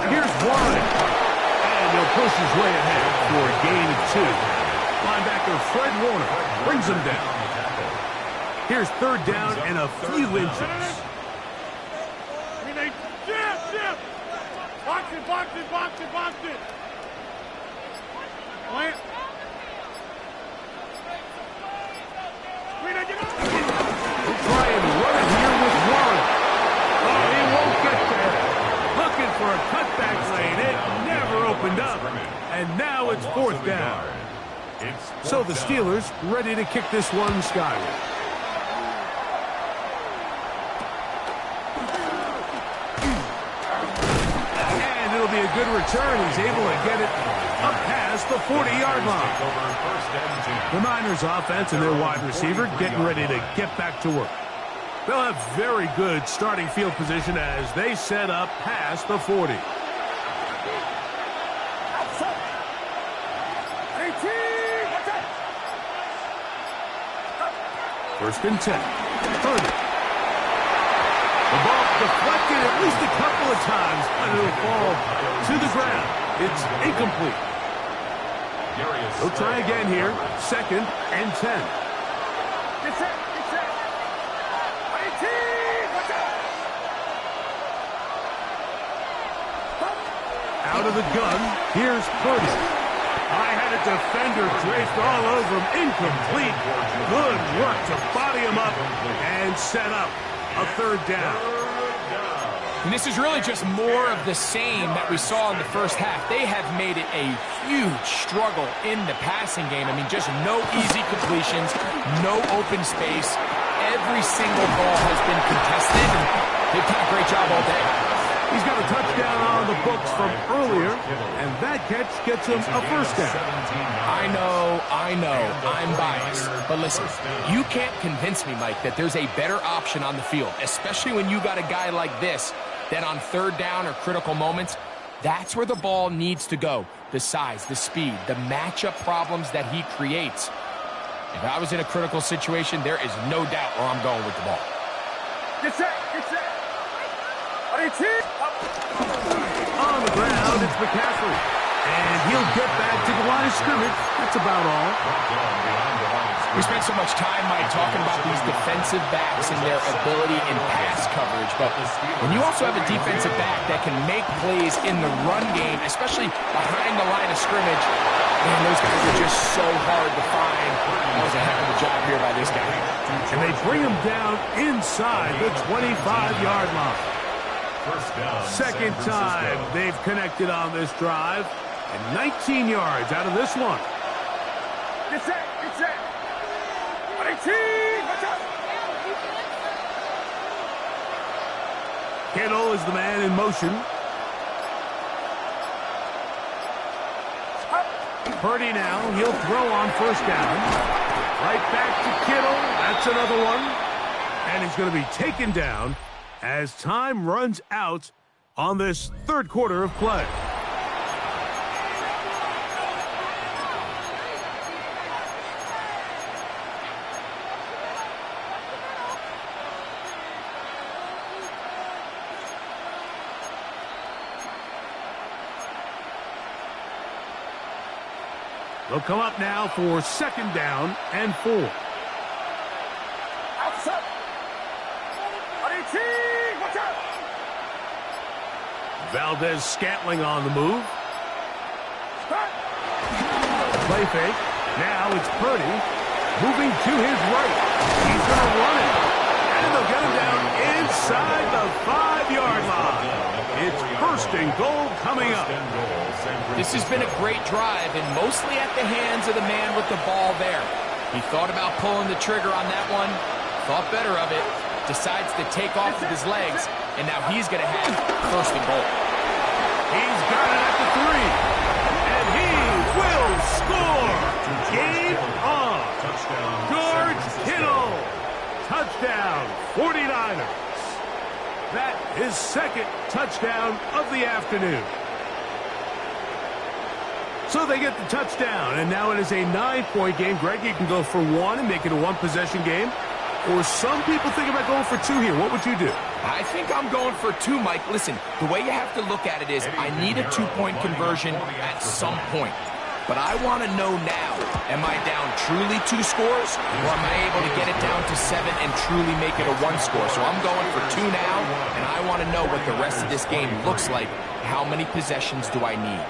Here's Warren. And he'll push his way ahead for a gain of 2. Linebacker Fred Warner brings him down. Here's 3rd down and a few inches. Shift! Box it! Plant. We'll try and run it here with Warren. Oh, he won't get there. Looking for a cutback lane. It never opened up. And now it's 4th down. So the Steelers ready to kick this one skyward. It'll be a good return. He's able to get it up past the 40-yard line. The Niners offense and their wide receiver getting ready to get back to work. They'll have very good starting field position as they set up past the 40. First and 10. 30. The ball deflected at least a couple of times, and it'll fall to the ground. It's incomplete. He'll try again here. 2nd and 10. Get set! Out of the gun, here's Purdy. I had a defender draped all over him. Incomplete. Good work to body him up and set up a 3rd down. And this is really just more of the same that we saw in the first half. They have made it a huge struggle in the passing game. I mean, just no easy completions, no open space. Every single ball has been contested, and they've done a great job all day. He's got a touchdown on the books from earlier, and that catch gets him a 1st down. I know, I'm biased. But listen, you can't convince me, Mike, that there's a better option on the field, especially when you got a guy like this, that on 3rd down or critical moments, that's where the ball needs to go. The size, the speed, the matchup problems that he creates. If I was in a critical situation, there is no doubt where I'm going with the ball. Get set! On the ground, it's McCaffrey. And he'll get back to the line of scrimmage. That's about all. We spent so much time, Mike, talking about these defensive backs and their ability in pass coverage. But when you also have a defensive back that can make plays in the run game, especially behind the line of scrimmage, man, those guys are just so hard to find. That was a heck of a job here by this guy. And they bring him down inside the 25-yard line. 2nd time they've connected on this drive, and 19 yards out of this one. Get set! Kittle is the man in motion. Purdy now, he'll throw on 1st down. Right back to Kittle, that's another one. And he's going to be taken down as time runs out on this 3rd quarter of play. They'll come up now for 2nd down and 4. Valdez Scantling on the move. Play fake. Now it's Purdy moving to his right. He's going to run it. And they'll get him down inside the 5-yard line. It's first and goal coming up. This has been a great drive, and mostly at the hands of the man with the ball there. He thought about pulling the trigger on that one, thought better of it, decides to take off with his legs, and now he's going to have first and goal. He's got it at the 3, and he will score. Game on. George Kittle. Touchdown, 49ers. That is second touchdown of the afternoon. So they get the touchdown, and now it is a 9-point game. Greg, you can go for 1 and make it a 1-possession game. Or some people think about going for 2 here. What would you do? I think I'm going for 2, Mike. Listen, the way you have to look at it is I need a 2-point conversion at some point. But I want to know now, am I down truly 2 scores, or am I able to get it down to 7 and truly make it a 1 score? So I'm going for 2 now, and I want to know what the rest of this game looks like. How many possessions do I need?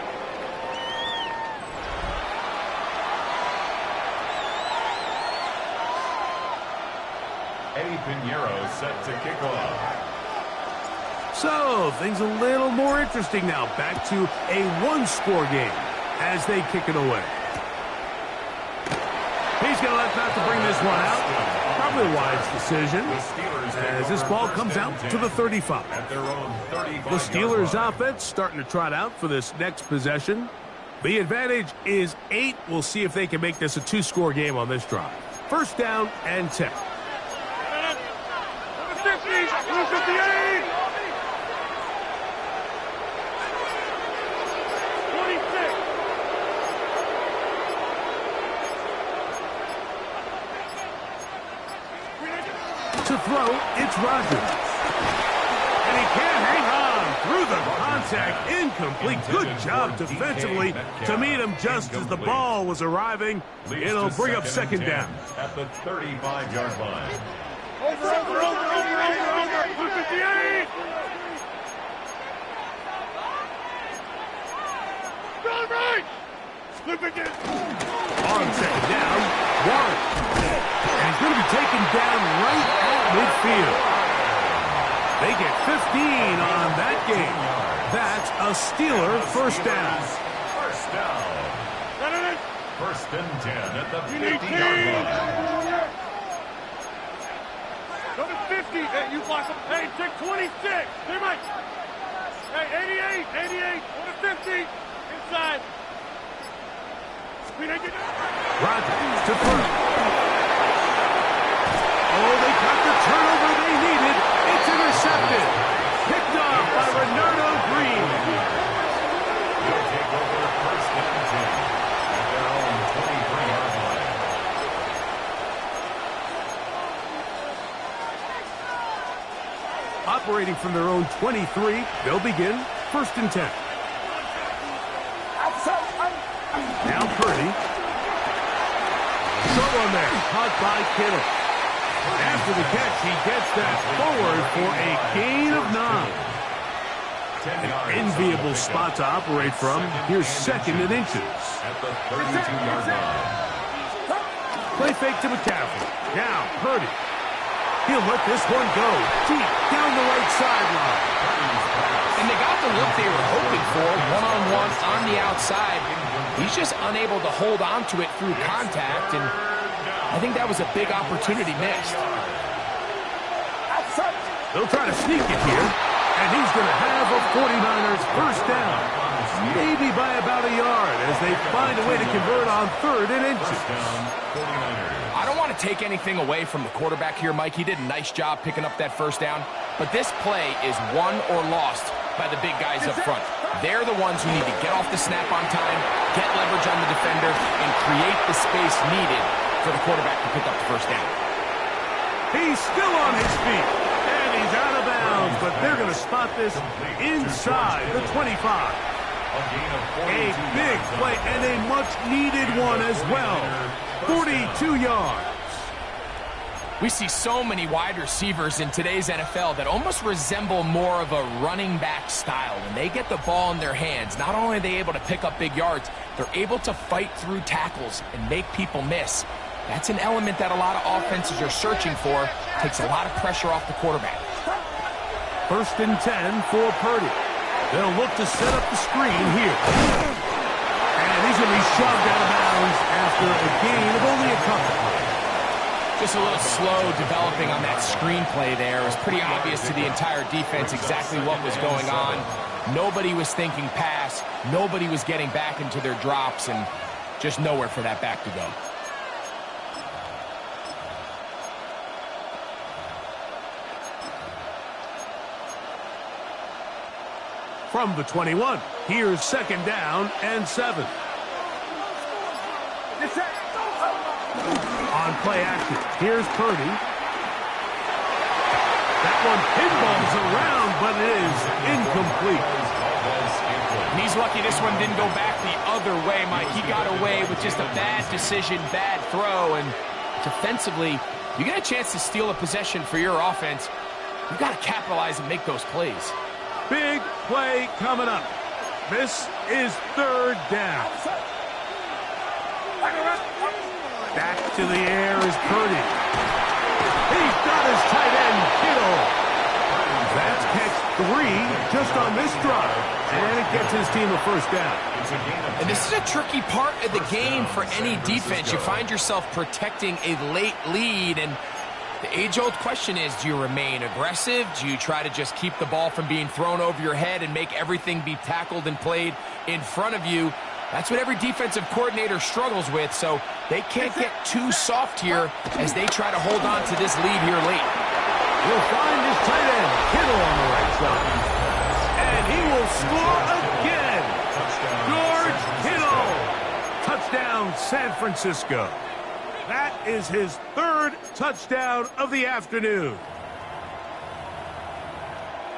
Eddie Pinheiro set to kick off. So things a little more interesting now. Back to a 1-score game as they kick it away. He's going to let that to bring this one out. Probably a wise decision as this ball comes out to the 35. The Steelers offense starting to trot out for this next possession. The advantage is 8. We'll see if they can make this a 2-score game on this drive. First down and 10. 58! To throw, it's Rodgers. And he can't hang on through the contact. Incomplete. Good job defensively to meet him just as the ball was arriving. It'll bring up second down. At the 35-yard line. Over! 58! Run right! Slip again! On second down, Warren. And he's going to be taken down right at midfield. They get 15 on that game. That's a Steeler first down. First down. First and 10 at the 50-yard line. Go to 50. Hey, you block him. Hey, take 26. Hey, Mike. Hey, 88. Go to 50. Inside. Rodgers to throw. Oh, they got the turnover they needed. It's intercepted. Picked off by Renardo Green. They'll take over first and 10 at their own 23-yard line. Operating from their own 23, they'll begin first and 10. Now Purdy. Throw on there. Caught by Kittle. After the catch, he gets that forward for a gain of 9. An enviable spot to operate from. Here's second and inches. At the 32-yard line. Play fake to McCaffrey. Now Purdy. He'll let this one go deep down the right sideline. And they got the look they were hoping for, one-on-one on the outside. He's just unable to hold on to it through contact, and I think that was a big opportunity missed. They'll try to sneak it here, and he's going to have a 49ers first down. Maybe by about a yard as they find a way to convert on third and inches. I don't want to take anything away from the quarterback here, Mike. He did a nice job picking up that first down, but this play is won or lost by the big guys up front. They're the ones who need to get off the snap on time, get leverage on the defender, and create the space needed for the quarterback to pick up the first down. He's still on his feet, and he's out of bounds, but they're going to spot this inside the 25. A big play and a much-needed one as well. 42 yards. We see so many wide receivers in today's NFL that almost resemble more of a running back style. When they get the ball in their hands, not only are they able to pick up big yards, they're able to fight through tackles and make people miss. That's an element that a lot of offenses are searching for. Takes a lot of pressure off the quarterback. 1st and 10 for Purdy. They'll look to set up the screen here. And he's going to be shoved out of bounds after a gain of only a couple. Just a little slow developing on that screenplay there. It was pretty obvious to the entire defense exactly what was going on. Nobody was thinking pass. Nobody was getting back into their drops, and just nowhere for that back to go. From the 21, here's 2nd down and 7. On play action, here's Purdy. That one pinballs around, but it is incomplete. And he's lucky this one didn't go back the other way, Mike. He got away with just a bad decision, bad throw, and defensively, you get a chance to steal a possession for your offense. You've got to capitalize and make those plays. Big play coming up. This is 3rd down. Back to the air is Purdy. He's got his tight end, Kittle. That's catch 3 just on this drive. And it gets his team a 1st down. And this is a tricky part of the game for any defense. You find yourself protecting a late lead, and the age-old question is, do you remain aggressive? Do you try to just keep the ball from being thrown over your head and make everything be tackled and played in front of you? That's what every defensive coordinator struggles with, so they can't get too soft here as they try to hold on to this lead here late. He'll find his tight end, Kittle, on the right side. And he will score again. George Kittle. Touchdown, San Francisco. That is his 3rd touchdown of the afternoon.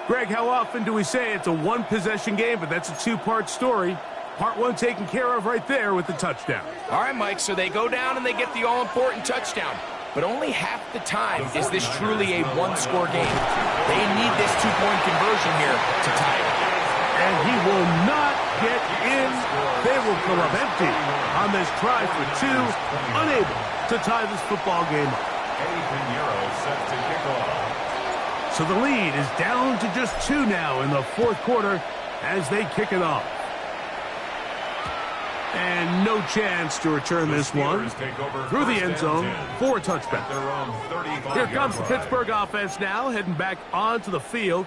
Greg, how often do we say it's a one-possession game, but that's a 2-part story? Part 1 taken care of right there with the touchdown. All right, Mike, so they go down and they get the all-important touchdown. But only half the time is this truly a one-score game. They need this 2-point conversion here to tie it. And he will not get in. They will come up empty on this try for 2, unable to tie this football game up. Set to kick off. So the lead is down to just 2 now in the 4th quarter as they kick it off. And no chance to return this one through the end zone for a touchback. Here comes the Pittsburgh offense now, heading back onto the field.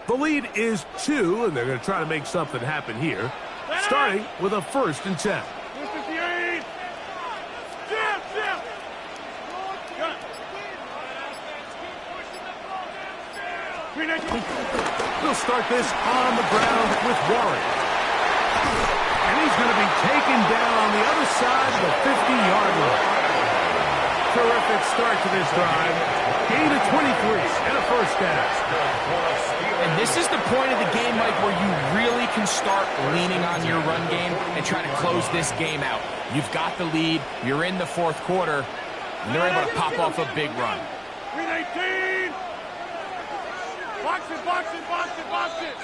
The lead is 2, and they're going to try to make something happen here, starting with a 1st and 10. We'll start this on the ground with Warren. And he's going to be taken down on the other side of the 50-yard line. Terrific start to this drive. Gain of 23 and a 1st down. And this is the point of the game, Mike, where you really can start leaning on your run game and try to close this game out. You've got the lead. You're in the 4th quarter. And they're able to pop off a big run. 319! Box it, box it, box it, box it!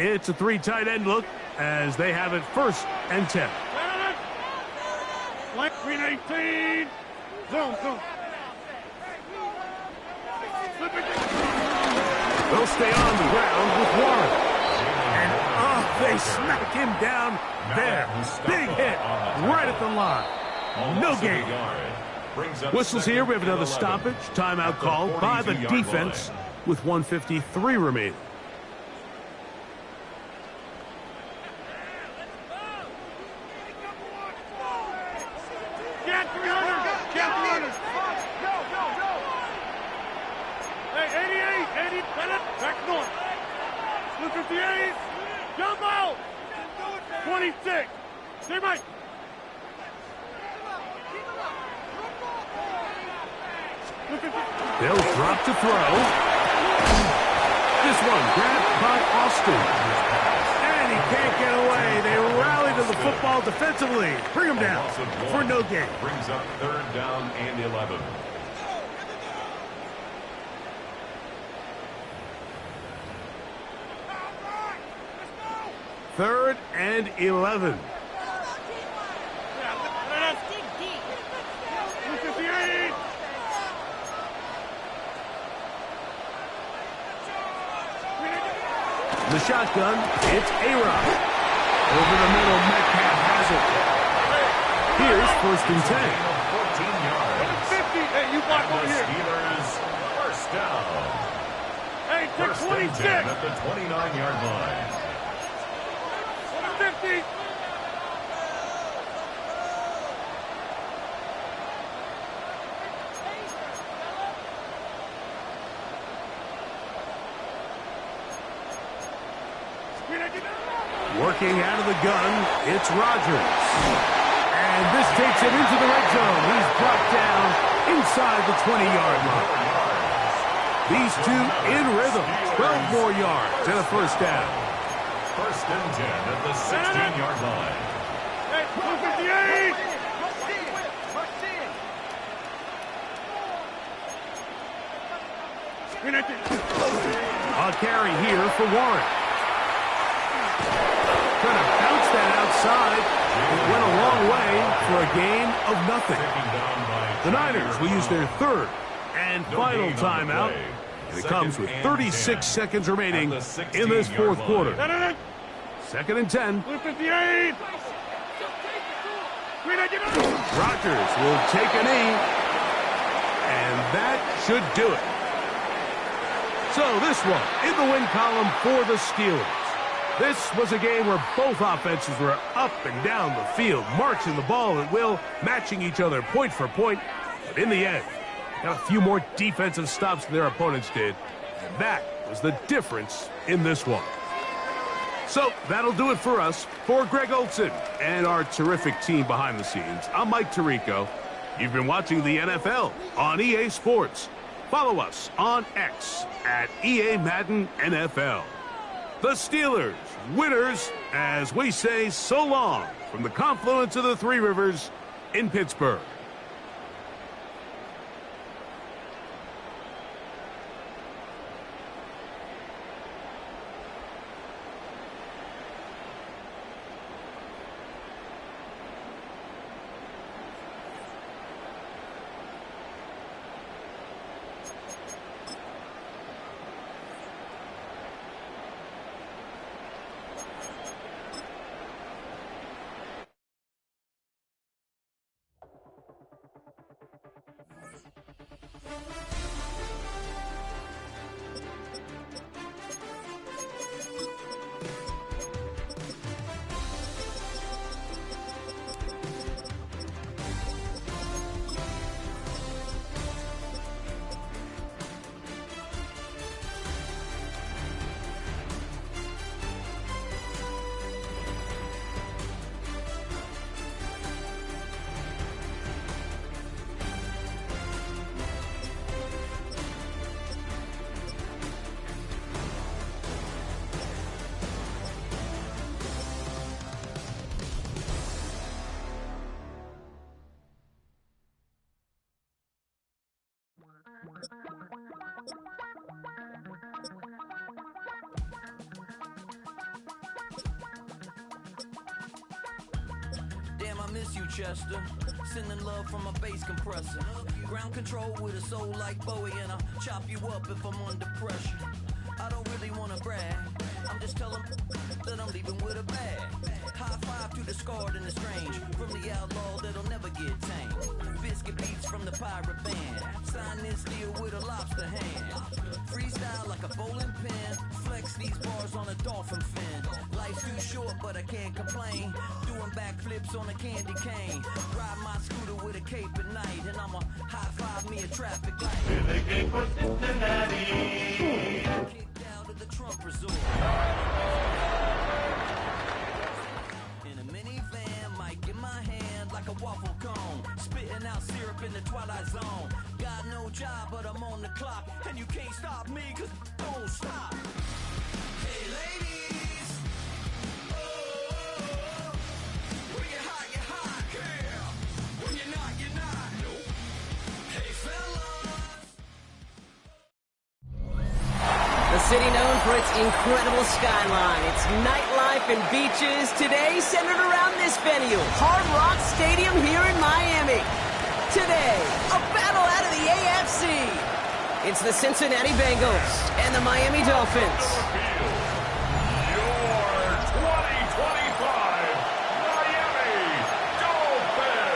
It's a 3 tight end look as they have it 1st and 10. Blank 319! Zoom, zoom. They'll stay on the ground with Warren. And, they smack him down there. Big hit right at the line. No gain. Whistles here. We have another stoppage. Timeout called by the defense with 1:53 remaining. Get 300! Get 300! Hey, 88! 80! Back north! Look 58! Jump out! 26! Stay right! Look They'll drop to throw. This one grabbed by Austin. And he can't get away. They rally to the football defensively. Bring him down for no gain. Brings up 3rd down and 11. Third and 11. The shotgun, it's A-Rod. Over the middle, Metcalf has it. Here's 1st and 10. 14 yards. 50. Hey, you block over here. Steelers, 1st down. Hey, take 26. At the 29-yard line. 50. Working out of the gun, it's Rodgers. And this takes him into the red zone. He's brought down inside the 20-yard line. These two in rhythm. 12 more yards and a 1st down. 1st and 10 at the 16-yard line. Hey, 258. A carry here for Warren. Trying to bounce that outside. It went a long way for a gain of nothing. The Niners will use their 3rd and final timeout. And it comes with 36 seconds remaining in this 4th quarter. 2nd and 10. 58. Rodgers will take a knee. And that should do it. So this one in the win column for the Steelers. This was a game where both offenses were up and down the field, marching the ball at will, matching each other point for point. But in the end, got a few more defensive stops than their opponents did. And that was the difference in this one. So that'll do it for us. For Greg Olson and our terrific team behind the scenes, I'm Mike Tirico. You've been watching the NFL on EA Sports. Follow us on X at EA Madden NFL. The Steelers, winners, as we say so long from the confluence of the Three Rivers in Pittsburgh. Damn, I miss you, Chester. Sending love from a bass compressor. Ground control with a soul like Bowie, and I'll chop you up if I'm under pressure. I don't really wanna brag. I'm just telling that I'm leaving with a bag. High five to the scarred and the strange. From the outlaw that'll never get tamed. Biscuit beats from the pirate band. Sign this deal with a lobster hand. Freestyle like a bowling pin. Flex these bars on a dolphin fin. Life's too short, but I can't complain. Doing backflips on a candy cane. Ride my scooter with a cape at night. And I'ma high five me a traffic light. Kicked out of the Trump resort. In a minivan, mic in my hand like a waffle cone. Spitting out cereal. chirp in the twilight zone. Got no job, but I'm on the clock, and you can't stop me, cause I don't stop. Hey ladies, oh, when you're hot, yeah. When you're not, you're not. Nope. Hey fellas. The city known for its incredible skyline, its nightlife and beaches, today centered around this venue, Hard Rock Stadium here in Miami. Today, a battle out of the AFC. It's the Cincinnati Bengals and the Miami Dolphins. Your 2025 Miami Dolphins.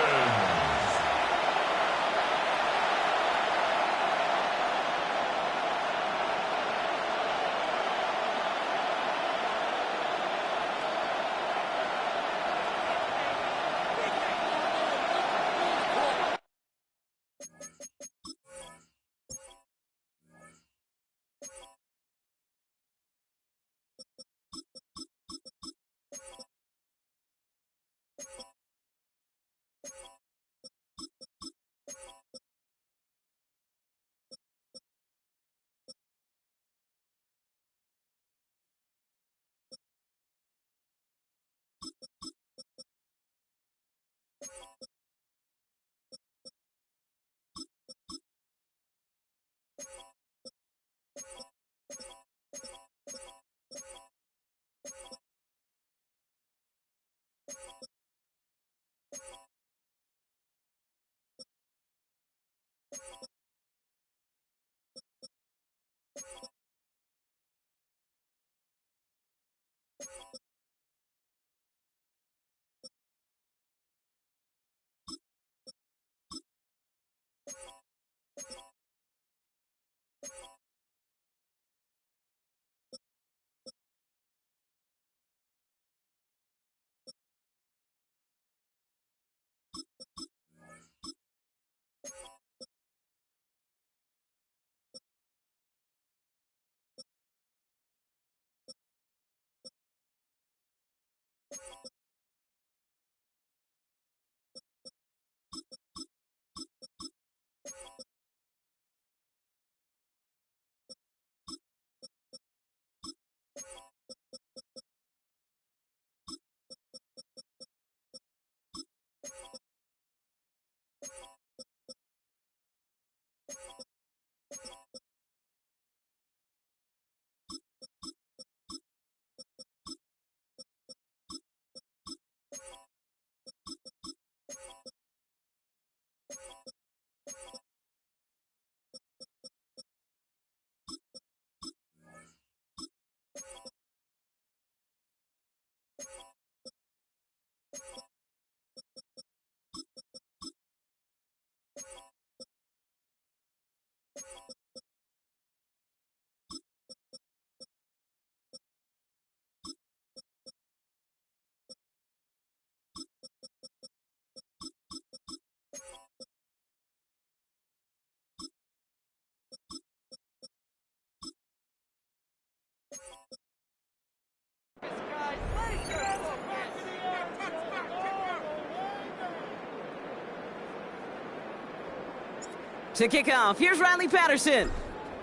To kick off, here's Riley Patterson.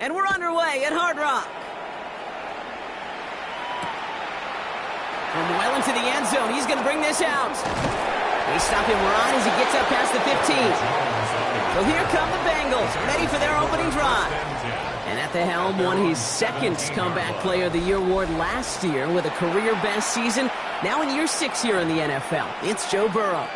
And we're underway at Hard Rock. From well into the end zone, he's going to bring this out. They stop him right as he gets up past the 15. So here come the Bengals, ready for their opening drive. And at the helm, won his second Comeback Player of the Year award last year with a career-best season. Now in year 6 here in the NFL, it's Joe Burrow.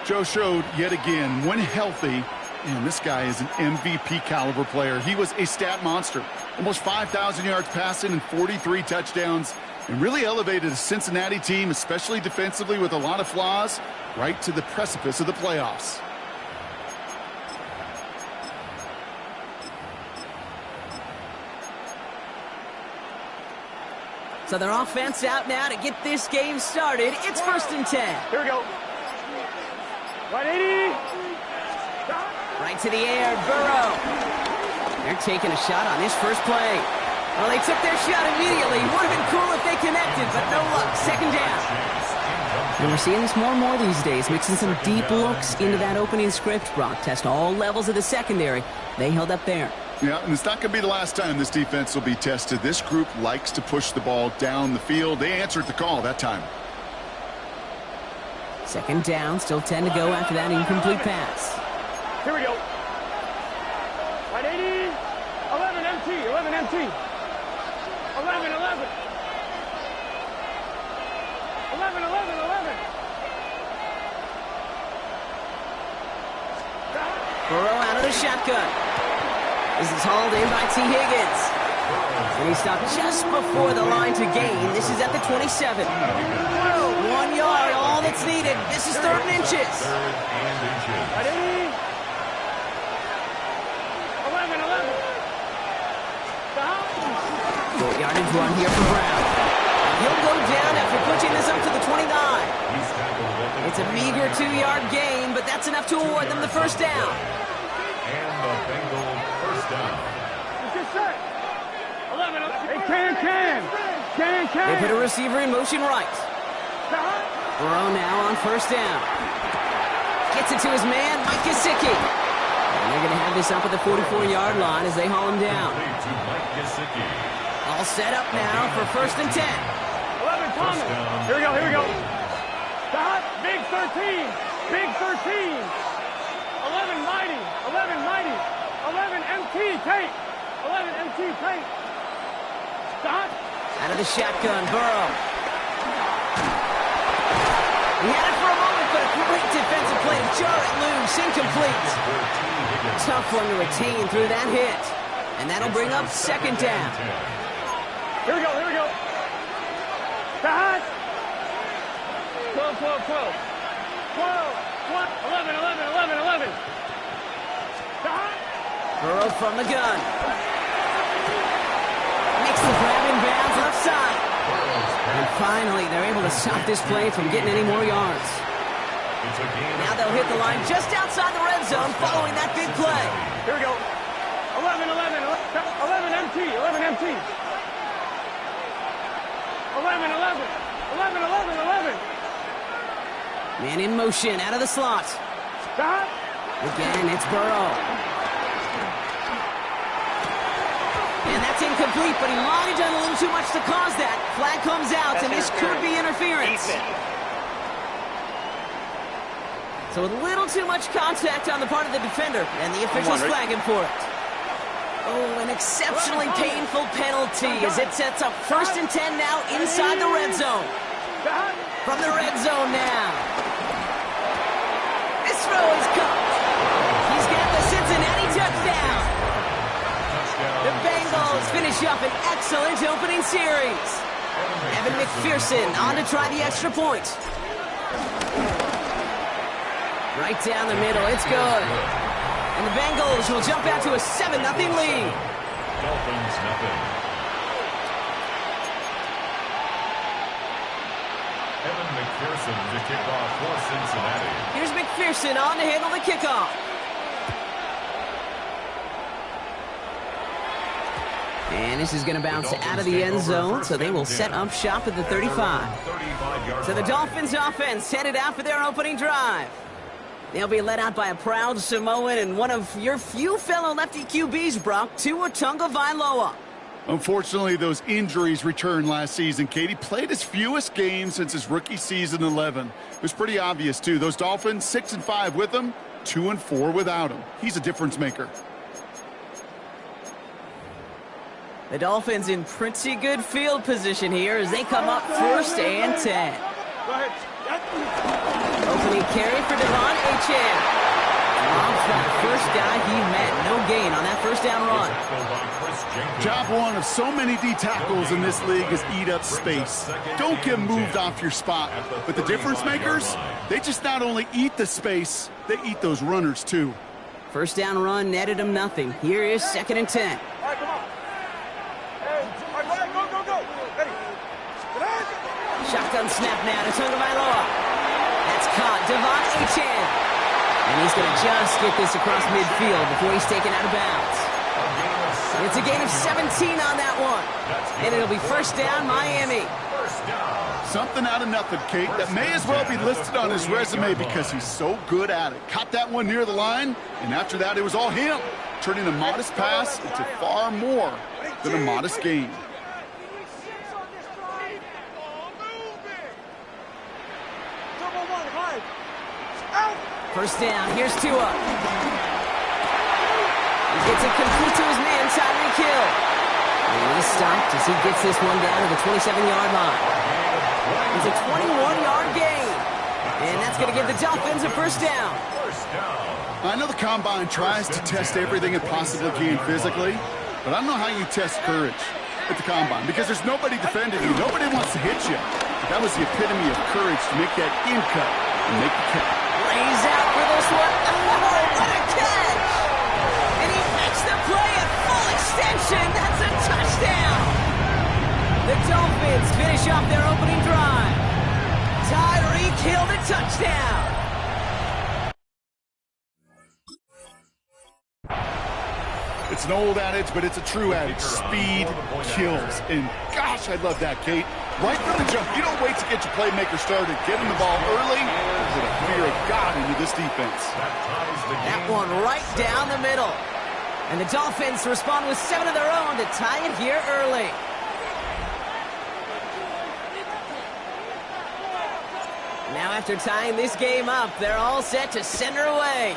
Joe showed yet again, when healthy, and this guy is an MVP caliber player. He was a stat monster. Almost 5,000 yards passing and 43 touchdowns. And really elevated a Cincinnati team, especially defensively with a lot of flaws, right to the precipice of the playoffs. So their offense out now to get this game started. It's 1st and 10. Here we go. 180. Right to the air, Burrow. They're taking a shot on this first play. Well, they took their shot immediately. Would have been cool if they connected, but no luck. 2nd down. And we're seeing this more and more these days, mixing some deep looks into that opening script, Brock. Test all levels of the secondary. They held up there. Yeah, and it's not going to be the last time this defense will be tested. This group likes to push the ball down the field. They answered the call that time. Second down, still 10 to go after that incomplete pass. Here we go. Right, 80. 11 MT. 11 MT. 11, 11. 11, 11, 11. Burrow out of the shotgun. This is hauled in by T. Higgins. And he stopped just before the line to gain. This is at the 27. 1 yard, all that's needed. This is 3rd and inches. Right, 80. 11, 11. Short yardage run here for Brown. He'll go down after pushing this up to the 29. It's a meager 2-yard gain, but that's enough to award them the first down. And the Bengals first down. Get set. 11, 11. Hey, can. They put a receiver in motion right. Burrow now on first down. Gets it to his man, Mike Gesicki. And they're going to have this up at the 44-yard line as they haul him down. All set up now for 1st and 10. 11, Thomas. Here we go. Big 13. Big 13. 11, Mighty. 11, Mighty. 11, MT, Tate. 11, MT, Tate. Out of the shotgun, Burrow. He had it for a moment, but a great defensive play to jar it loose, incomplete. Tough one to retain through that hit. And that'll bring up 2nd down. Here we go. Pass. 12, 12, 12. 12, 11, 11, 11, 11. Burrow from the gun. Makes the grab in bounds left side. And finally, they're able to stop this play from getting any more yards. Now they'll hit the line just outside the red zone following that big play. Here we go. 11, 11, 11 MT, 11 MT. 11, 11, 11, 11, 11. Man in motion, out of the slot. Again, it's Burrow. And that's incomplete, but he might have done a little too much to cause that. Flag comes out, and this could be interference. So a little too much contact on the part of the defender, and the officials flag him for it. Oh, an exceptionally painful penalty as it sets up 1st and 10 now inside the red zone. From the red zone now. This throw is caught. He's got the Cincinnati touchdown. The Bengals finish up an excellent opening series. Evan McPherson on to try the extra point. Right down the middle, it's good. And the Bengals will jump out to a 7-0 lead. Dolphins nothing. Evan McPherson to kick off for Cincinnati. Here's McPherson on to handle the kickoff. And this is going to bounce out of the end zone, so they will set up shop at the 35. So the Dolphins offense headed out for their opening drive. They'll be led out by a proud Samoan and one of your few fellow lefty QBs, Brock, Tua Tagovailoa. Unfortunately, those injuries returned last season. Katie played his fewest games since his rookie season 11. It was pretty obvious, too. Those Dolphins, 6-5 with him, 2-4 without him. He's a difference maker. The Dolphins in pretty good field position here as they come up 1st and 10. Go ahead. Opening carry for Devon Achane. Off that first guy he met. No gain on that first down run. Job one of so many D tackles in this league is eat up space. Don't get moved off your spot. But the difference makers, they just not only eat the space, they eat those runners too. First down run netted him nothing. Here is 2nd and 10. All right, come on. Hey, all right, go. Ready. Shotgun snap now to Tagovailoa. That's caught. Devon Achane. And he's going to just get this across midfield before he's taken out of bounds. It's a gain of 17 on that one. And it'll be first down, Miami. down. Something out of nothing, Kate. That may as well be listed on his resume because he's so good at it. Caught that one near the line, and after that, it was all him, turning a modest pass into far more than a modest gain. First down, here's Tua. He gets it complete to his man, Tyreek Hill. And he's stopped as he gets this one down to the 27-yard line. It's a 21-yard gain. And that's going to give the Dolphins a first down. I know the Combine tries to test everything it possibly can physically, but I don't know how you test courage at the Combine because there's nobody defending you. Nobody wants to hit you. But that was the epitome of courage to make that in cut and make the catch. Lays out for this one. Oh, what a catch! And he makes the play at full extension. That's a touchdown. The Dolphins finish off their opening drive. Tyreek Hill, the touchdown. It's an old adage, but it's a true adage. Speed kills. And gosh, I love that, Kate. Right from the jump, you don't wait to get your playmaker started. Get him the ball early. Put a fear of God into this defense. That one right down the middle. And the Dolphins respond with 7 of their own to tie it here early. Now after tying this game up, they're all set to send her away.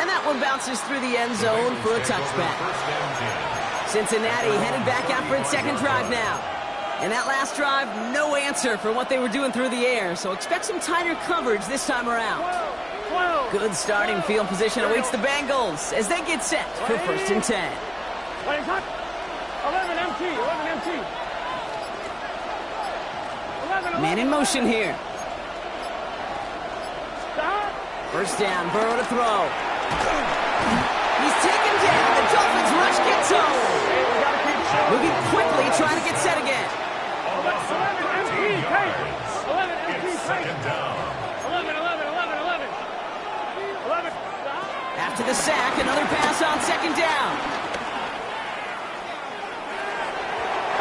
And that one bounces through the end zone for a touchback. Cincinnati headed back out for its second drive now. And that last drive, no answer for what they were doing through the air, so expect some tighter coverage this time around. Good starting field position awaits the Bengals as they get set for first and 10. 11 MT, 11 MT. 11. Man in motion here. First down, Burrow to throw. He's taken down. The Dolphins rush gets home. Moving quickly, trying to get set again. 11 MT, Kate. 11 MT, Kate. 11. After the sack, another pass on second down.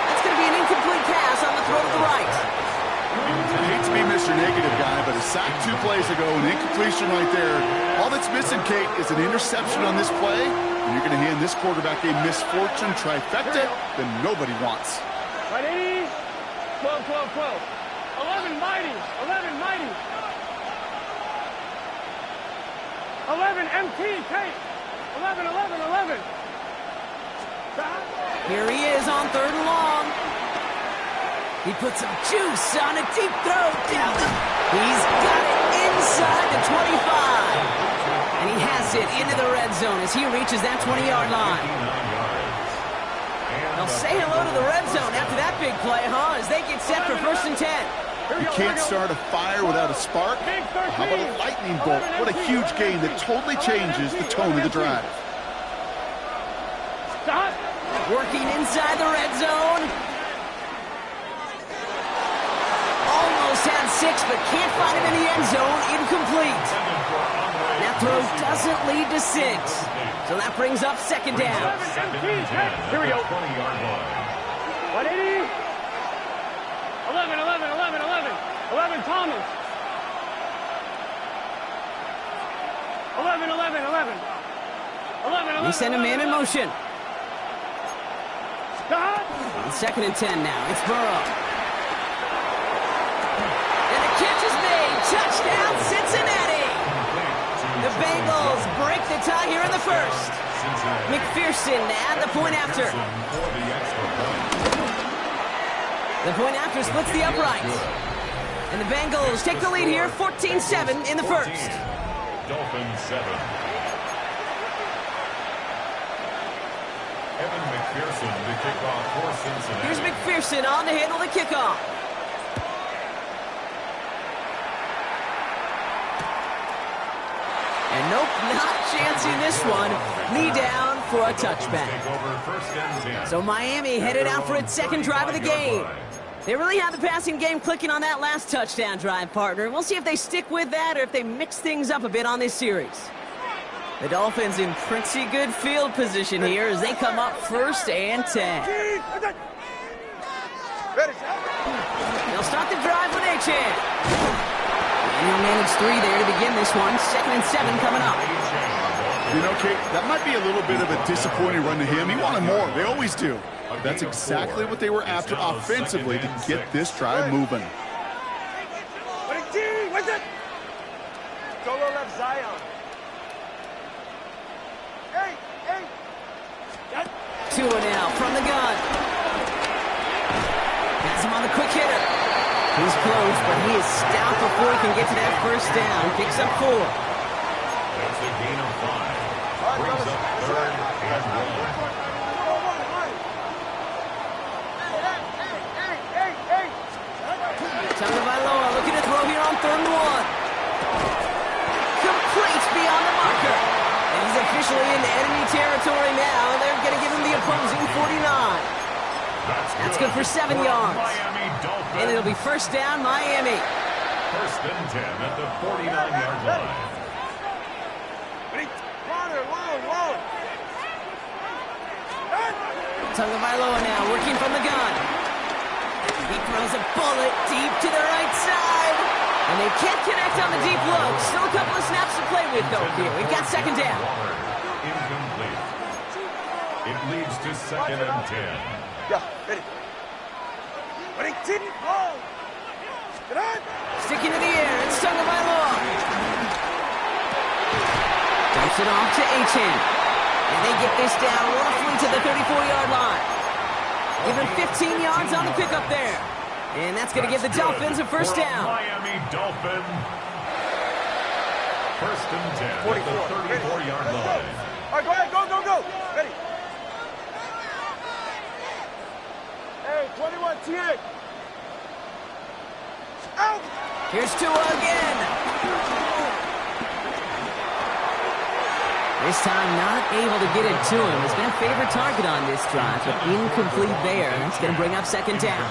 That's going to be an incomplete pass on the throw to the right. I hate to be Mr. Negative guy, but a sack 2 plays ago, an incompletion right there. All that's missing, Kate, is an interception on this play, and you're going to hand this quarterback a misfortune trifecta that nobody wants. Ready? 12, 12, 12. 11 mighty. 11 mighty. 11 MT, Kate. 11, 11, 11. Here he is on third and long. He puts some juice on a deep throw down the... He's got it inside the 25. And he has it into the red zone as he reaches that 20-yard line. They'll say hello to the red zone after that big play, huh? As they get set for first and 10. You can't start a fire without a spark. How about a lightning bolt? What a huge game that totally changes the tone of the drive. Working inside the red zone. Almost had 6, but can't find him in the end zone. Incomplete. That throw doesn't lead to 6. So that brings up second down. Here we go. 180. 11, 11, 11, 11. 11 Thomas. 11, 11, 11. 11, 11. We send a man in motion. On second and 10 now. It's Burrow. And the catch is made. Touchdown, Cincinnati. The Bengals break the tie here in the first. McPherson at the point after. The point after splits the uprights. And the Bengals take the lead here, 14-7 in the first. Dolphins 7. Evan McPherson to kick off for Cincinnati. Here's McPherson on to handle the kickoff. And nope, not chancing this one. Knee down for a touchback. So Miami headed out for its second drive of the game. They really had the passing game clicking on that last touchdown drive, partner. We'll see if they stick with that or if they mix things up a bit on this series. The Dolphins in pretty good field position here as they come up first and 10. They'll start the drive with H-Hand. And he'll manage 3 there to begin this one. 2nd and 7 coming up. You know, Kate, that might be a little bit of a disappointing run to him. He wanted more. They always do. That's exactly what they were after offensively to get this drive moving. What's it? Solo left Zion. Hey. Tua now from the gun. Has him on the quick hitter. He's close, but he is stout before he can get to that first down. Picks up 4. That's a gain of 5. Brings up 3rd and 1. Tagovailoa looking to throw here on 3rd and 1. Complete beyond the marker. And he's officially in enemy territory now. They're going to give him the opposing 49. That's good for 7 yards. And it'll be first down, Miami. 1st and 10 at the 49-yard line. Tagovailoa now working from the gun. He throws a bullet deep to the right side. And they can't connect on the deep look. Still a couple of snaps to play with, though, here. We've got 2nd down. Incomplete. It leads to 2nd and 10. Yeah, ready. Sticking to the air, it's Tagovailoa. Dumps it off to H-Hand. And they get this down roughly to the 34-yard line. Give him 15 yards on the pickup there. And that's going to give the Dolphins a first down. Miami Dolphin. 1st and 10 at the 34-yard line. All right, go ahead, go. Ready. Hey, 21, T8. Out. Here's Tua again. This time not able to get it to him. He's been a favorite target on this drive, but incomplete there. It's going to bring up 2nd down.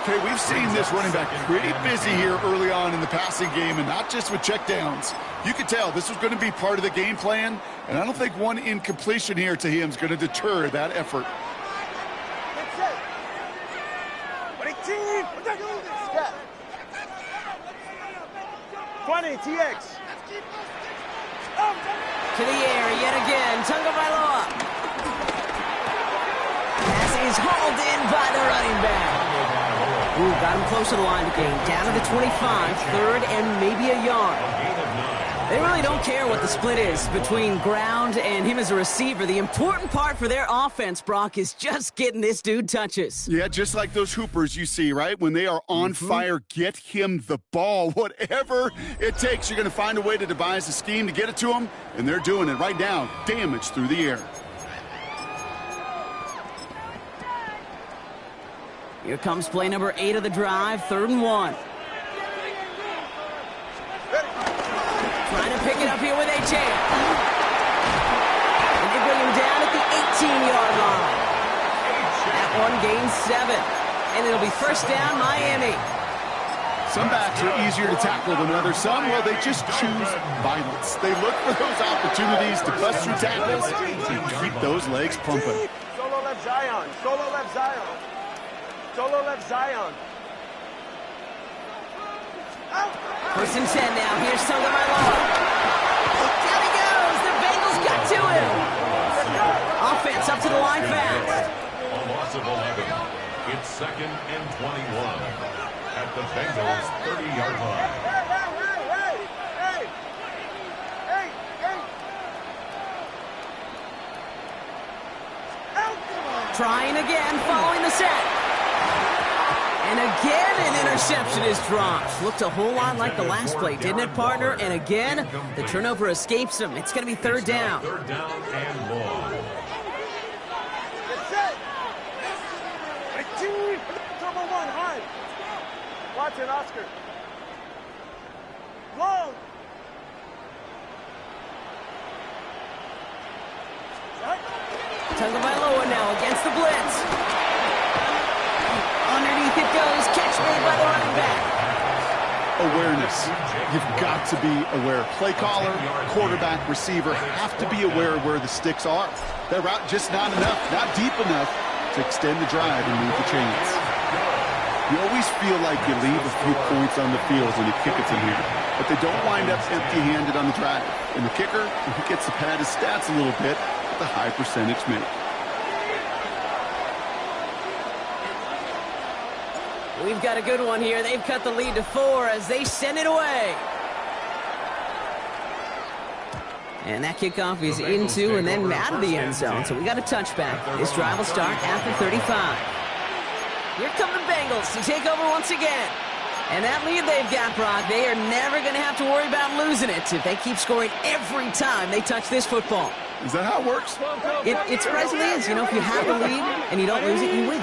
Okay, we've seen this running back pretty busy here early on in the passing game, and not just with checkdowns. You could tell this was going to be part of the game plan, and I don't think one incompletion here to him is going to deter that effort. 20, TX. To the air yet again, Tagovailoa. Pass is hauled in by the running back. Ooh, got him close to the line of gain. Down to the 25, 3rd and maybe a yard. They really don't care what the split is between ground and him as a receiver. The important part for their offense, Brock, is just getting this dude touches. Yeah, just like those hoopers you see, right? When they are on fire, get him the ball. Whatever it takes, you're going to find a way to devise a scheme to get it to him, and they're doing it right now. Damage through the air. Here comes play number 8 of the drive, 3rd and 1. Trying to pick it up here with H.A. And they bring him down at the 18-yard line. That one gains 7. And it'll be first down, Miami. Some backs are easier to tackle than others. Some, well, they just choose violence. They look for those opportunities to bust through tackles and keep those legs pumping. Solo left Zion. Solo left Zion. Solo left Zion. Out. 1st and 10 now. Here's Tagovailoa. Down he goes. The Bengals got to him. Offense up to the line fast. A loss of 11. It's 2nd and 21 at the Bengals' 30-yard line. Trying again, following the set. And again, an interception is dropped. Looked a whole lot like the last play, didn't it, partner? And again, the turnover escapes him. It's going to be 3rd down. 3rd down and long. That's it. 18. Turbo 1, high. Watson, Oscar. Long. Tagovailoa now against the blitz. Underneath it goes. Catch made by the running back. Awareness. You've got to be aware. Play caller, quarterback, receiver have to be aware of where the sticks are. That route just not enough, not deep enough to extend the drive and move the chains. You always feel like you leave a few points on the field when you kick it from here, but they don't wind up empty-handed on the drive. And the kicker, he gets to pad his stats a little bit with a high percentage make. We've got a good one here. They've cut the lead to 4 as they send it away. And that kickoff is into and then out of the end zone. So we got a touchback. This drive will start at the 35. Here come the Bengals to take over once again. And that lead they've got, Brock, they are never going to have to worry about losing it if they keep scoring every time they touch this football. Is that how it works? It surprisingly is. You know, if you have the lead and you don't lose it, you win.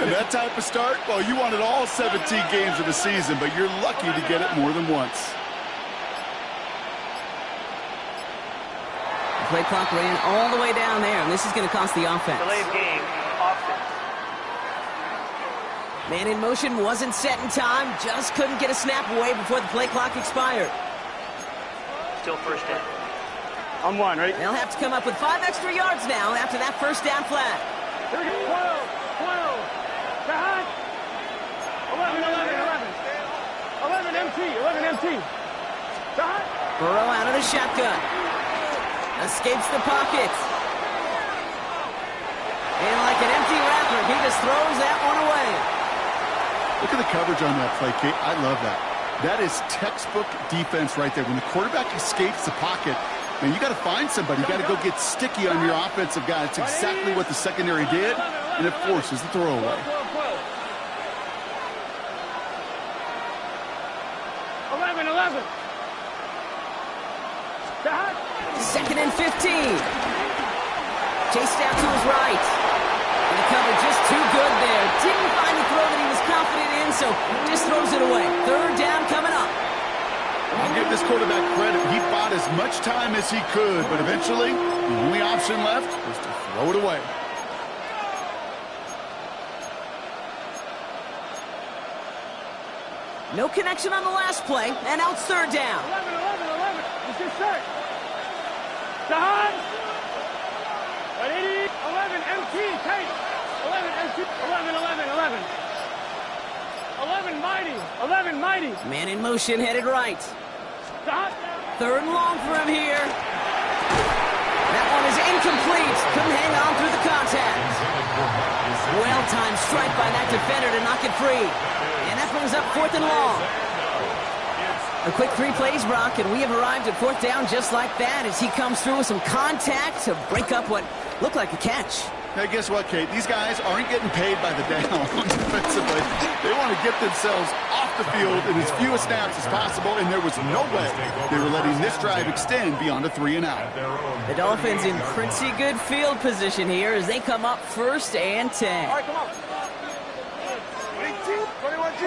And that type of start, well, you wanted all 17 games of the season, but you're lucky to get it more than once. The play clock ran all the way down there, and this is going to cost the offense. Delayed game, offense. Man in motion wasn't set in time, just couldn't get a snap away before the play clock expired. Still first down. I'm one, ready? They'll have to come up with 5 extra yards now after that first down flag. Here we go. 12. Behind. 11 MT. 11 MT. Behind. Burrow out of the shotgun. Escapes the pocket. And like an empty wrapper, he just throws that one away. Look at the coverage on that play, Kate. I love that. That is textbook defense right there. When the quarterback escapes the pocket, man, you got to find somebody. You got to go get sticky on your offensive guy. It's exactly what the secondary did, and it forces the throwaway. 11. Second and 15. Chased out to his right. And the cover just too good there. Didn't find the throw that he was confident in, so just throws it away. Third down coming up. I'll give this quarterback credit. He bought as much time as he could, but eventually, the only option left was to throw it away. No connection on the last play, and out third down. 11. It's your set. Behind. 11 MT. Take. 11 MT. 11 mighty. Man in motion headed right. Third and long for him here. That one is incomplete. Couldn't hang on through the contact. Well-timed strike by that defender to knock it free. And that brings up 4th and long. A quick 3 plays, Brock, and we have arrived at 4th down just like that as he comes through with some contact to break up what looked like a catch. Hey, guess what, Kate? These guys aren't getting paid by the down defensively. They want to get themselves off the field in as few snaps as possible, and there was no way they were letting this drive extend beyond a 3 and out. The Dolphins in pretty good field position here as they come up 1st and 10. All right, come on. 21G.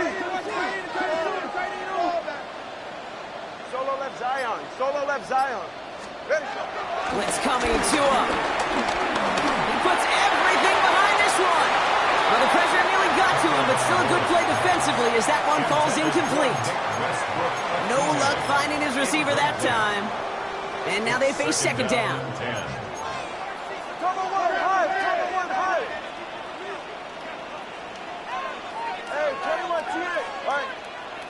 Solo left Zion. Ready? Blitz coming to him. He puts everything behind this one. Well, the pressure nearly got to him, but still a good play defensively as that one falls incomplete. No luck finding his receiver that time. And now they face 2nd down. Cover one high. Hey, 21 T. All right.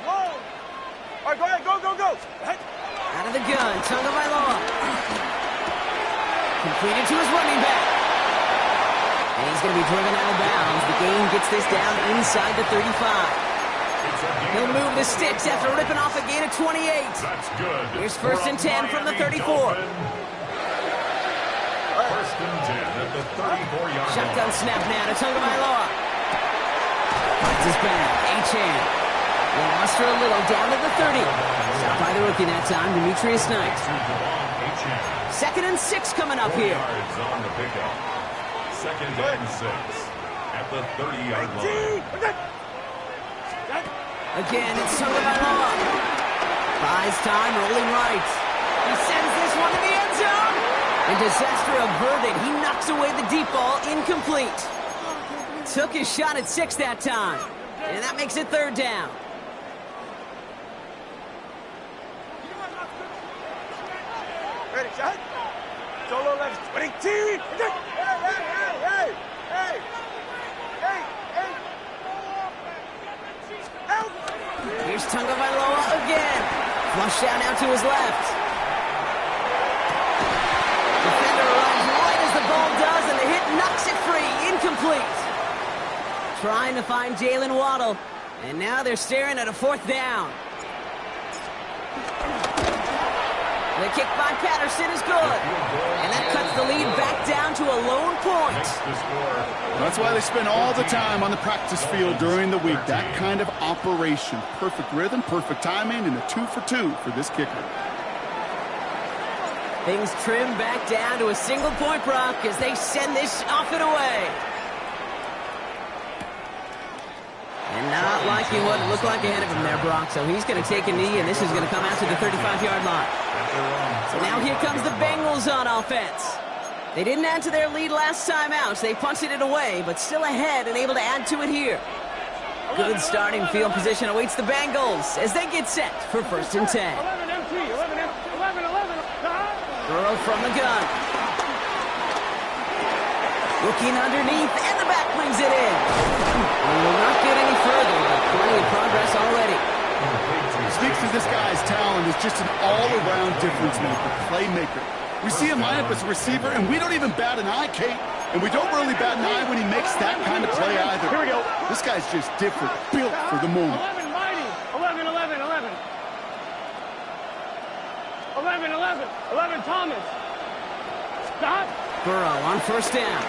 Long. All right, go ahead. Go. Hey. Out of the gun, Gtowncapp. Completed to his running back. And he's going to be driven out of bounds. The game gets this down inside the 35. He'll move the sticks after ripping off a gain of 28. That's good. Here's 1st and 10 from the 34. 1st and 10 at the 34-yard line. Shotgun snap now to Gtowncapp. Finds his back. Achane. They lost her a little down to the 30. Stopped by the rookie that time, Demetrius Knight. 2nd and 6 coming up here. Yards on the pickup. 2nd and 6 at the 30-yard line. Again, it's Gtowncapp. Buys time, rolling right. He sends this one to the end zone. And disaster averted. He knocks away the deep ball, incomplete. Took his shot at 6 that time. And that makes it 3rd down. Ready, shot. Solo left. 22. Hey. Here's Tagovailoa again. Flush down now to his left. Defender arrives right as the ball does, and the hit knocks it free. Incomplete. Trying to find Jalen Waddle. And now they're staring at a 4th down. The kick by Patterson is good. And that cuts the lead back down to a lone point. That's why they spend all the time on the practice field during the week. That kind of operation. Perfect rhythm, perfect timing, and a 2 for 2 for this kicker. Things trim back down to a single point, Brock, as they send this off and away. And not liking what it looked like ahead of him there, Brock. So he's going to take a knee, and this is going to come out to the 35-yard line. So now here comes the Bengals on offense. They didn't add to their lead last time out, so they punted it away, but still ahead and able to add to it here. Good starting field position awaits the Bengals as they get set for 1st and 10. 11 MT, 11. Burrow from the gun. Looking underneath, and the back brings it in. We will not get any further, but plenty of progress already. Speaks to this guy's talent as just an all-around difference maker, playmaker. We see him line up as a receiver, and we don't even bat an eye, Kate. And we don't really bat an eye when he makes that kind of play either. Here we go. This guy's just different, built for the moment. 11 mighty. 11. 11 Thomas. Stop. Burrow on 1st down.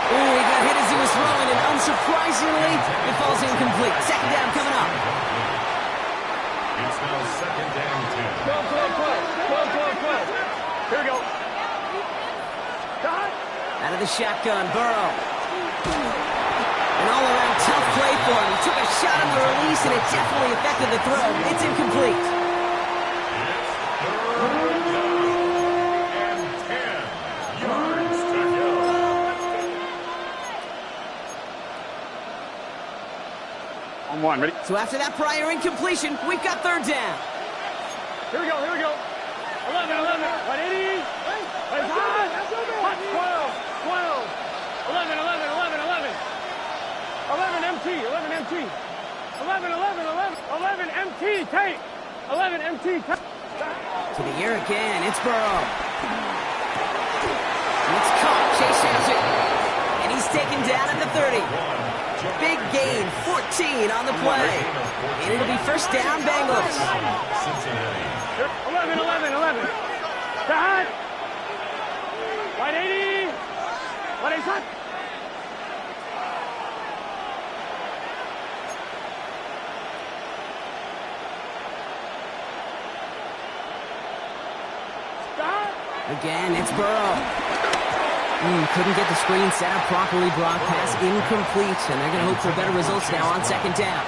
Ooh, he got hit as he was throwing, and unsurprisingly, it falls incomplete. 2nd down coming up. It's now 2nd and 10. 12. Here we go. Stop. Out of the shotgun, Burrow. An all-around tough play for him. He took a shot on the release, and it definitely affected the throw. It's incomplete. On 1, ready? So after that prior incompletion, we've got 3rd down. Here we go. 11. 180. Wait, hot. 12. 11. 11 MT. 11 MT. Tape. 11 MT. To the air again, it's Burrow. And it's caught. Chase has it. And he's taken down at the 30. Big gain, 14 on the play. And it'll be 1st down, Bengals. 11. Stop. 180. 180. Again, it's Burrow. Couldn't get the screen set up properly. Brock pass incomplete, and they're going to hope for better results now on 2nd down.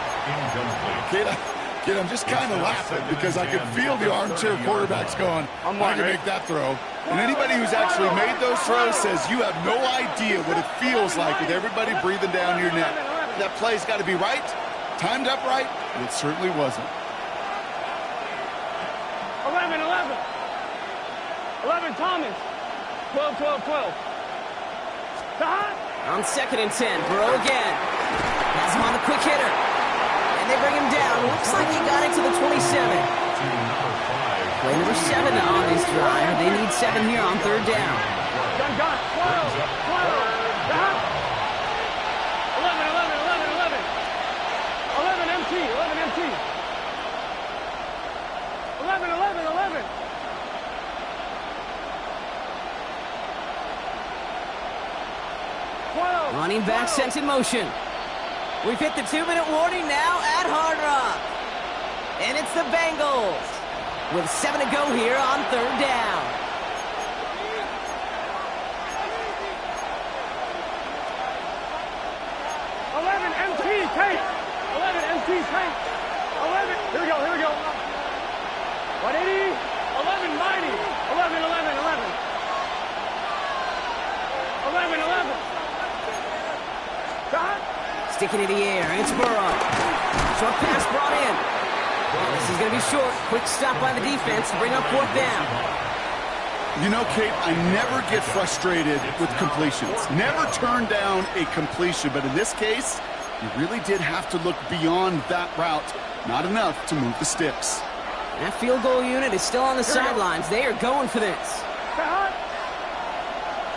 Kid, I'm just kind of laughing because I can feel the armchair quarterbacks going, I can make that throw. And anybody who's actually made those throws says you have no idea what it feels like with everybody breathing down your neck. That play's got to be right, timed up right, and it certainly wasn't. 11 Thomas. 12. Stop. On 2nd and 10, Burrow again. Has him on the quick hitter. And they bring him down. Looks like he got it to the 27. Play number 7 on this drive. They need 7 here on 3rd down. Gun. 12. Stop. 11 MT. 11. Running back sent in motion. We've hit the 2-minute warning now at Hard Rock. And it's the Bengals with 7 to go here on 3rd down. MT tape. 11 MT tape. 11. Here we go. 180. 11 mighty. 11. 11. Sticking in the air, it's Burrow. Short pass brought in. And this is going to be short. Quick stop by the defense to bring up 4th down. You know, Kate, I never get frustrated with completions. Never turn down a completion. But in this case, You really did have to look beyond that route. Not enough to move the sticks. That field goal unit is still on the sidelines. They are going for this.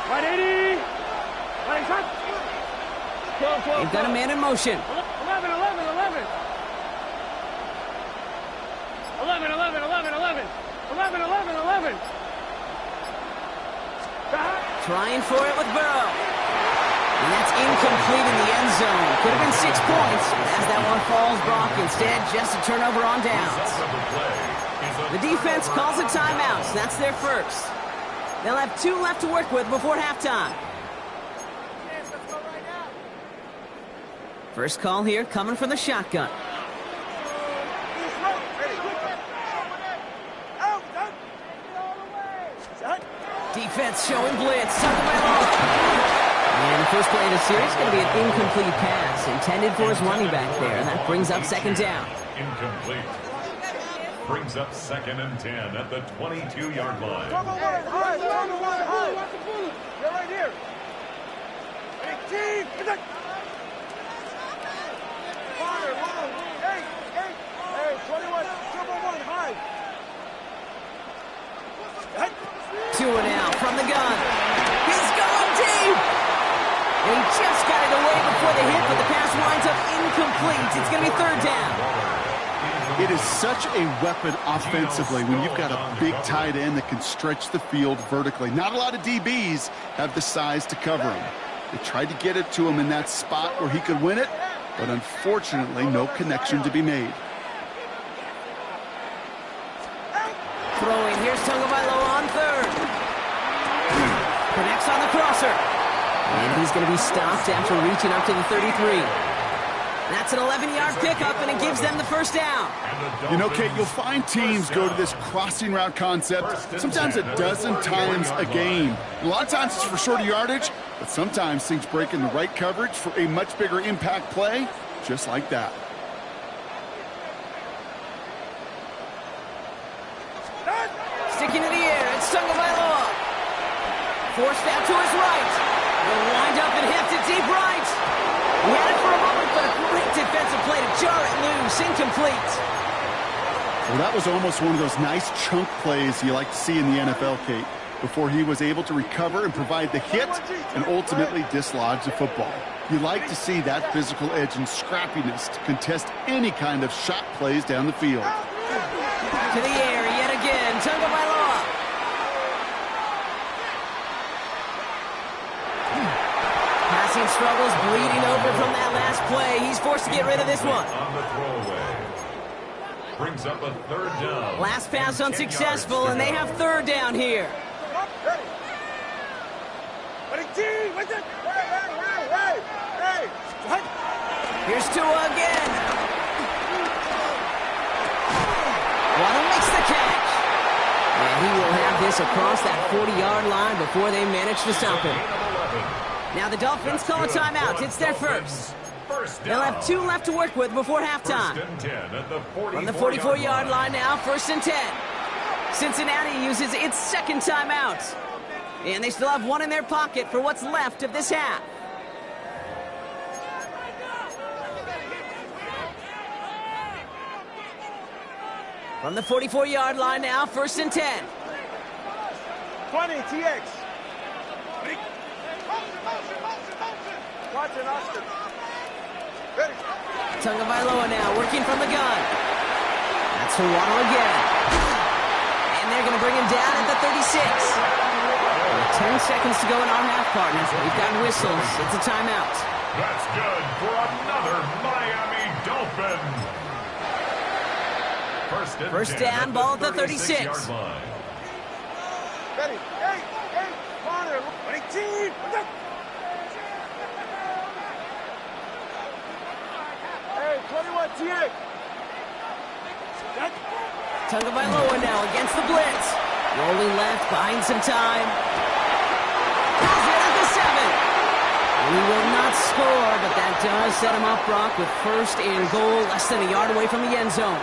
Right 80. Right shot. They've got a man in motion. 11, 11, 11. 11, 11, 11, 11. 11, 11, 11. Trying for it with Burrow. And that's incomplete in the end zone. Could have been 6 points. As that one falls, Brock, instead just a turnover on downs. The defense calls a timeout, so that's their first. They'll have 2 left to work with before halftime. First call here coming from the shotgun. Defense showing blitz. And the first play of the series is going to be an incomplete pass intended for his running back there. And that brings up second down. Incomplete. Brings up 2nd and 10 at the 22-yard line. You're right here. 18. Fire, long. 21, triple one, high. 2 and out from the gun. He's going deep. And he just got it away before the hit, but the pass winds up incomplete. It's going to be 3rd down. It is such a weapon offensively when you've got a big tight end that can stretch the field vertically. Not a lot of DBs have the size to cover him. They tried to get it to him in that spot where he could win it, but unfortunately, no connection to be made. Throwing, here's Tagovailoa on 3rd. Connects on the crosser. And he's going to be stopped after reaching up to the 33. That's an 11-yard pickup, and it gives them the first down. You know, Kate, you'll find teams go to this crossing route concept sometimes a dozen times a game. A lot of times it's for shorter yardage, but sometimes things break in the right coverage for a much bigger impact play, just like that. Sticking in the air, it's Tagovailoa. Forced out to his right. He'll wind up and hit it deep right. He had it for a moment, but a great defensive play to jar it loose. Incomplete. Well, that was almost one of those nice chunk plays you like to see in the NFL, Kate, before he was able to recover and provide the hit and ultimately dislodge the football. You like to see that physical edge and scrappiness to contest any kind of shot plays down the field. To the air yet again, Tagovailoa. Passing struggles bleeding over from that last play. He's forced to get rid of this one. On the throwaway. Brings up a 3rd down. Last pass unsuccessful, and they have 3rd down here. Here's Tua again. Waddle makes the catch. And he will have this across that 40-yard line before they manage to stop him. Now the Dolphins call a timeout. It's their first. They'll have 2 left to work with before halftime. From the 44-yard line now, 1st and 10. Cincinnati uses its 2nd timeout. And they still have 1 in their pocket for what's left of this half. From the 44-yard line now, 1st and 10. 20, TX. Watch it, Austin. Ready. Tagovailoa now working from the gun. That's for Waddle again. And they're going to bring him down at the 36. With 10 seconds to go in our half, partners. We've got whistles. It's a timeout. That's good for another Miami Dolphin. First down, ball at the 36. Ready. Hey, corner. 18. Hey, 21, TX. Tagovailoa now against the blitz. Rolling left, buying some time. Has it at the 7. He will not score, but that does set him up, Brock, with 1st and goal, less than a yard away from the end zone.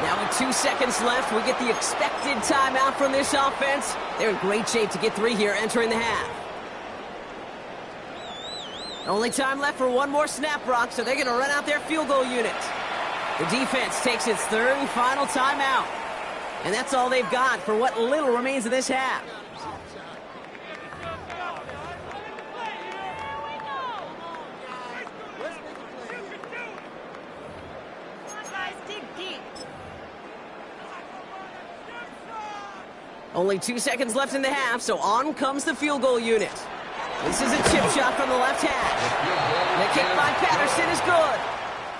Now with 2 seconds left, we get the expected timeout from this offense. They're in great shape to get 3 here entering the half. Only time left for one more snap, Brock, so they're going to run out their field goal unit. The defense takes its third and final timeout. And that's all they've got for what little remains of this half. Only 2 seconds left in the half, so on comes the field goal unit. This is a chip shot from the left hash. The kick by Patterson is good.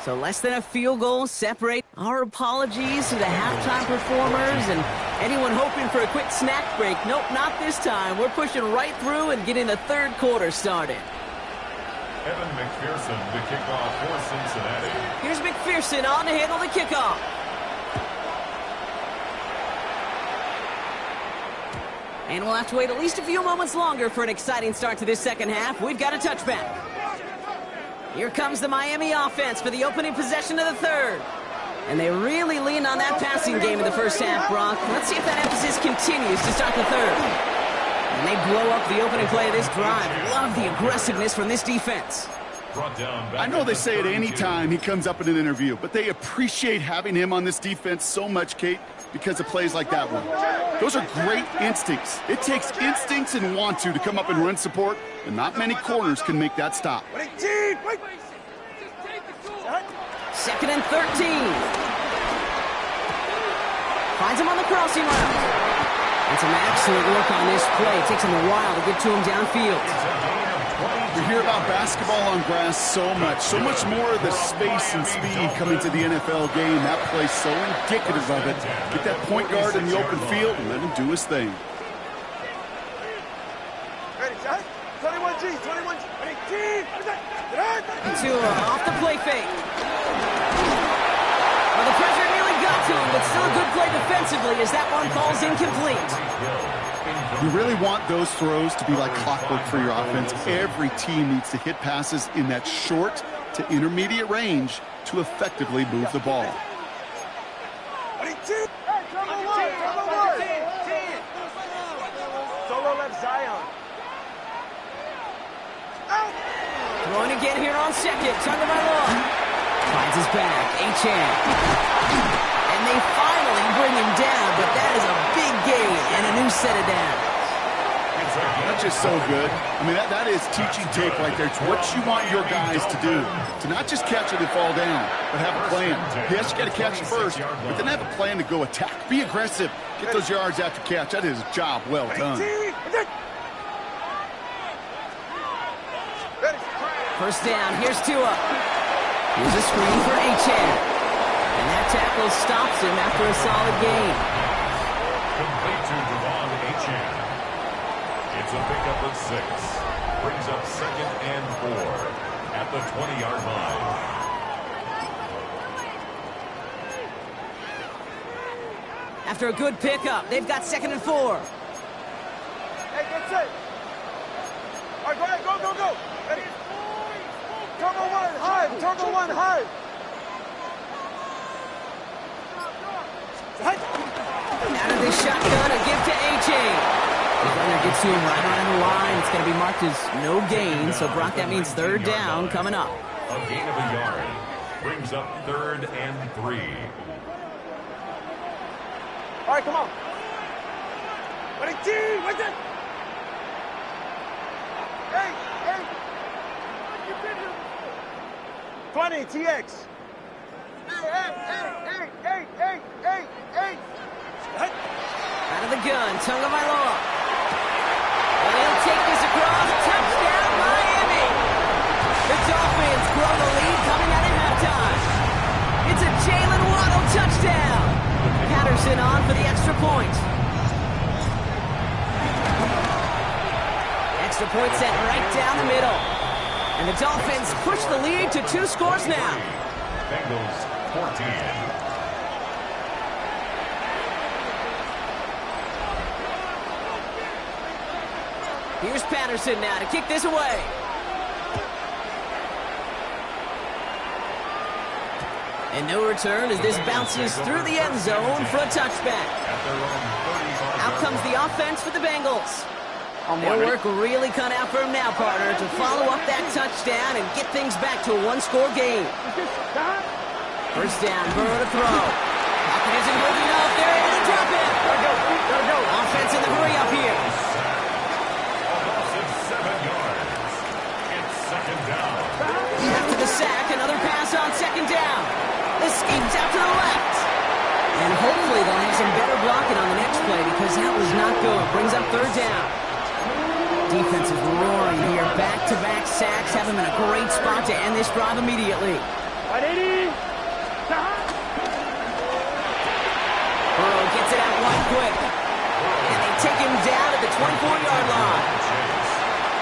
So less than a field goal separate. Our apologies to the halftime performers and anyone hoping for a quick snack break. Nope, not this time. We're pushing right through and getting the third quarter started. Evan McPherson to kick off for Cincinnati. Here's McPherson on to handle the kickoff. And we'll have to wait at least a few moments longer for an exciting start to this second half. We've got a touchback. Here comes the Miami offense for the opening possession of the third. And they really leaned on that passing game in the first half, Brock. Let's see if that emphasis continues to start the third. And they blow up the opening play of this drive. Love the aggressiveness from this defense. I know they say it any time he comes up in an interview, but they appreciate having him on this defense so much, Kate, because of plays like that one. Those are great instincts. It takes instincts and want to come up and run support, and not many corners can make that stop. Second and 13. Finds him on the crossing route. And some excellent work on this play. It takes him a while to get to him downfield. We hear about basketball on grass so much more of the space and speed coming to the NFL game. That play's so indicative of it. Get that point guard in the open field and let him do his thing. Ready, shot? 21G, 21G. Ready, G. Off the play fake. Well, the pressure nearly got to him, but still a good play defensively as that one falls incomplete. You really want those throws to be like clockwork for your offense. Every team needs to hit passes in that short to intermediate range to effectively move the ball. Solo left Zion. Throwing again here on second. Tagovailoa finds his back. Achan. And they finally bring him down, but that is a big gain and a new set of downs. That's just so good. I mean, that is teaching tape right there. It's what you want your guys to do. To not just catch it and fall down, but have a plan. Yes, you got to catch it first, but then have a plan to go attack. Be aggressive. Get those yards after catch. That is a job well done. First down, here's Tua. Here's a screen for Achan. And that tackle stops him after a solid gain. Complete to Devon Achan. It's a pickup of 6. Brings up 2nd and 4 at the 20-yard line. After a good pickup, they've got 2nd and 4. Hey, get set. All right, go ahead, go. Ready? Turbo 1, high. Turbo 1, high. Out of the shotgun, a give to Achan. The runner gets to him right around the line. It's going to be marked as no gain. So, Brock, that means third down coming up. A gain of a yard. Brings up 3rd and 3. All right, come on. Ready, team, right there. Hey. 20, TX. Hey. Out of the gun, Tagovailoa. And he'll take this across. Touchdown, Miami. The Dolphins grow the lead coming out at halftime. It's a Jalen Waddle touchdown. Patterson on for the extra point. Extra point set right down the middle. And the Dolphins push the lead to 2 scores now. Bengals 14. Here's Patterson now to kick this away. And no return as this bounces through the end zone for a touchback. Out comes the offense for the Bengals. Their work really cut out for him now, partner, to follow up that touchdown and get things back to a one-score game. First down, Burrow to throw. Pocket isn't moving up. They're able to drop it. Gotta go. Offense in the hurry up here. A loss of 7 yards. It's second down. After the sack, another pass on second down. The scheme's out to the left. And hopefully they'll have some better blocking on the next play because that was not good. Brings up third down. Defense is roaring here. Back-to-back sacks have him in a great spot to end this drive immediately. 180. Burrow gets it out wide quick. And they take him down at the 24-yard line.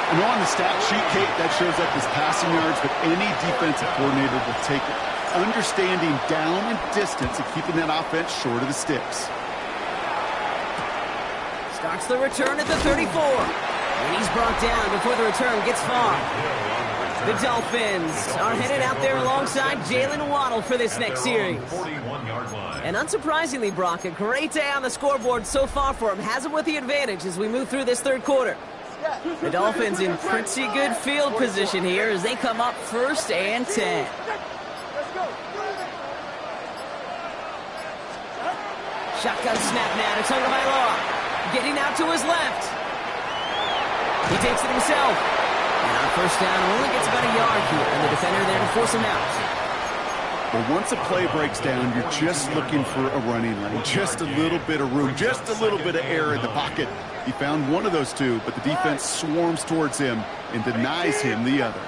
I know on the stat sheet, Kate, that shows up as passing yards, but any defensive coordinator will take it. Understanding down and distance and keeping that offense short of the sticks. Starts the return at the 34. And he's brought down before the return gets far. The Dolphins are headed out there alongside Jalen Waddle for this next series. And unsurprisingly, Brock, a great day on the scoreboard so far for him. Has him with the advantage as we move through this third quarter. The Dolphins in pretty good field position here as they come up 1st and 10. Shotgun snap now to Tagovailoa. Getting out to his left. He takes it himself. And on first down, only gets about a yard here. And the defender there to force him out. But once a play breaks down, you're just looking for a running lane. Just a little bit of room. Just a little bit of air in the pocket. He found one of those two, but the defense swarms towards him and denies him the other.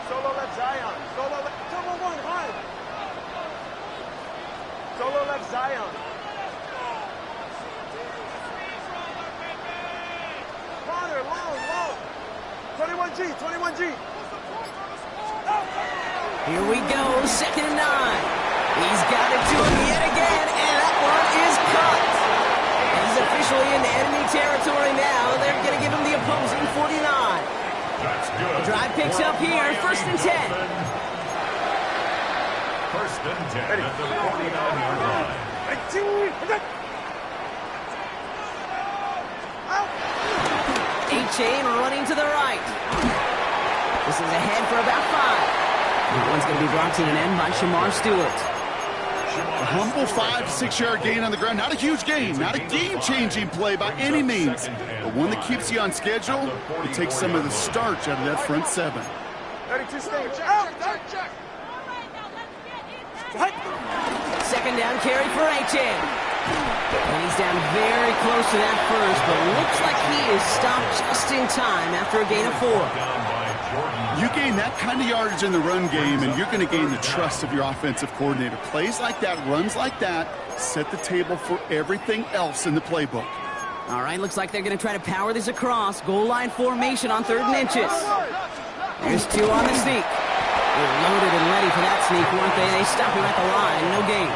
Solo left Zion. Solo one, high. Solo left Zion. Connor, long. 21G. Here we go, 2nd and 9. He's got it to him yet again, and that one is caught. He's officially in enemy territory now. They're going to give him the opposing 49. That's good. The drive picks up here, 1st and 10. 1st and 10 at the 49-yard line. A-Chain running to the right. This is ahead for about 5. That one's going to be brought to an end by Shamar Stewart. A humble 5 to 6 yard gain on the ground. Not a huge gain. Not a game-changing play by any means. But one that keeps you on schedule. It takes some of the starch out of that front 7. 32 stay. Check. 2nd down carry for A-Chain. And he's down very close to that first, but looks like he is stopped just in time after a gain of 4. You gain that kind of yardage in the run game, and you're going to gain the trust of your offensive coordinator. Plays like that, runs like that, set the table for everything else in the playbook. All right, looks like they're going to try to power this across. Goal line formation on 3rd and inches. There's 2 on the sneak. They're loaded and ready for that sneak, weren't they? They stop him at the line. No gain.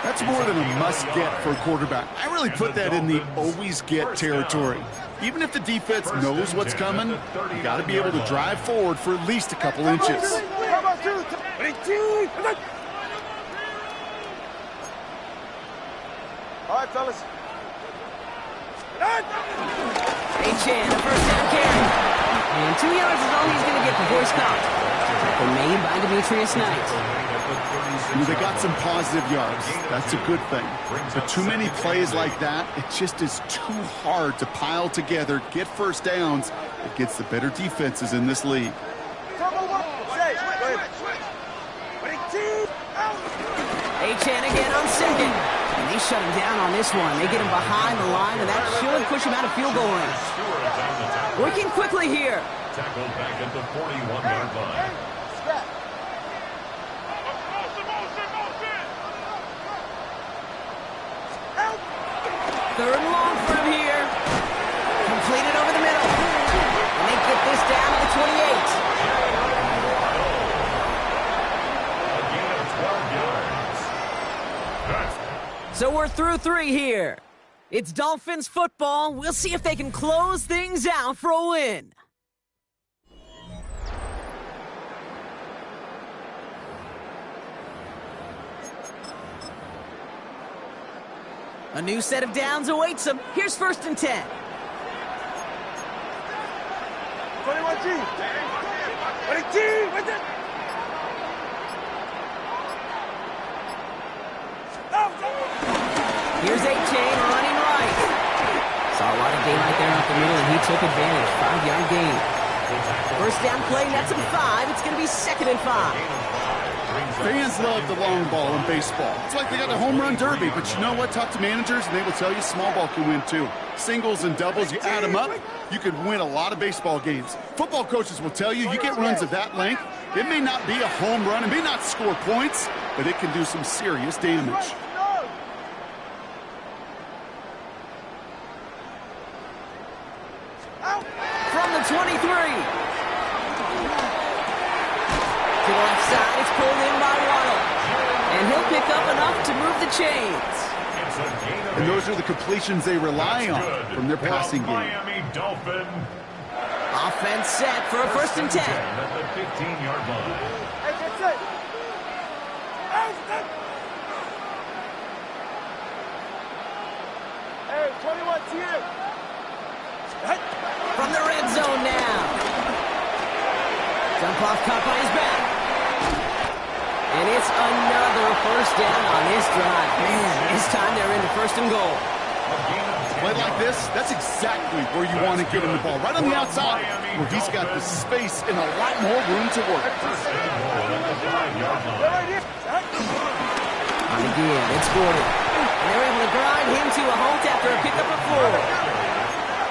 That's more than a must-get for a quarterback. I really put that in the always-get territory. Even if the defense knows what's coming, you got to be able to drive forward for at least a couple inches. All right, fellas. A-Chan, a 1st down carry. And 2 yards is all he's going to get before he's stopped. Tackle made by Demetrius Knight. They got some positive yards. That's a good thing. But too many plays like that, it just is too hard to pile together, get first downs. It gets the better defenses in this league. A-Chan again on 2nd. And they shut him down on this one. They get him behind the line, and that should push him out of field goal range. Working quickly here. Tackled back at the 41-yard line. 3rd and long for him here. Completed over the middle. And they get this down to the 28. A gain of 12 yards. So we're through 3 here. It's Dolphins football. We'll see if they can close things out for a win. A new set of downs awaits them. Here's 1st and 10. 21G. 20G. With it. Here's A-Chain running right. Saw a lot of daylight there up the middle, and he took advantage. 5-yard gain. First down play, nets him 5. It's going to be 2nd and 5. Fans love the long ball in baseball. It's like they got a home run derby, but you know what? Talk to managers, and they will tell you small ball can win too. Singles and doubles, you add them up, you could win a lot of baseball games. Football coaches will tell you, you get runs of that length, it may not be a home run, it may not score points, but it can do some serious damage. From the 23. To the left side, it's pulled in by Waddle. And he'll pick up enough to move the chains. And those are the completions they rely on from their passing game. Miami Dolphin. Offense set for a 1st and 10. At the 15-yard line. Hey, get set. Hey, 21 From the red zone now. Dump off caught by his back. And it's another 1st down on this drive. Man, this time they're into 1st and goal. Play like this, that's exactly where you want to get him the ball. Right on the outside, where he's got the space and a lot more room to work. And again, it's Gordon. And they're able to grind him to a halt after a pickup of 4.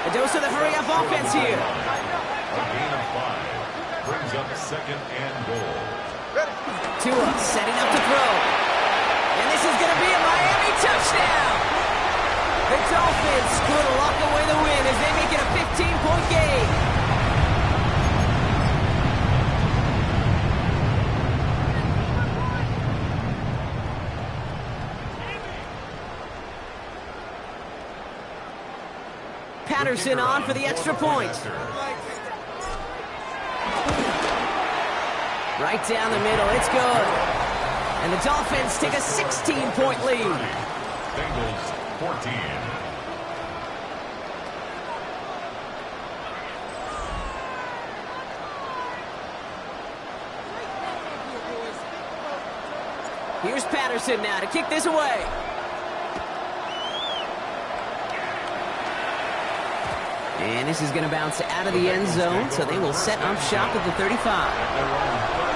A dose of the hurry-up offense here. A gain of 5. Brings up 2nd and goal. Tua setting up to throw. And this is going to be a Miami touchdown. The Dolphins could lock away the win as they make it a 15-point game. Patterson on for the extra point. Right down the middle, it's good. And the Dolphins take a 16-point lead. Bengals 14. Here's Patterson now to kick this away. And this is going to bounce out of the end zone, so they will set up shop at the 35.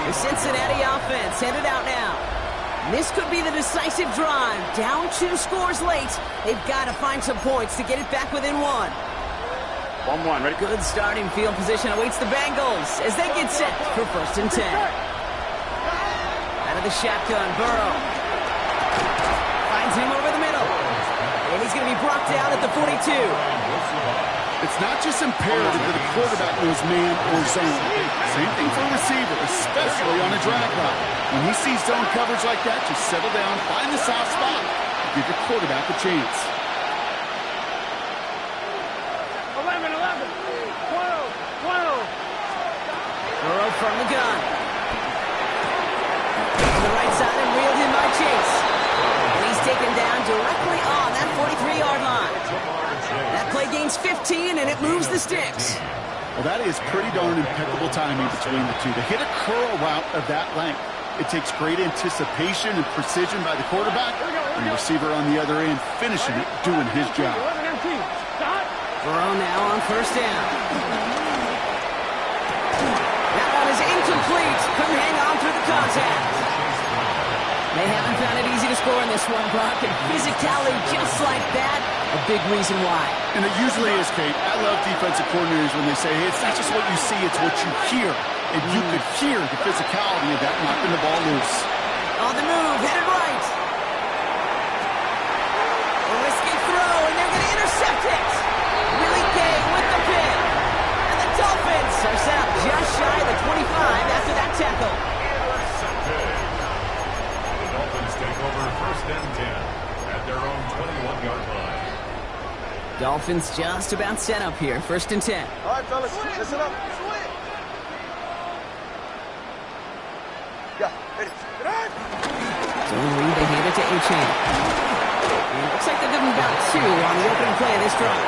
The Cincinnati offense headed out now. This could be the decisive drive. Down 2 scores late. They've got to find some points to get it back within 1. 1-1, ready? Good starting field position awaits the Bengals as they get set for 1st and 10. Out of the shotgun, Burrow. Finds him over the middle. And he's going to be brought down at the 42. It's not just imperative that a quarterback knows man or zone. Same thing for a receiver, especially on a drag route. When he sees zone coverage like that, just settle down, find the soft spot, give your quarterback a chance. 11, 11, 12, 12. Burrow from the gun. On the right side and reeled in by Chase. And he's taken down directly on that 43-yard line. That play gains 15, and it moves the sticks. Well, that is pretty darn impeccable timing between the two. To hit a curl route of that length, it takes great anticipation and precision by the quarterback, and the receiver on the other end finishing it, doing his job. Burrow now on 1st down. That one is incomplete. Couldn't hang on through the contact. They haven't found it easy to score in this one, Brock, and physicality just like that, a big reason why. And it usually is, Kate. I love defensive coordinators when they say, hey, it's not just what you see, it's what you hear. And you could hear the physicality of that knocking the ball loose. On the move, headed right. A risky throw, and they're going to intercept it. Willie Gay with the pin. And the Dolphins are set up just shy of the 25 after that tackle. The Dolphins take over 1st and 10 at their own 21-yard line. Dolphins just about set up here. 1st and 10. All right, fellas, listen up. Yeah, ready. Zone read, they hand it to A-Chain. And it looks like they're giving about 2 on the opening play of this drive.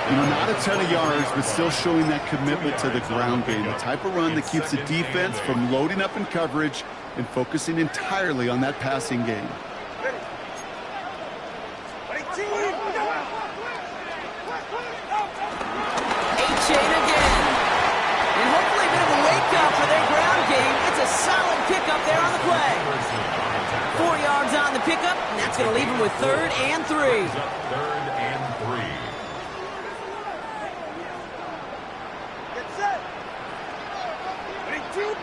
You know, not a ton of yards, but still showing that commitment to the ground game. The type of run that keeps the defense from loading up in coverage and focusing entirely on that passing game. A-chain again. And hopefully a bit of a wake-up for their ground game. It's a solid pickup there on the play. 4 yards on the pickup, and that's going to leave them with 3rd and 3. 3rd and 3. Get set. Ready, 2.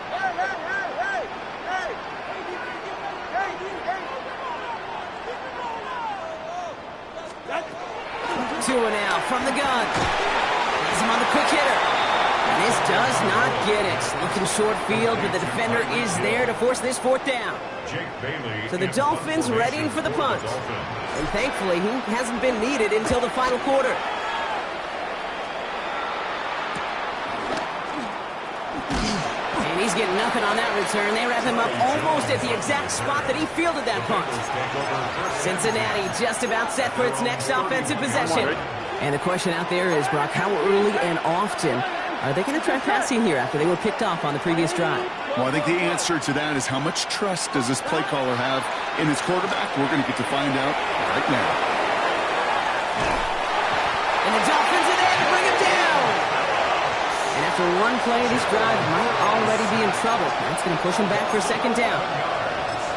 Two and out from the gun. Has him on the quick hitter. And this does not get it. Looking short field, but the defender is there to force this 4th down. So the Dolphins readying for the punt. And thankfully, he hasn't been needed until the final quarter. And he's getting nothing on that return. They wrap him up almost at the exact spot that he fielded that punt. Cincinnati just about set for its next offensive possession. And the question out there is, Brock, how early and often are they going to try passing here after they were picked off on the previous drive? Well, I think the answer to that is how much trust does this play caller have in his quarterback? We're going to get to find out right now. And the Dolphins are there to bring him down. And after one play, this drive might already be in trouble. That's going to push him back for 2nd down.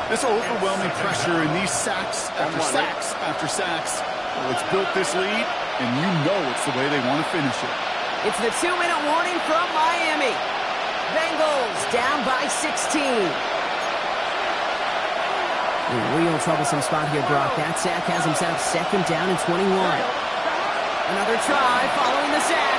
This overwhelming pressure and these sacks after sacks after sacks, well, it's built this lead, and you know it's the way they want to finish it. It's the 2-minute warning from Miami. Bengals down by 16. A real troublesome spot here, Brock. That sack has him set up 2nd down and 21. Another try following the sack.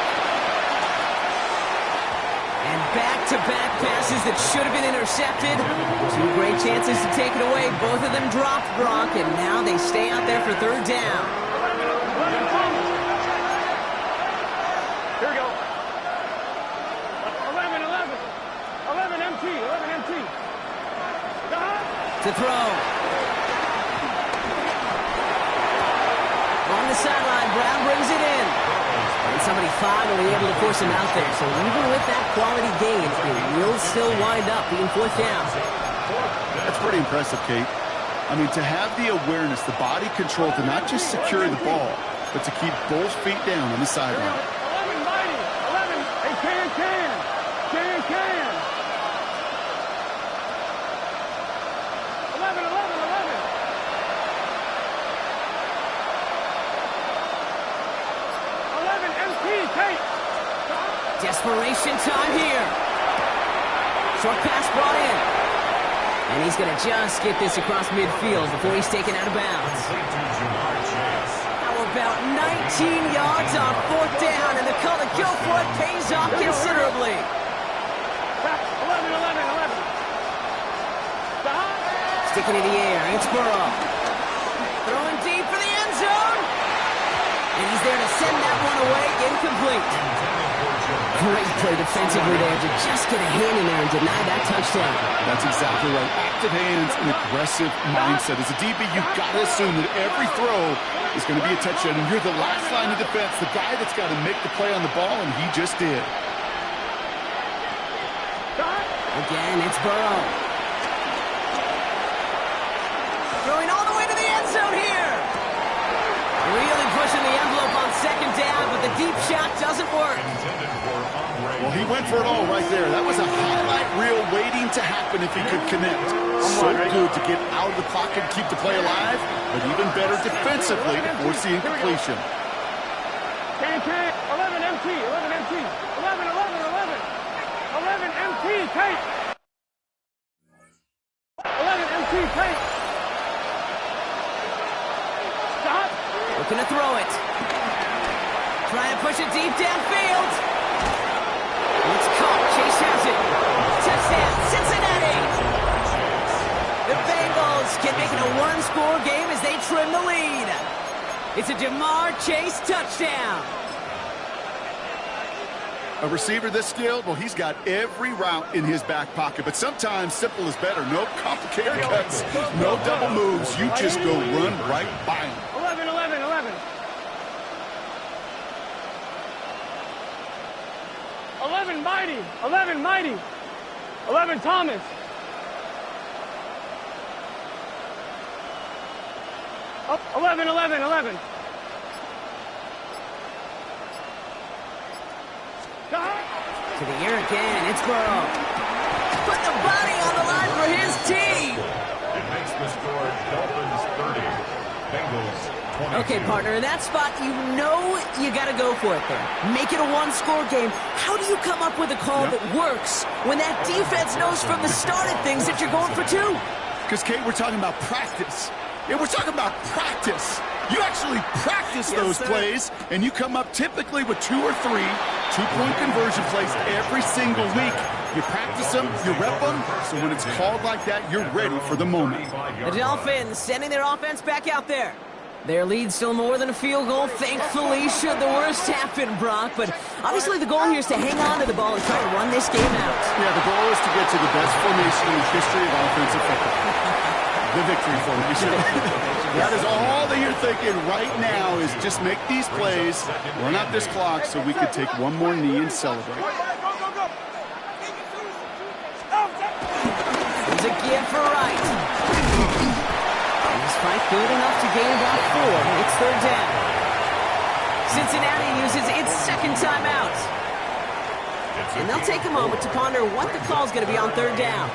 And back-to-back passes that should have been intercepted. 2 great chances to take it away. Both of them dropped, Brock, and now they stay out there for 3rd down. Here we go. 11 MT. To throw. On the sideline, Brown brings it in. And somebody finally able to force him out there. So even with that quality gain, it will still wind up being 4th down. That's pretty impressive, Kate. I mean, to have the awareness, the body control to not just secure the ball, but to keep both feet down on the sideline. 11 mighty. 11. Hey, can. 11. 11 MT, Kate. Desperation time here. Short pass brought in. And he's going to just get this across midfield before he's taken out of bounds. How about 19 yards on 4th down, and the call to go for it pays off considerably. 11. Sticking in the air, it's Burrow. Throwing deep for the end zone. And he's there to send that one away, incomplete. Great play defensively there to just get a hand in there and deny that touchdown. That's exactly right. Active hands and aggressive mindset. As a DB, you've got to assume that every throw is going to be a touchdown, and you're the last line of defense, the guy that's got to make the play on the ball, and he just did. Again, it's Burrow. Throwing all the way to the end zone here. Really pushing the envelope on 2nd down, but the deep shot doesn't work. Well, he went for it all right there. That was a highlight reel waiting to happen if he could connect. So good to get out of the pocket and keep the play alive, but even better defensively to force the incompletion. 11 MT. 11 MT, Kate. 11 MT, Kate. Stop. Looking to throw it. Trying to push it deep downfield. It's caught. Chase has it. Touchdown, Cincinnati. The Bengals can make it a 1-score game as they trim the lead. It's a Jamar Chase touchdown. A receiver this skilled, well, he's got every route in his back pocket, but sometimes simple is better. No complicated cuts, no double moves. You just go run right by him. 11. 11, Mighty. 11, Mighty. 11, Thomas. Up, 11, 11, 11. To the air again. It's Burrow. Put the body on the line for his team. It makes the score Dolphins 30, Bengals 22. Okay, partner, in that spot, you know you got to go for it there. Make it a one-score game. How do you come up with a call that works when that defense knows from the start of things that you're going for two? Because, Kate, we're talking about practice. Yeah, we're talking about practice. You actually practice those plays, and you come up typically with 2 or 3 two-point conversion plays every single week. You practice them, you rep them, so when it's called like that, you're ready for the moment. The Dolphins sending their offense back out there. Their lead still more than a field goal, thankfully, should the worst happen, Brock. But obviously the goal here is to hang on to the ball and try to run this game out. Yeah, the goal is to get to the best formation in the history of offensive football. The victory formation. That is all that you're thinking right now is just make these plays, run out this clock so we could take one more knee and celebrate. There's a give for Wright. He's fight good enough to gain about 4. It's third down. Cincinnati uses its second timeout. And they'll take a moment to ponder what the call is going to be on third down.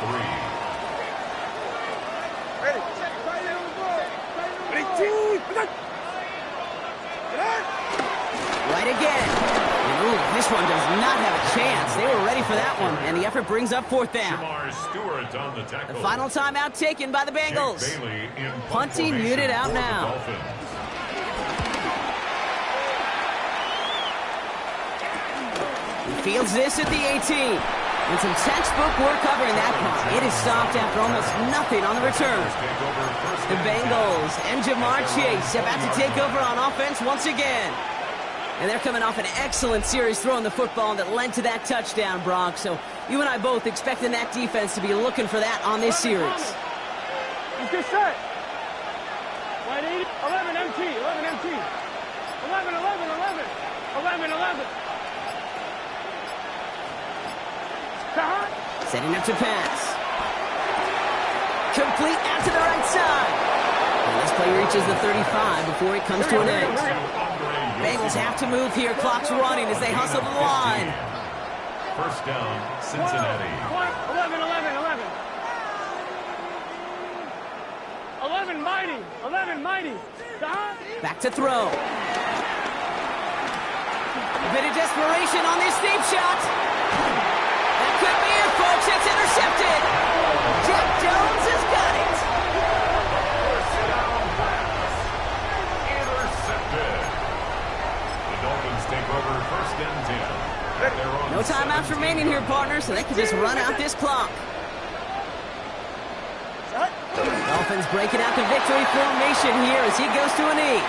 Right again. Ooh, this one does not have a chance. They were ready for that one, and the effort brings up fourth down. Stewart on the tackle. The final timeout taken by the Bengals. Punting unit out now. He fields this at the 18. And some textbook work covering that punt. It is stopped after almost nothing on the return. The Bengals and Jamar Chase about to take over on offense once again. And they're coming off an excellent series throwing the football that led to that touchdown, Brock. So you and I both expecting that defense to be looking for that on this series. Good set. 11 MT, 11 MT. 11, 11, 11. 11, 11. Setting up to pass. Complete out to the right side. And this play reaches the 35 before it comes to an end. Bengals have to move here. Clock's running as they hustle to the line. First down, Cincinnati. 11, 11, 11. 11, Mighty. 11, Mighty. Back to throw. A bit of desperation on this deep shot. That could be it, folks. It's intercepted. Jack Jones has got it. First down pass. Intercepted. The Dolphins take over first and 10. No timeouts remaining here, partners, so they can just run out this clock. Dolphins breaking out the victory formation here as he goes to a knee.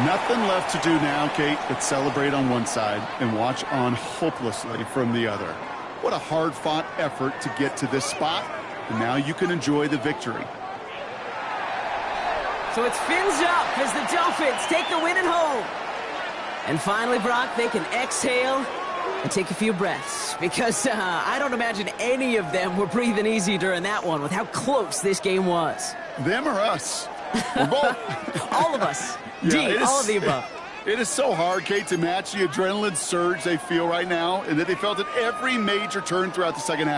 Nothing left to do now, Kate, but celebrate on one side and watch on hopelessly from the other. What a hard-fought effort to get to this spot, and now you can enjoy the victory. So it's fins up as the Dolphins take the win at home. And finally, Brock, they can exhale and take a few breaths because I don't imagine any of them were breathing easy during that one with how close this game was. Them or us? We're both. All of us. Yeah, all of the above. It is so hard, Kate, to match the adrenaline surge they feel right now and that they felt at every major turn throughout the second half.